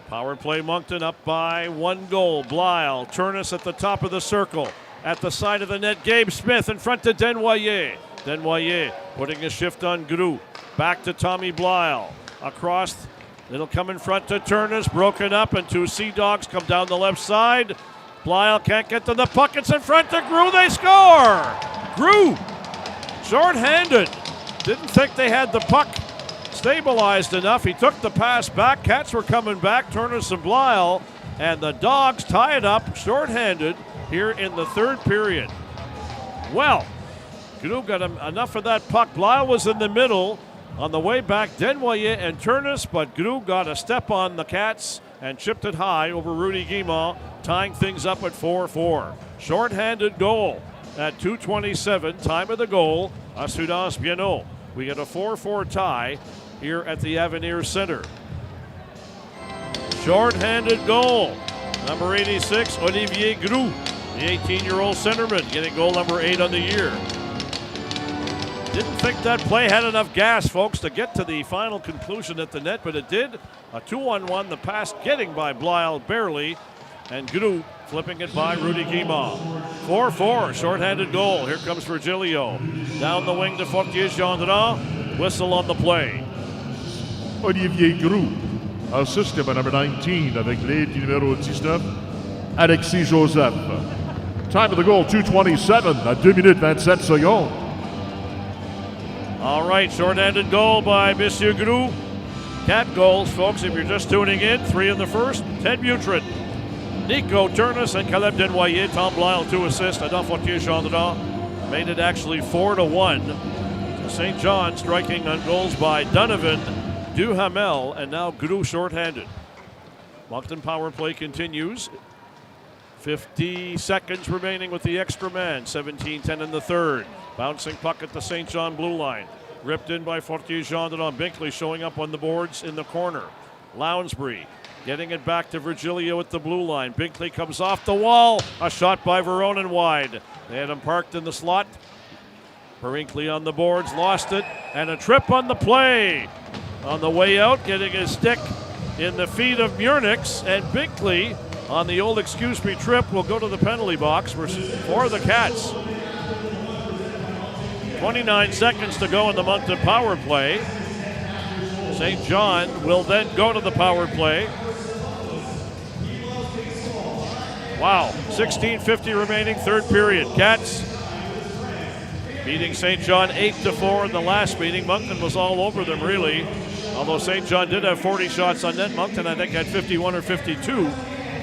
Power play, Moncton up by 1 goal. Blyle, Turnis at the top of the circle. At the side of the net, Gabe Smith in front to Denuay. Denuay putting a shift on Gru. Back to Tommy Blyle. Across, it'll come in front to Turnis. Broken up, and 2 Sea Dogs come down the left side. Blyle can't get to the puck. It's in front to Gru. They score! Gru, short-handed. Didn't think they had the puck stabilized enough. He took the pass back. Cats were coming back, Turnis and Blyle, and the Dogs tie it up short-handed here in the third period. Well, Gru got enough of that puck. Blyle was in the middle on the way back, Denuay and Turnis, but Gru got a step on the Cats and chipped it high over Rudy Guimard, tying things up at 4-4. Short-handed goal at 2:27, time of the goal, Assurance Bienot. We get a 4-4 tie here at the Avenir Center. Short-handed goal, number 86, Olivier Gru, the 18-year-old centerman, getting goal number 8 on the year. Didn't think that play had enough gas, folks, to get to the final conclusion at the net, but it did. A 2-on-1, the pass getting by Blyle barely, and Gru flipping it by Rudy Guimard. 4-4, short-handed goal. Here comes Virgilio. Down the wing to Fortier Gendron. Whistle on the play. Olivier Gru, assisté by number 19 avec l'aide du numéro 19, Alexis Joseph. Time of the goal, 2:27 at 2 minutes 27 secondes. All right, short-handed goal by Monsieur Gru. Cat goals, folks, if you're just tuning in, 3 in the first. Ted Mutryn, Nico Turnis, and Caleb Denuay. Tom Lyle, 2 assists. Adam Fortier-Gendron made it actually 4-1. St. John striking on goals by Donovan, Duhamel, and now Gru shorthanded. Moncton power play continues. 50 seconds remaining with the extra man. 17-10 in the third. Bouncing puck at the St. John blue line. Ripped in by Fortier-Gendron. Binkley showing up on the boards in the corner. Lounsbury getting it back to Virgilio at the blue line. Binkley comes off the wall. A shot by Veronin wide. They had him parked in the slot. Brinkley on the boards, lost it, and a trip on the play. On the way out, getting his stick in the feet of Murnix, and Binkley on the old excuse me trip will go to the penalty box for the Cats. 29 seconds to go in the Moncton power play. St. John will then go to the power play. Wow, 16:50 remaining, third period. Cats beating St. John 8-4 in the last meeting. Moncton was all over them, really. Although St. John did have 40 shots on net, Moncton, I think, had 51 or 52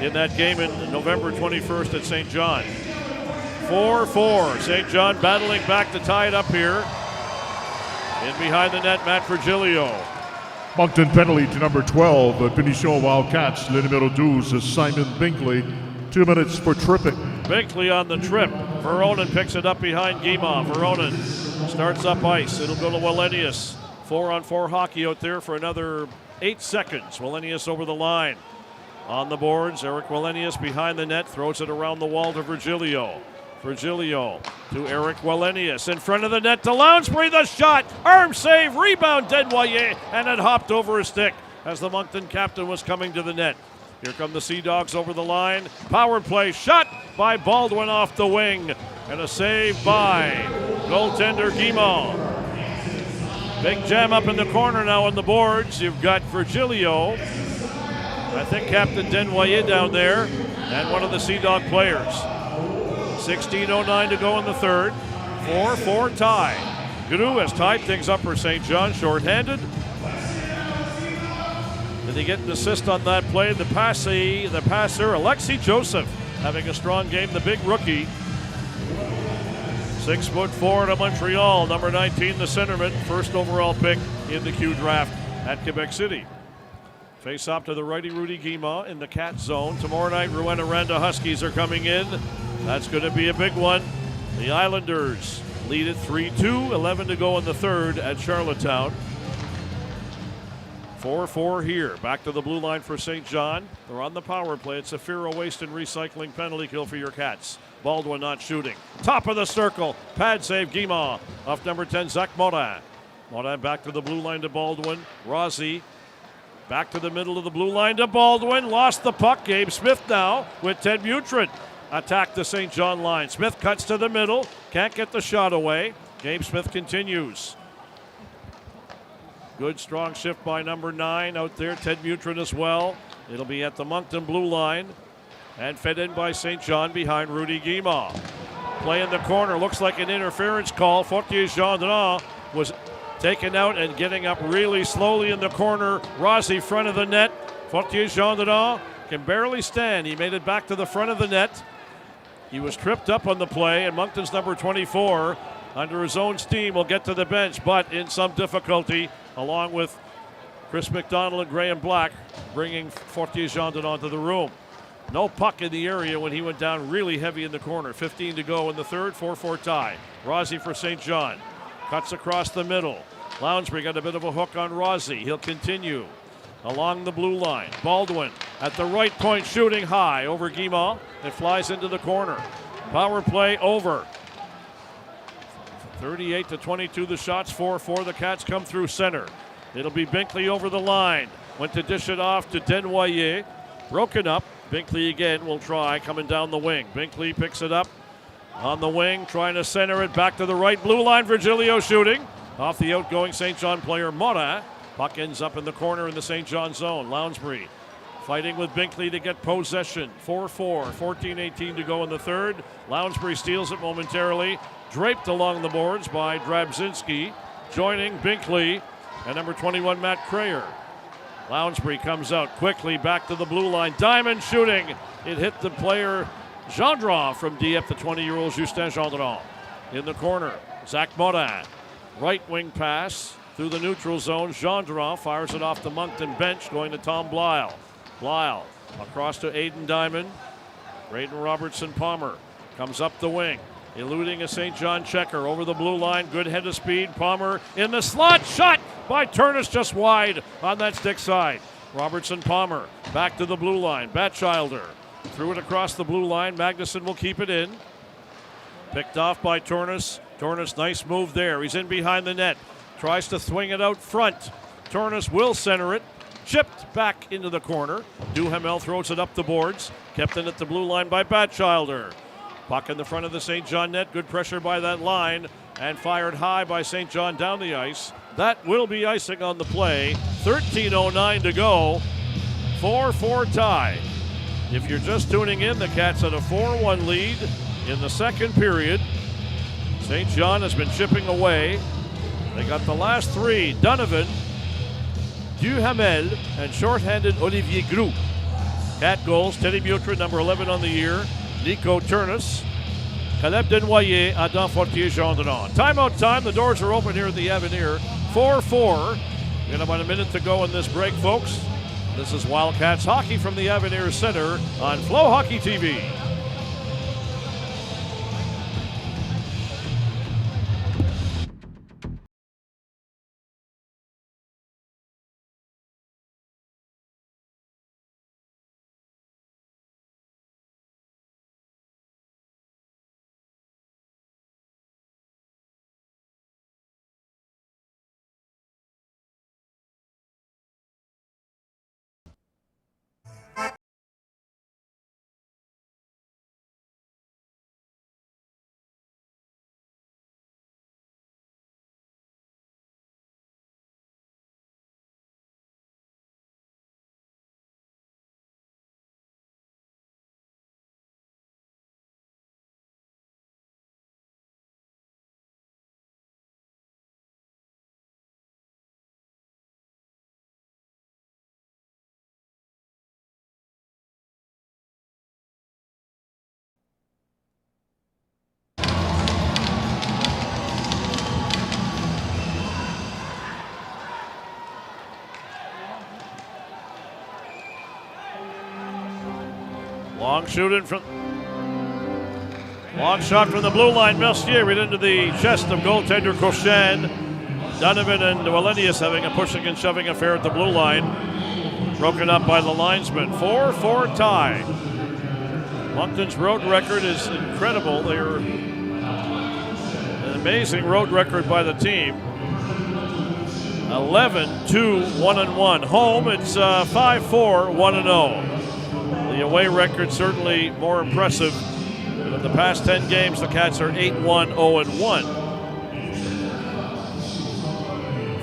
in that game in November 21st at St. John. 4-4. St. John battling back to tie it up here. In behind the net, Matt Virgilio. Moncton penalty to number 12, Moncton Wildcats, le numéro 12, Simon Binkley. 2 minutes for tripping. Binkley on the trip. Veronin picks it up behind Guimont. Veronin starts up ice. It'll go to Wallenius. 4-on-4 hockey out there for another 8 seconds. Wallenius over the line. On the boards, Eric Wallenius behind the net, throws it around the wall to Virgilio. Virgilio to Eric Wallenius. In front of the net to Lounsbury, the shot. Arm save, rebound, Denuay, and it hopped over his stick as the Moncton captain was coming to the net. Here come the Sea Dogs over the line. Power play shot by Baldwin off the wing. And a save by goaltender Guimont. Big jam up in the corner now on the boards. You've got Virgilio, I think Captain Denuay down there, and one of the Sea Dog players. 16:09 to go in the third. 4-4 tie. Gru has tied things up for St. John, shorthanded. Did he get an assist on that play? The passer, Alexis Joseph, having a strong game, the big rookie. 6'4" to Montreal, number 19, the centerman, first overall pick in the Q draft at Quebec City. Face off to the righty, Rudy Guimont in the Cat zone. Tomorrow night, Rouyn-Noranda Huskies are coming in. That's going to be a big one. The Islanders lead it 3-2, 11 to go in the third at Charlottetown. 4-4 here. Back to the blue line for St. John. They're on the power play. It's a Firo waste and recycling penalty kill for your Cats. Baldwin not shooting. Top of the circle. Pad save Guimont off number 10, Zach Morin. Morin back to the blue line to Baldwin. Rossi back to the middle of the blue line to Baldwin. Lost the puck. Gabe Smith now with Ted Mutryn. Attack the St. John line. Smith cuts to the middle. Can't get the shot away. Gabe Smith continues. Good strong shift by number 9 out there. Ted Mutryn as well. It'll be at the Moncton blue line. And fed in by St. John behind Rudy Guimont. Play in the corner. Looks like an interference call. Fortier-Gendron was taken out and getting up really slowly in the corner. Rossi front of the net. Fortier-Gendron can barely stand. He made it back to the front of the net. He was tripped up on the play, and Moncton's number 24, under his own steam, will get to the bench, but in some difficulty, along with Chris McDonald and Graham Black, bringing Fortier-Gendron onto the room. No puck in the area when he went down really heavy in the corner. 15 to go in the third, 4-4 tie. Rossi for St. John. Cuts across the middle. Lounsbury got a bit of a hook on Rossi. He'll continue along the blue line. Baldwin at the right point, shooting high over Guimont. It flies into the corner. Power play over. 38 to 22 the shots, 4-4. The Cats come through center. It'll be Binkley over the line. Went to dish it off to Denuay. Broken up. Binkley again will try coming down the wing. Binkley picks it up on the wing, trying to center it back to the right blue line. Virgilio shooting off the outgoing St. John player Morin. Puck ends up in the corner in the St. John zone. Lounsbury fighting with Binkley to get possession. 4-4, 14-18 to go in the third. Lounsbury steals it momentarily. Draped along the boards by Drabzinski. Joining Binkley and number 21, Matt Crayer. Lounsbury comes out quickly back to the blue line. Diamond shooting. It hit the player Gendron from DF, the 20-year-old Justin Gendron. In the corner, Zach Morin. Right wing pass through the neutral zone. Gendron fires it off the Moncton bench, going to Tom Blyle. Blyle across to Aiden Diamond. Braden Robertson Palmer comes up the wing, eluding a St. John checker over the blue line. Good head of speed. Palmer in the slot. Shot by Turnis, just wide on that stick side. Robertson Palmer back to the blue line. Batchelder threw it across the blue line. Magnuson will keep it in. Picked off by Turnis. Turnis, nice move there. He's in behind the net. Tries to swing it out front. Turnis will center it. Chipped back into the corner. Duhamel throws it up the boards. Kept in at the blue line by Batchelder. Puck in the front of the St. John net. Good pressure by that line. And fired high by St. John down the ice. That will be icing on the play. 13:09 to go. 4-4 tie. If you're just tuning in, the Cats had a 4-1 lead in the second period. St. John has been chipping away. They got the last three. Donovan, Duhamel, and shorthanded Olivier Groux. Cat goals, Teddy Mutryn, number 11 on the year. Nico Turnis, Caleb Denuay, Adam Fortier-Gendron. Timeout time. The doors are open here at the Avenir. 4-4. We got about a minute to go in this break, folks. This is Wildcats hockey from the Avenir Center on FloHockey TV. Long shot from the blue line. Mercier right into the chest of goaltender Cochin. Donovan and Wallenius having a pushing and shoving affair at the blue line. Broken up by the linesman. 4-4 tie. Moncton's road record is incredible. They're an amazing road record by the team. 11-2-1-1. Home, it's 5-4, 1-0. The away record certainly more impressive. In the past 10 games, the Cats are 8-1, 0-1.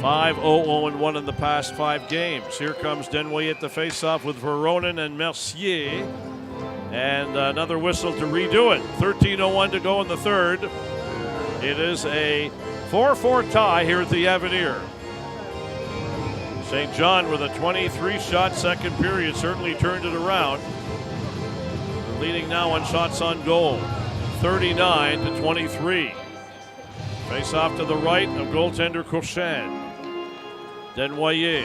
5-0-0-1 in the past 5 games. Here comes Denuay at the faceoff with Veronin and Mercier. And another whistle to redo it. 13:01 to go in the third. It is a 4-4 tie here at the Avenir. St. John with a 23-shot second period certainly turned it around. They're leading now on shots on goal, 39-23. Face off to the right of goaltender Cochin. Denuay.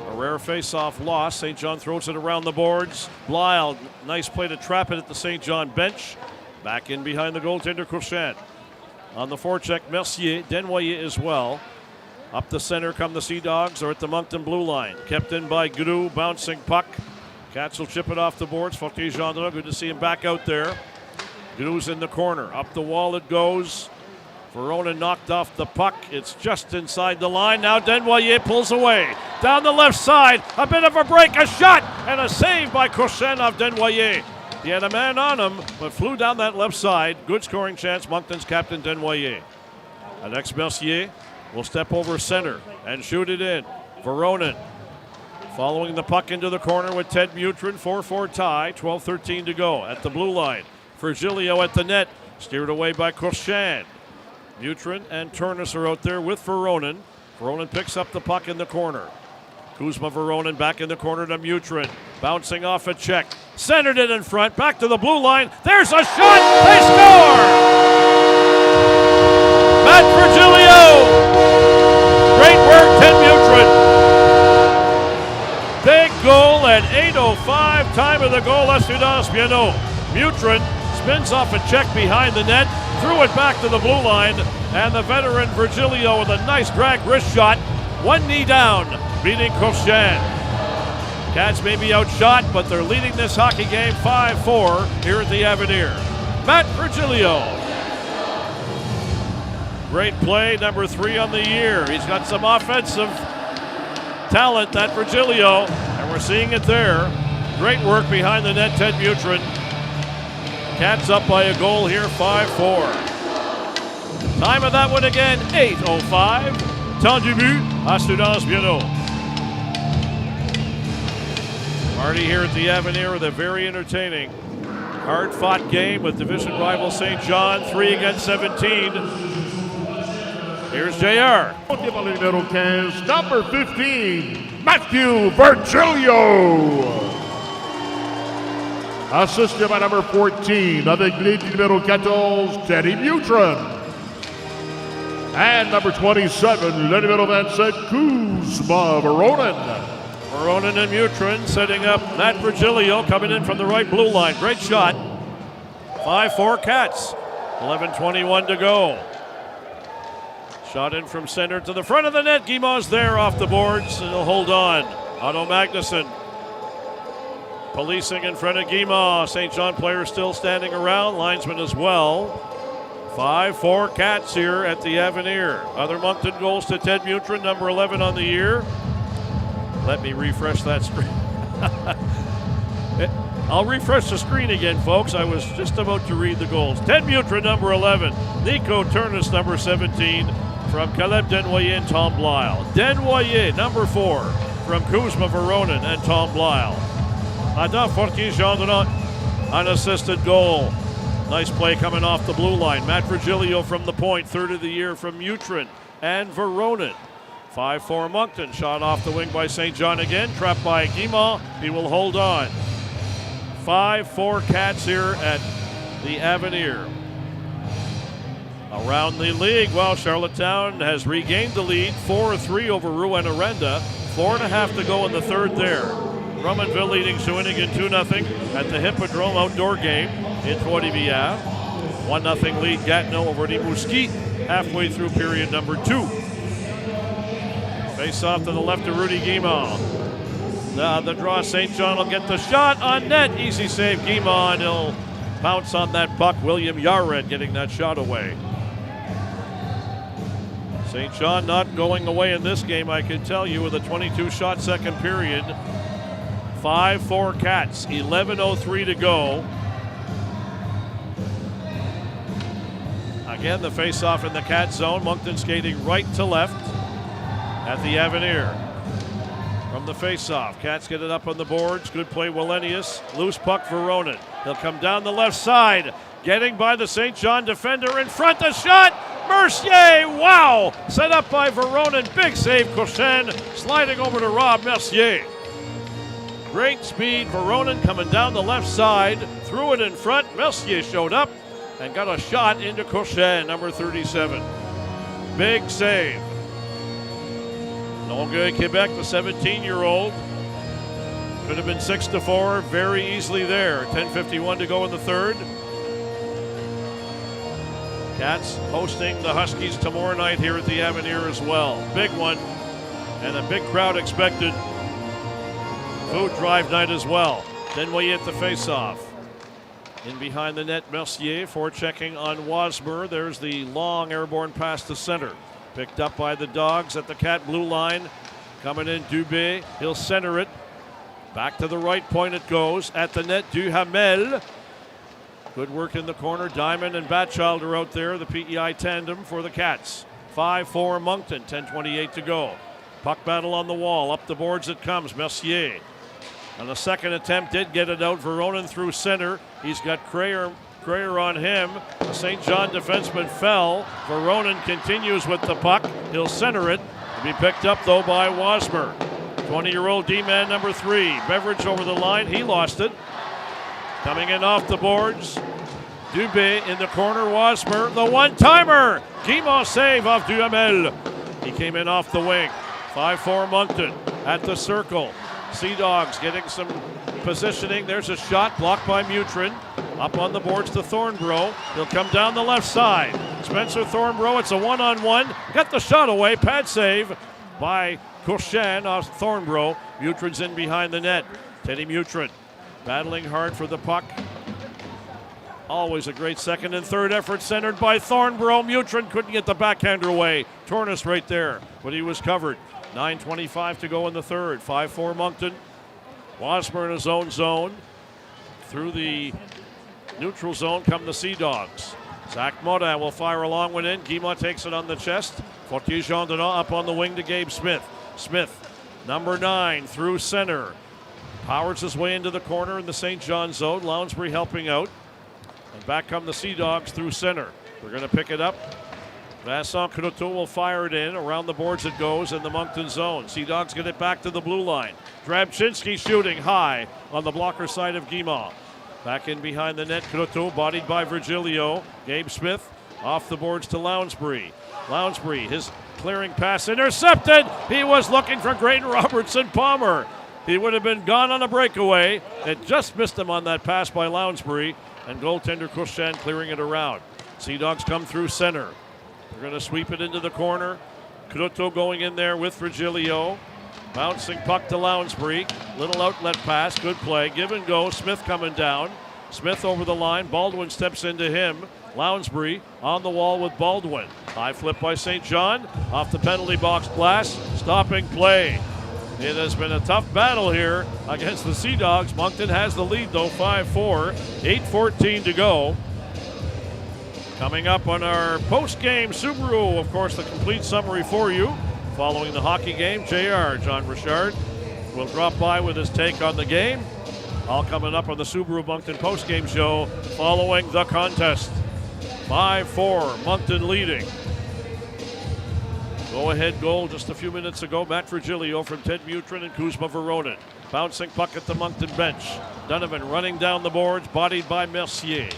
A rare face-off loss. St. John throws it around the boards. Blyle, nice play to trap it at the St. John bench. Back in behind the goaltender Cochin. On the forecheck, Mercier, Denuay as well. Up the center come the Sea Dogs. They're at the Moncton blue line. Kept in by Groux, bouncing puck. Cats will chip it off the boards. Fortier-Gendron, good to see him back out there. Groux's in the corner. Up the wall it goes. Verona knocked off the puck. It's just inside the line. Now Denuay pulls away. Down the left side. A bit of a break. A shot and a save by Cochin of Denuay. He had a man on him, but flew down that left side. Good scoring chance. Moncton's captain Denuay. Alex Mercier will step over center and shoot it in. Veronin following the puck into the corner with Ted Mutryn. 4-4 tie. 12:13 to go at the blue line. Virgilio at the net. Steered away by Cochin. Mutrin and Turnis are out there with Veronin. Veronin picks up the puck in the corner. Kuzma Voronin back in the corner to Mutrin. Bouncing off a check. Centered it in front. Back to the blue line. There's a shot. They score! Matt Virgilio. Great work, Ted Mutryn. Big goal at 8:05. Time of the goal, Estudiantes Bienot. Mutrin spins off a check behind the net. Threw it back to the blue line. And the veteran Virgilio with a nice drag wrist shot. One knee down, beating Courchaine. Cats may be outshot, but they're leading this hockey game 5-4 here at the Avenir. Matt Virgilio. Great play, number 3 on the year. He's got some offensive talent, that Virgilio, and we're seeing it there. Great work behind the net, Ted Mutryn. Cats up by a goal here, 5-4. Time of that one again, 8:05. Temps du but, Estudiantes Bienot. Marty here at the Avenir with a very entertaining, hard-fought game with division rival St. John, 3 against 17. Here's JR. Numéro 15, number 15, Matthew Virgilio. Assisté by number 14, avec l'aide du numéro 14, Teddy Mutryn. And number 27, le numéro 27, Kuzma Voronin. Voronin and Mutrin setting up Matt Virgilio coming in from the right blue line. Great shot. 5-4 Cats. 11:21 to go. Shot in from center to the front of the net. Guimond's there off the boards, and he'll hold on. Otto Magnuson policing in front of Guimond. St. John players still standing around. Linesman as well. 5-4 Cats here at the Avenir. Other Moncton goals to Ted Mutryn, number 11 on the year. Let me refresh that screen. I'll refresh the screen again, folks. I was just about to read the goals. Ted Mutryn, number 11. Nico Turnis, number 17, from Caleb Denuay and Tom Blyle. Denuay, number 4, from Kuzma Voronin and Tom Blyle. Adam Fortin-Gendron, unassisted goal. Nice play coming off the blue line. Matt Virgilio from the point, 3rd of the year from Mutrin and Voronin. 5-4 Moncton, shot off the wing by St. John again, trapped by Guimond. He will hold on. 5-4 Cats here at the Avenir. Around the league, well, Charlottetown has regained the lead, 4-3 over Rouen-Noranda. 4.5 to go in the third there. Drummondville leading Shawinigan 2-0 at the Hippodrome outdoor game in Trois-Rivières. 1-0 lead Gatineau over Rimouski halfway through period number 2. Face off to the left of Rudy Guimond. The draw, St. John will get the shot on net. Easy save, Guimond. He'll pounce on that puck. William Yared getting that shot away. St. John not going away in this game, I can tell you, with a 22-shot second period. 5-4 Cats, 11:03 to go. Again, the face-off in the Cat zone. Moncton skating right to left at the Avenir. From the face-off, Cats get it up on the boards. Good play, Wallenius. Loose puck, Voronin. He'll come down the left side. Getting by the St. John defender in front. The shot! Mercier! Wow! Set up by Voronin. Big save, Courchaine. Sliding over to Rob Mercier. Great speed. Voronin coming down the left side. Threw it in front. Mercier showed up and got a shot into Courchaine, number 37. Big save. Longueuil, Quebec, the 17-year-old. Could have been 6-4 very easily there. 10:51 to go in the third. Cats hosting the Huskies tomorrow night here at the Avenir as well. Big one, and a big crowd expected. Food drive night as well. Then we hit the face-off. In behind the net, Mercier forechecking on Wasmer. There's the long airborne pass to center. Picked up by the Dogs at the Cat blue line. Coming in, Dubé. He'll center it. Back to the right point it goes. At the net, Duhamel. Good work in the corner. Diamond and Batchild are out there. The PEI tandem for the Cats. 5-4 Moncton. 10:28 to go. Puck battle on the wall. Up the boards it comes. Mercier. And the second attempt did get it out. Voronin through center. He's got Crayer on him. The St. John defenseman fell. Voronin continues with the puck. He'll center it. To be picked up though by Wasmer. 20-year-old D-man number 3. Beveridge over the line. He lost it. Coming in off the boards. Dubé in the corner. Wasmer, the one-timer. Guimont save off Duhamel. He came in off the wing. 5-4 Moncton at the circle. Sea Dogs getting some positioning. There's a shot blocked by Mutrin. Up on the boards to Thornborough. He'll come down the left side. Spencer Thornborough, it's a one-on-one. Got the shot away. Pad save by Courchain off Thornborough. Mutrin's in behind the net. Teddy Mutryn battling hard for the puck. Always a great second and third effort centered by Thornborough. Mutrin couldn't get the backhander away. Turnis right there, but he was covered. 9:25 to go in the third. 5-4 Moncton. Wasmer in his own zone. Through the neutral zone come the Sea Dogs. Zach Morin will fire a long one in. Guimont takes it on the chest. Fortier-Gendron up on the wing to Gabe Smith. Smith, number 9, through center. Powers his way into the corner in the St. John zone. Lounsbury helping out. And back come the Sea Dogs through center. They're going to pick it up. Vincent Croteau will fire it in. Around the boards it goes in the Moncton zone. Sea Dogs get it back to the blue line. Drabczynski shooting high on the blocker side of Guimont. Back in behind the net, Croteau bodied by Virgilio. Gabe Smith off the boards to Lounsbury. Lounsbury, his clearing pass intercepted. He was looking for Graydon Robertson Palmer. He would have been gone on a breakaway. It just missed him on that pass by Lounsbury. And goaltender Courchain clearing it around. Sea Dogs come through center. They're going to sweep it into the corner. Croteau going in there with Virgilio. Bouncing puck to Lounsbury. Little outlet pass. Good play. Give and go. Smith coming down. Smith over the line. Baldwin steps into him. Lounsbury on the wall with Baldwin. High flip by St. John. Off the penalty box glass. Stopping play. It has been a tough battle here against the Sea Dogs. Moncton has the lead though, 5-4. 8:14 to go. Coming up on our post-game Subaru, of course, the complete summary for you. Following the hockey game, JR, John Richard, will drop by with his take on the game. All coming up on the Subaru Moncton post-game show following the contest. 5-4, Moncton leading. Go-ahead goal just a few minutes ago. Matt Virgilio from Ted Mutryn and Kuzma Voronin. Bouncing puck at the Moncton bench. Donovan running down the boards, bodied by Mercier.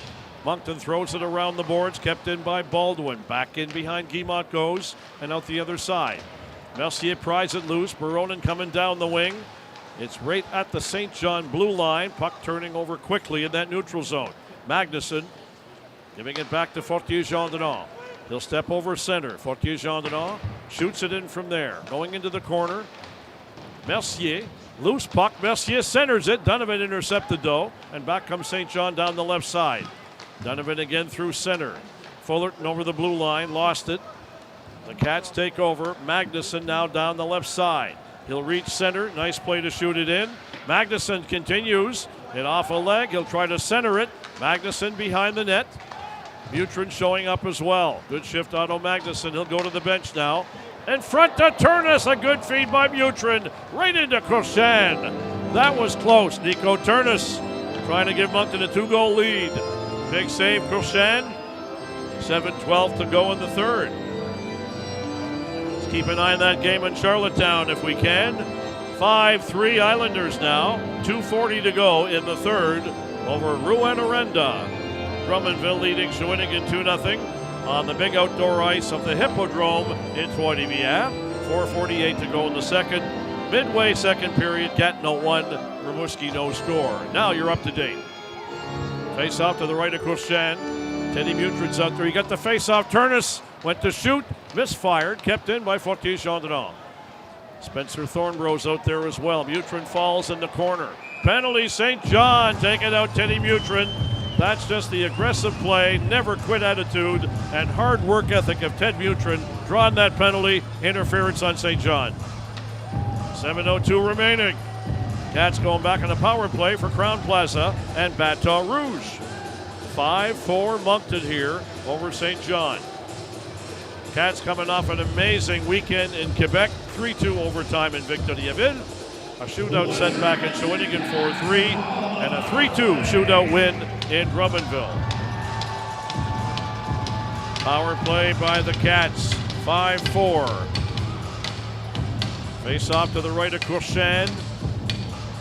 Moncton throws it around the boards, kept in by Baldwin. Back in behind Guimont goes, and out the other side. Mercier pries it loose. Voronin coming down the wing. It's right at the St. John blue line. Puck turning over quickly in that neutral zone. Magnuson giving it back to Fortier-Gendron. He'll step over center. Fortier-Gendron shoots it in from there. Going into the corner. Mercier, loose puck. Mercier centers it. Donovan intercepted though. And back comes St. John down the left side. Donovan again through center. Fullerton over the blue line. Lost it. The Cats take over. Magnuson now down the left side. He'll reach center. Nice play to shoot it in. Magnuson continues. It off a leg. He'll try to center it. Magnuson behind the net. Mutrin showing up as well. Good shift, Otto Magnuson. He'll go to the bench now. In front to Turnis. A good feed by Mutrin. Right into Courchain. That was close. Nico Turnis trying to give Moncton a 2-goal lead. Big save, Courchain. 7:12 to go in the third. Let's keep an eye on that game in Charlottetown if we can. 5-3 Islanders now. 2:40 to go in the third over Rouyn-Noranda. Drummondville leading Shawinigan 2-0 on the big outdoor ice of the Hippodrome in Trois-Rivières. 4:48 to go in the second. Midway second period, Gatineau 1, Rimouski no score. Now you're up to date. Face off to the right of Courchain. Teddy Mutryn's out there. He got the face off. Turnis went to shoot, misfired, kept in by Fortier-Gendron. Spencer Thornborough's out there as well. Mutrin falls in the corner. Penalty, St. John taking out Teddy Mutryn. That's just the aggressive play, never quit attitude, and hard work ethic of Ted Mutryn drawing that penalty. Interference on St. John. 7:02 remaining. Cats going back on a power play for Crown Plaza and Baton Rouge. 5-4 Moncton here over St. John. Cats coming off an amazing weekend in Quebec. 3-2 overtime in Victoriaville. A shootout setback in Shawinigan 4-3, and a 3-2 shootout win in Drummondville. Power play by the Cats, 5-4. Face off to the right of Courchain.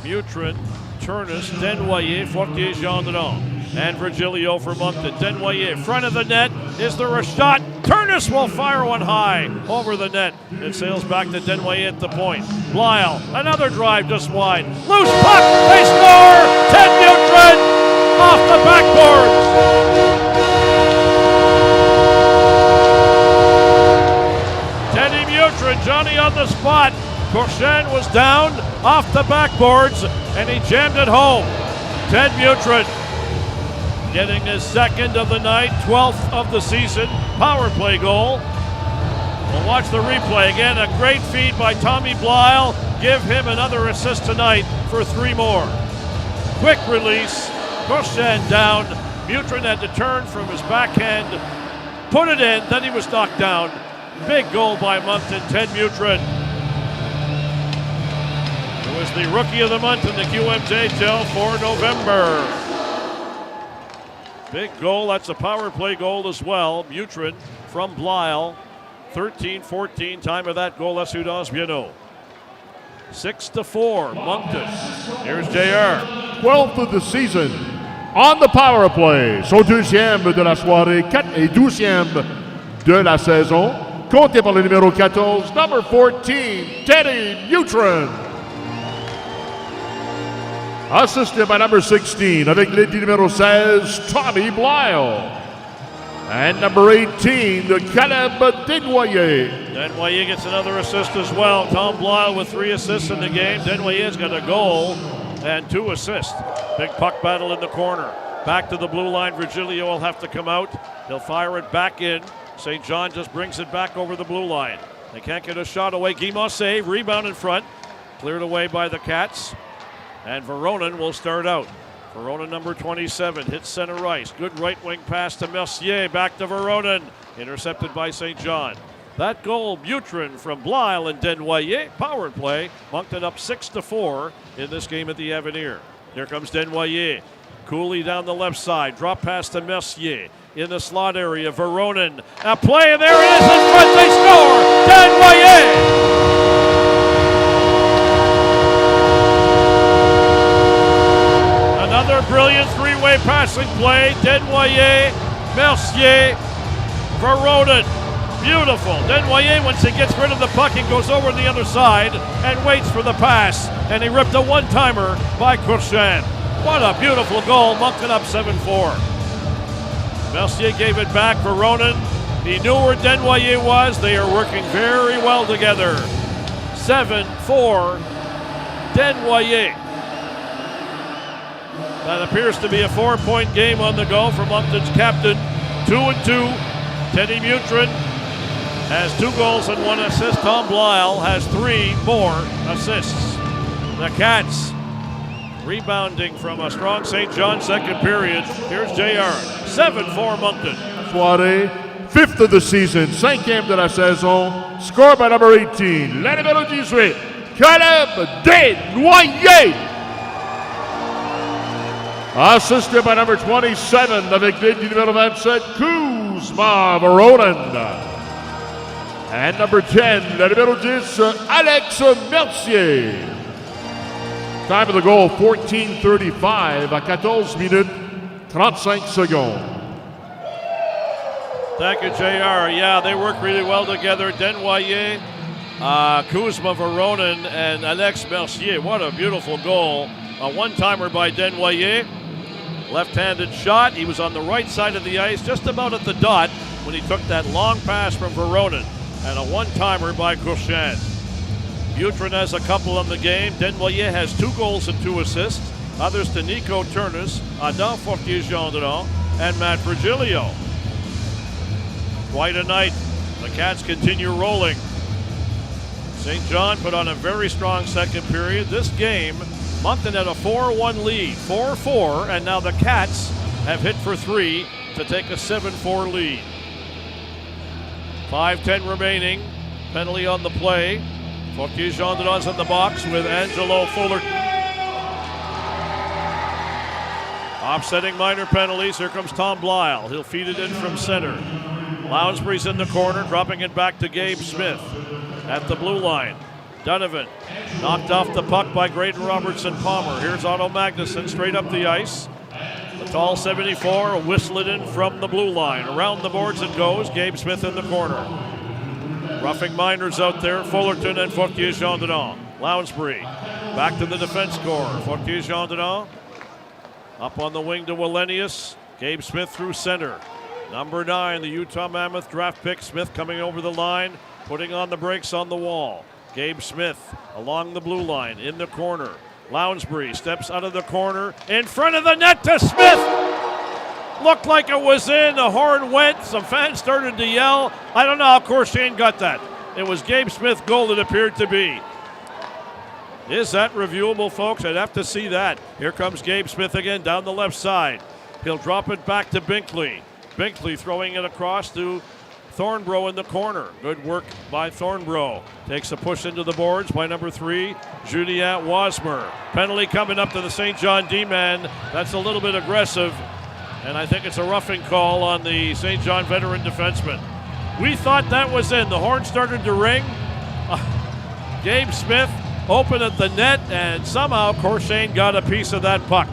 Mutrin, Turnis, Denuay, Fortier, Gendron, and Virgilio for Moncton. Denuay, front of the net. Is there a shot? Turnis will fire one high over the net. It sails back to Denuay at the point. Blyle, another drive just wide. Loose puck, they score! Teddy Mutryn off the backboard. Teddy Mutryn, Johnny on the spot. Courchain was down off the backboards, and he jammed it home. Ted Mutryn getting his second of the night, 12th of the season, power play goal. We'll watch the replay again. A great feed by Tommy Blyle. Give him another assist tonight for 3 more. Quick release. Courchain down. Mutrin had to turn from his backhand, put it in, then he was knocked down. Big goal by Moncton, Ted Mutryn. It was the Rookie of the Month in the QMJHL for November. Big goal, that's a power play goal as well. Mutrin from Blyle, 13-14, time of that goal, that's Udas Bienot. 6-4, Moncton. Here's JR. 12th of the season on the power play. Son deuxième de la soirée, 4 et 12e de la saison. Compté par le numéro 14, number 14, Teddy Mutryn. Assisted by number 16, avec l'aide du numéro 16, Tommy Blyle. And number 18, Caleb Denuay. Denuay gets another assist as well. Tom Blyle with 3 assists in the game. Denuay's got a goal and 2 assists. Big puck battle in the corner. Back to the blue line. Virgilio will have to come out. He'll fire it back in. St. John just brings it back over the blue line. They can't get a shot away. Guimont save. Rebound in front. Cleared away by the Cats. And Veronin will start out. Veronin number 27 hits center ice. Good right wing pass to Mercier. Back to Veronin. Intercepted by St. John. That goal, Mutrin from Blyle and Denuay. Power play. Moncton up 6-4 in this game at the Avenir. Here comes Denuay. Cooley down the left side. Drop pass to Mercier. In the slot area, Veronin. A play, and there it is in front. They score! Denuay! Another brilliant 3-way passing play. Denuay, Mercier, Veronin. Beautiful. Denuay, once he gets rid of the puck, he goes over to the other side and waits for the pass. And he ripped a one-timer by Courchain. What a beautiful goal. Moncton up 7-4. Mercier gave it back. Veronin, he knew where Denuay was. They are working very well together. 7-4, Denuay. That appears to be a 4-point game on the go for Moncton's captain. 2-2. Teddy Mutryn has 2 goals and 1 assist. Tom Blyle has 3 more assists. The Cats rebounding from a strong St. John second period. Here's JR. 7-4 Moncton. Soirée, 5th of the season, 5e de la saison. Scored by number 18, le numéro 18, Caleb Denuay. Assisted by number 27, avec l'aide du numéro 27, Kuzma Veronin. And number 10, le numéro 10, Alex Mercier. Time of the goal, 14:35 à 14 minutes, 35 secondes. Thank you, JR. Yeah, they work really well together. Denuay, Kuzma Veronin, and Alex Mercier. What a beautiful goal. A one-timer by Denuay. Left-handed shot. He was on the right side of the ice, just about at the dot, when he took that long pass from Veronin. And a one-timer by Courchain. Mutrin has a couple on the game. Denuay has 2 goals and 2 assists. Others to Nico Turnis, Adam Fortier-Gendron, and Matt Virgilio. Quite a night. The Cats continue rolling. St. John put on a very strong second period. This game, Moncton had a 4-1 lead, 4-4, and now the Cats have hit for 3 to take a 7-4 lead. 5:10 remaining. Penalty on the play. Fortier-Gendron's in the box with Angelo Fuller. Offsetting minor penalties. Here comes Tom Blyle. He'll feed it in from center. Lounsbury's in the corner, dropping it back to Gabe Smith at the blue line. Donovan knocked off the puck by Graydon Robertson Palmer. Here's Otto Magnuson straight up the ice. The tall 74 whistle it in from the blue line. Around the boards it goes. Gabe Smith in the corner. Roughing Miners out there. Fullerton and Fortier-Gendron. Lounsbury back to the defense corps. Fortier-Gendron up on the wing to Wallenius. Gabe Smith through center. Number 9, the Utah Mammoth draft pick. Smith coming over the line, putting on the brakes on the wall. Gabe Smith along the blue line in the corner. Lounsbury steps out of the corner in front of the net to Smith. Looked like it was in. The horn went. Some fans started to yell. I don't know how Corshane got that. It was Gabe Smith goal it appeared to be. Is that reviewable, folks? I'd have to see that. Here comes Gabe Smith again down the left side. He'll drop it back to Binkley. Binkley throwing it across to Thornbrough in the corner. Good work by Thornbrough. Takes a push into the boards by number 3, Julien Wasmer. Penalty coming up to the St. John D-man. That's a little bit aggressive, and I think it's a roughing call on the St. John veteran defenseman. We thought that was in. The horn started to ring. Gabe Smith open at the net, and somehow Corshane got a piece of that puck.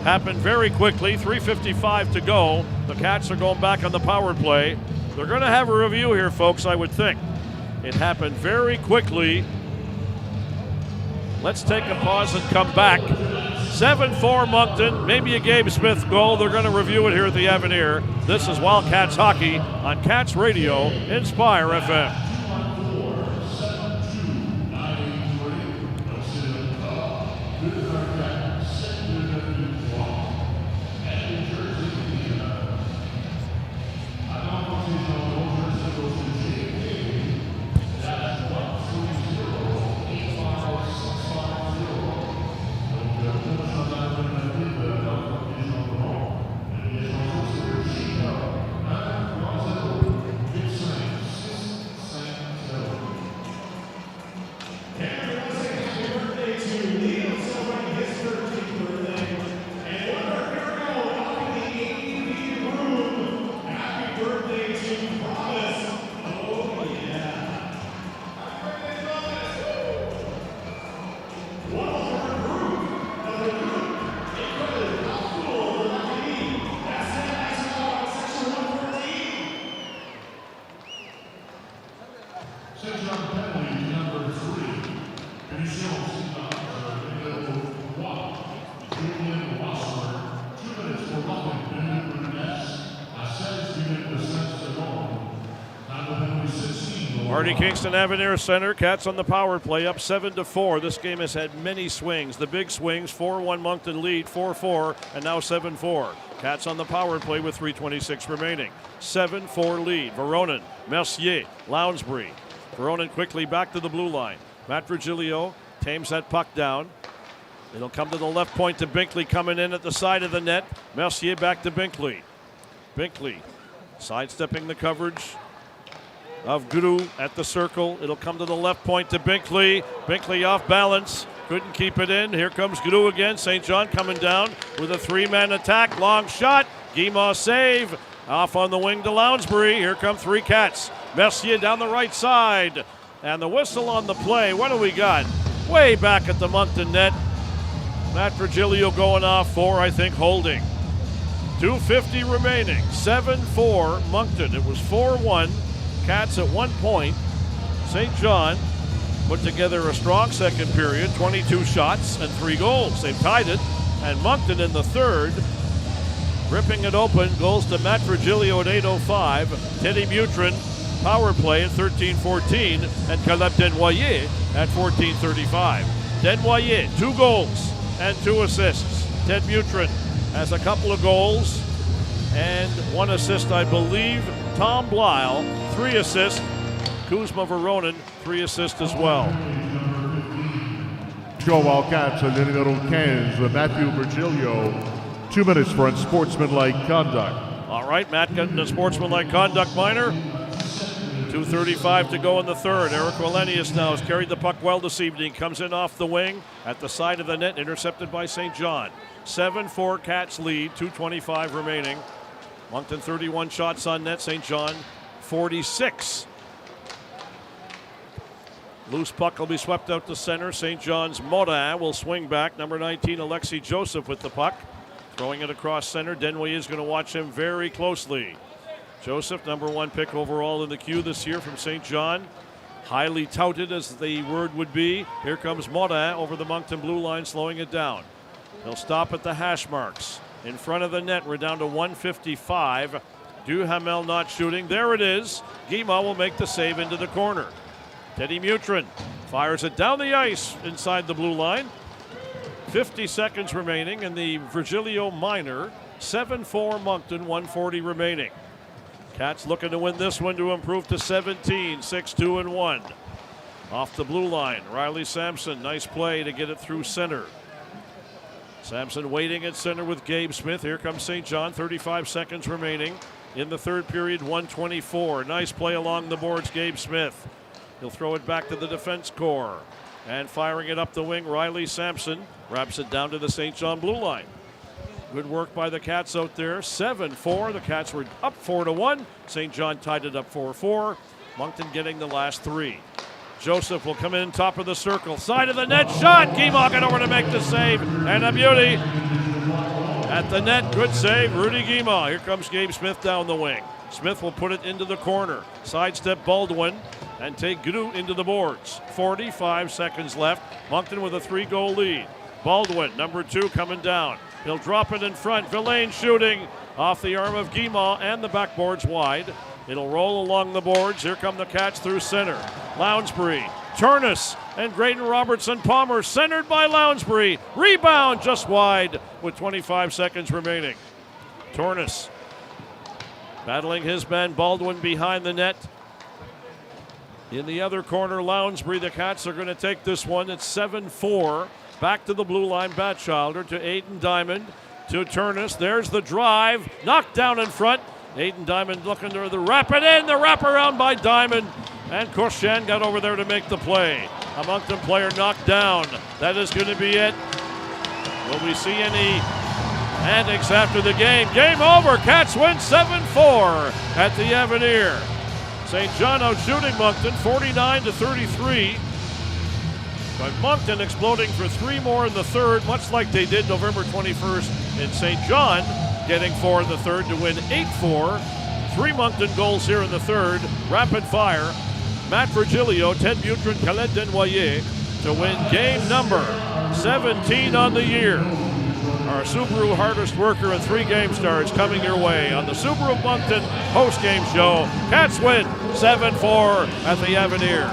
Happened very quickly, 3:55 to go. The Cats are going back on the power play. They're going to have a review here, folks, I would think. It happened very quickly. Let's take a pause and come back. 7-4 Moncton, maybe a Gabe Smith goal. They're going to review it here at the Avenir. This is Wildcats Hockey on Cats Radio, Inspire FM. Marty Kingston Avenir Center. Cats on the power play up 7-4. This game has had many swings. The big swings, 4-1 Moncton lead, 4-4, and now 7-4. Cats on the power play with 3:26 remaining. 7-4 lead. Veronin, Mercier, Lounsbury. Veronin quickly back to the blue line. Matt Virgilio tames that puck down. It'll come to the left point to Binkley coming in at the side of the net. Mercier back to Binkley. Binkley sidestepping the coverage of Guru at the circle. It'll come to the left point to Binkley. Binkley off balance. Couldn't keep it in. Here comes Guru again. St. John coming down with a 3-man attack. Long shot. Guimont save. Off on the wing to Lounsbury. Here come 3 Cats. Mercier down the right side. And the whistle on the play. What do we got? Way back at the Moncton net. Matt Virgilio going off for, I think, holding. 2:50 remaining. 7-4 Moncton. It was 4-1. Cats at one point. St. John put together a strong second period, 22 shots and 3 goals. They've tied it, and Moncton in the third, ripping it open, goes to Matt Virgilio at 8:05. Teddy Mutryn, power play at 13:14, and Caleb Desnoyers at 14:35. Desnoyers, 2 goals and 2 assists. Ted Mutryn has a couple of goals and 1 assist, I believe. Tom Blyle, 3 assists. Kuzma Veronin, 3 assists as well. Wildcats, le numéro 15, Matthew Virgilio. 2 minutes for unsportsmanlike conduct. All right, Matt getting a sportsmanlike conduct minor. 2:35 to go in the third. Eric Wallenius now has carried the puck well this evening. Comes in off the wing at the side of the net, intercepted by St. John. 7-4 Cats lead, 2:25 remaining. Moncton 31 shots on net, St. John 46. Loose puck will be swept out to center. St. John's Morin will swing back. Number 19, Alexis Joseph with the puck. Throwing it across center. Denuay is going to watch him very closely. Joseph, number 1 pick overall in the queue this year from St. John. Highly touted, as the word would be. Here comes Morin over the Moncton blue line, slowing it down. He'll stop at the hash marks. In front of the net, we're down to 1:55. Duhamel not shooting. There it is. Guimont will make the save into the corner. Teddy Mutryn fires it down the ice inside the blue line. 50 seconds remaining in the Virgilio Minor. 7-4 Moncton, 1:40 remaining. Cats looking to win this one to improve to 17, 6-2-1. Off the blue line, Riley Sampson, nice play to get it through center. Sampson waiting at center with Gabe Smith. Here comes St. John, 35 seconds remaining in the third period, 1:24. Nice play along the boards, Gabe Smith. He'll throw it back to the defense core. And firing it up the wing, Riley Sampson wraps it down to the St. John blue line. Good work by the Cats out there. 7-4. The Cats were up 4-1. St. John tied it up 4-4. Moncton getting the last 3. Joseph will come in top of the circle. Side of the net shot. Guimont got over to make the save. And a beauty. At the net, good save, Rudy Guimont. Here comes Gabe Smith down the wing. Smith will put it into the corner. Sidestep Baldwin and take Gru into the boards. 45 seconds left. Moncton with a 3-goal lead. Baldwin, number 2, coming down. He'll drop it in front. Villain shooting off the arm of Guimont and the backboards wide. It'll roll along the boards. Here come the Cats through center. Lounsbury, Turnis, and Graydon Robertson Palmer centered by Lounsbury. Rebound just wide with 25 seconds remaining. Turnis battling his man Baldwin behind the net. In the other corner, Lounsbury. The Cats are going to take this one. It's 7-4. Back to the blue line, Batchelder to Aiden Diamond to Turnis. There's the drive. Knocked down in front. Aiden Diamond looking to the wrap it in. The wraparound by Diamond. And Koshan got over there to make the play. A Moncton player knocked down. That is going to be it. Will we see any antics after the game? Game over. Cats win 7-4 at the Avenir. St. John out shooting Moncton 49-33. But Moncton exploding for 3 more in the third, much like they did November 21st in St. John, getting 4 in the third to win 8-4. 3 Moncton goals here in the third. Rapid fire. Matt Virgilio, Ted Mutryn, Khaled Denuay to win game number 17 on the year. Our Subaru hardest worker and 3 game stars coming your way on the Subaru Moncton postgame show. Cats win 7-4 at the Avenir.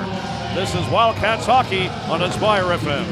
This is Wildcats hockey on Inspire FM.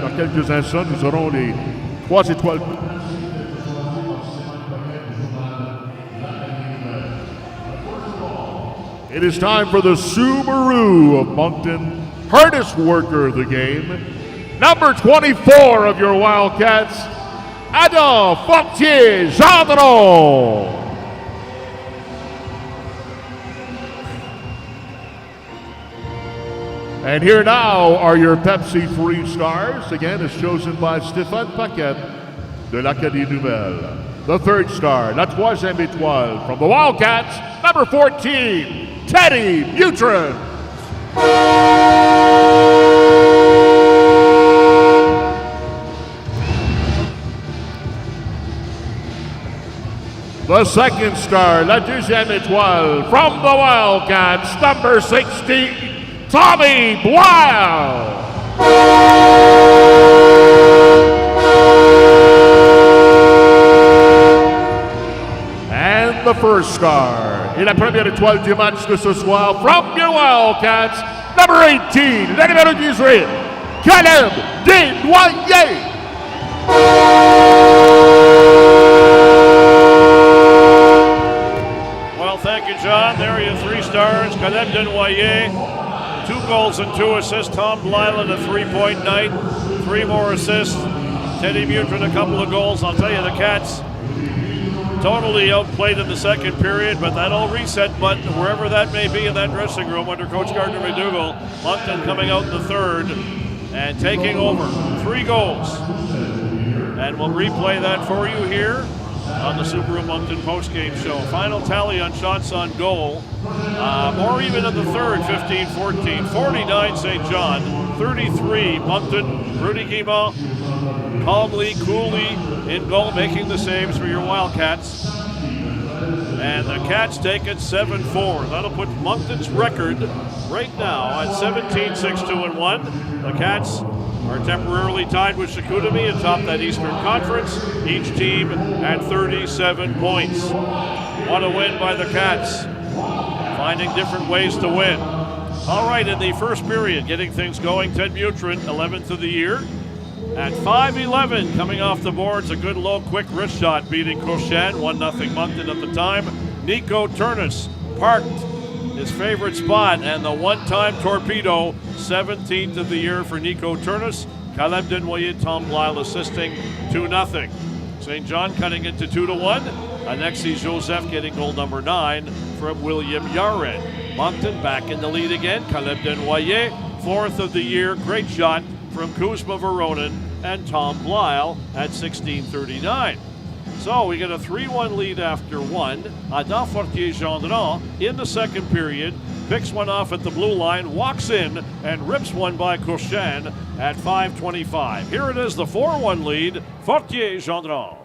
Dans quelques instants, nous aurons les 3 étoiles. It is time for the Subaru of Moncton, hardest worker of the game, number 24 of your Wildcats, Adam Fortier-Gendron. And here now are your Pepsi 3 stars, again as chosen by Stéphane Paquette de l'Acadie Nouvelle. The 3rd star, la 3e étoile from the Wildcats, number 14, Teddy Mutryn. The second star, la deuxième étoile, from the Wildcats, number 16, Tommy Boyle. And the first star, et la première étoile du match de ce soir, from your Wildcats, number 18, le numéro 18, Caleb Denuay. Well, thank you, John. There are your 3 stars. Caleb Denuay, 2 goals and 2 assists. Tom Blyland, a 3-point night, 3 more assists. Teddy Mutryn, a couple of goals. I'll tell you, the Cats totally outplayed in the second period, but that old reset button, wherever that may be in that dressing room under Coach Gardner McDougall, Moncton coming out in the third and taking over. 3 goals. And we'll replay that for you here on the Subaru Moncton postgame show. Final tally on shots on goal, or even in the third, 15-14. 49 St. John, 33 Moncton. Rudy Guimont calmly, coolly in goal, making the saves for your Wildcats. And the Cats take it 7-4. That'll put Moncton's record right now at 17-6-2-1. The Cats are temporarily tied with Chicoutimi atop that Eastern Conference, each team at 37 points. What a win by the Cats, finding different ways to win. All right, in the first period, getting things going, Ted Mutryn, 11th of the year. At 5-11, coming off the boards, a good low, quick wrist shot, beating Cochin, 1-0 Moncton at the time. Nico Turnis parked his favorite spot, and the one-time torpedo, 17th of the year for Nico Turnis. Caleb Denuay, Tom Lyle assisting, 2-0. St. John cutting into 2-1. Alexis Joseph getting goal number 9 from William Yaren. Moncton back in the lead again. Caleb Denuay, 4th of the year, great shot from Kuzma Voronin and Tom Blyle at 16:39. So we get a 3-1 lead after 1. Adam Fortier-Gendron in the second period picks one off at the blue line, walks in and rips one by Cochin at 5:25. Here it is, the 4-1 lead, Fortier-Gendron.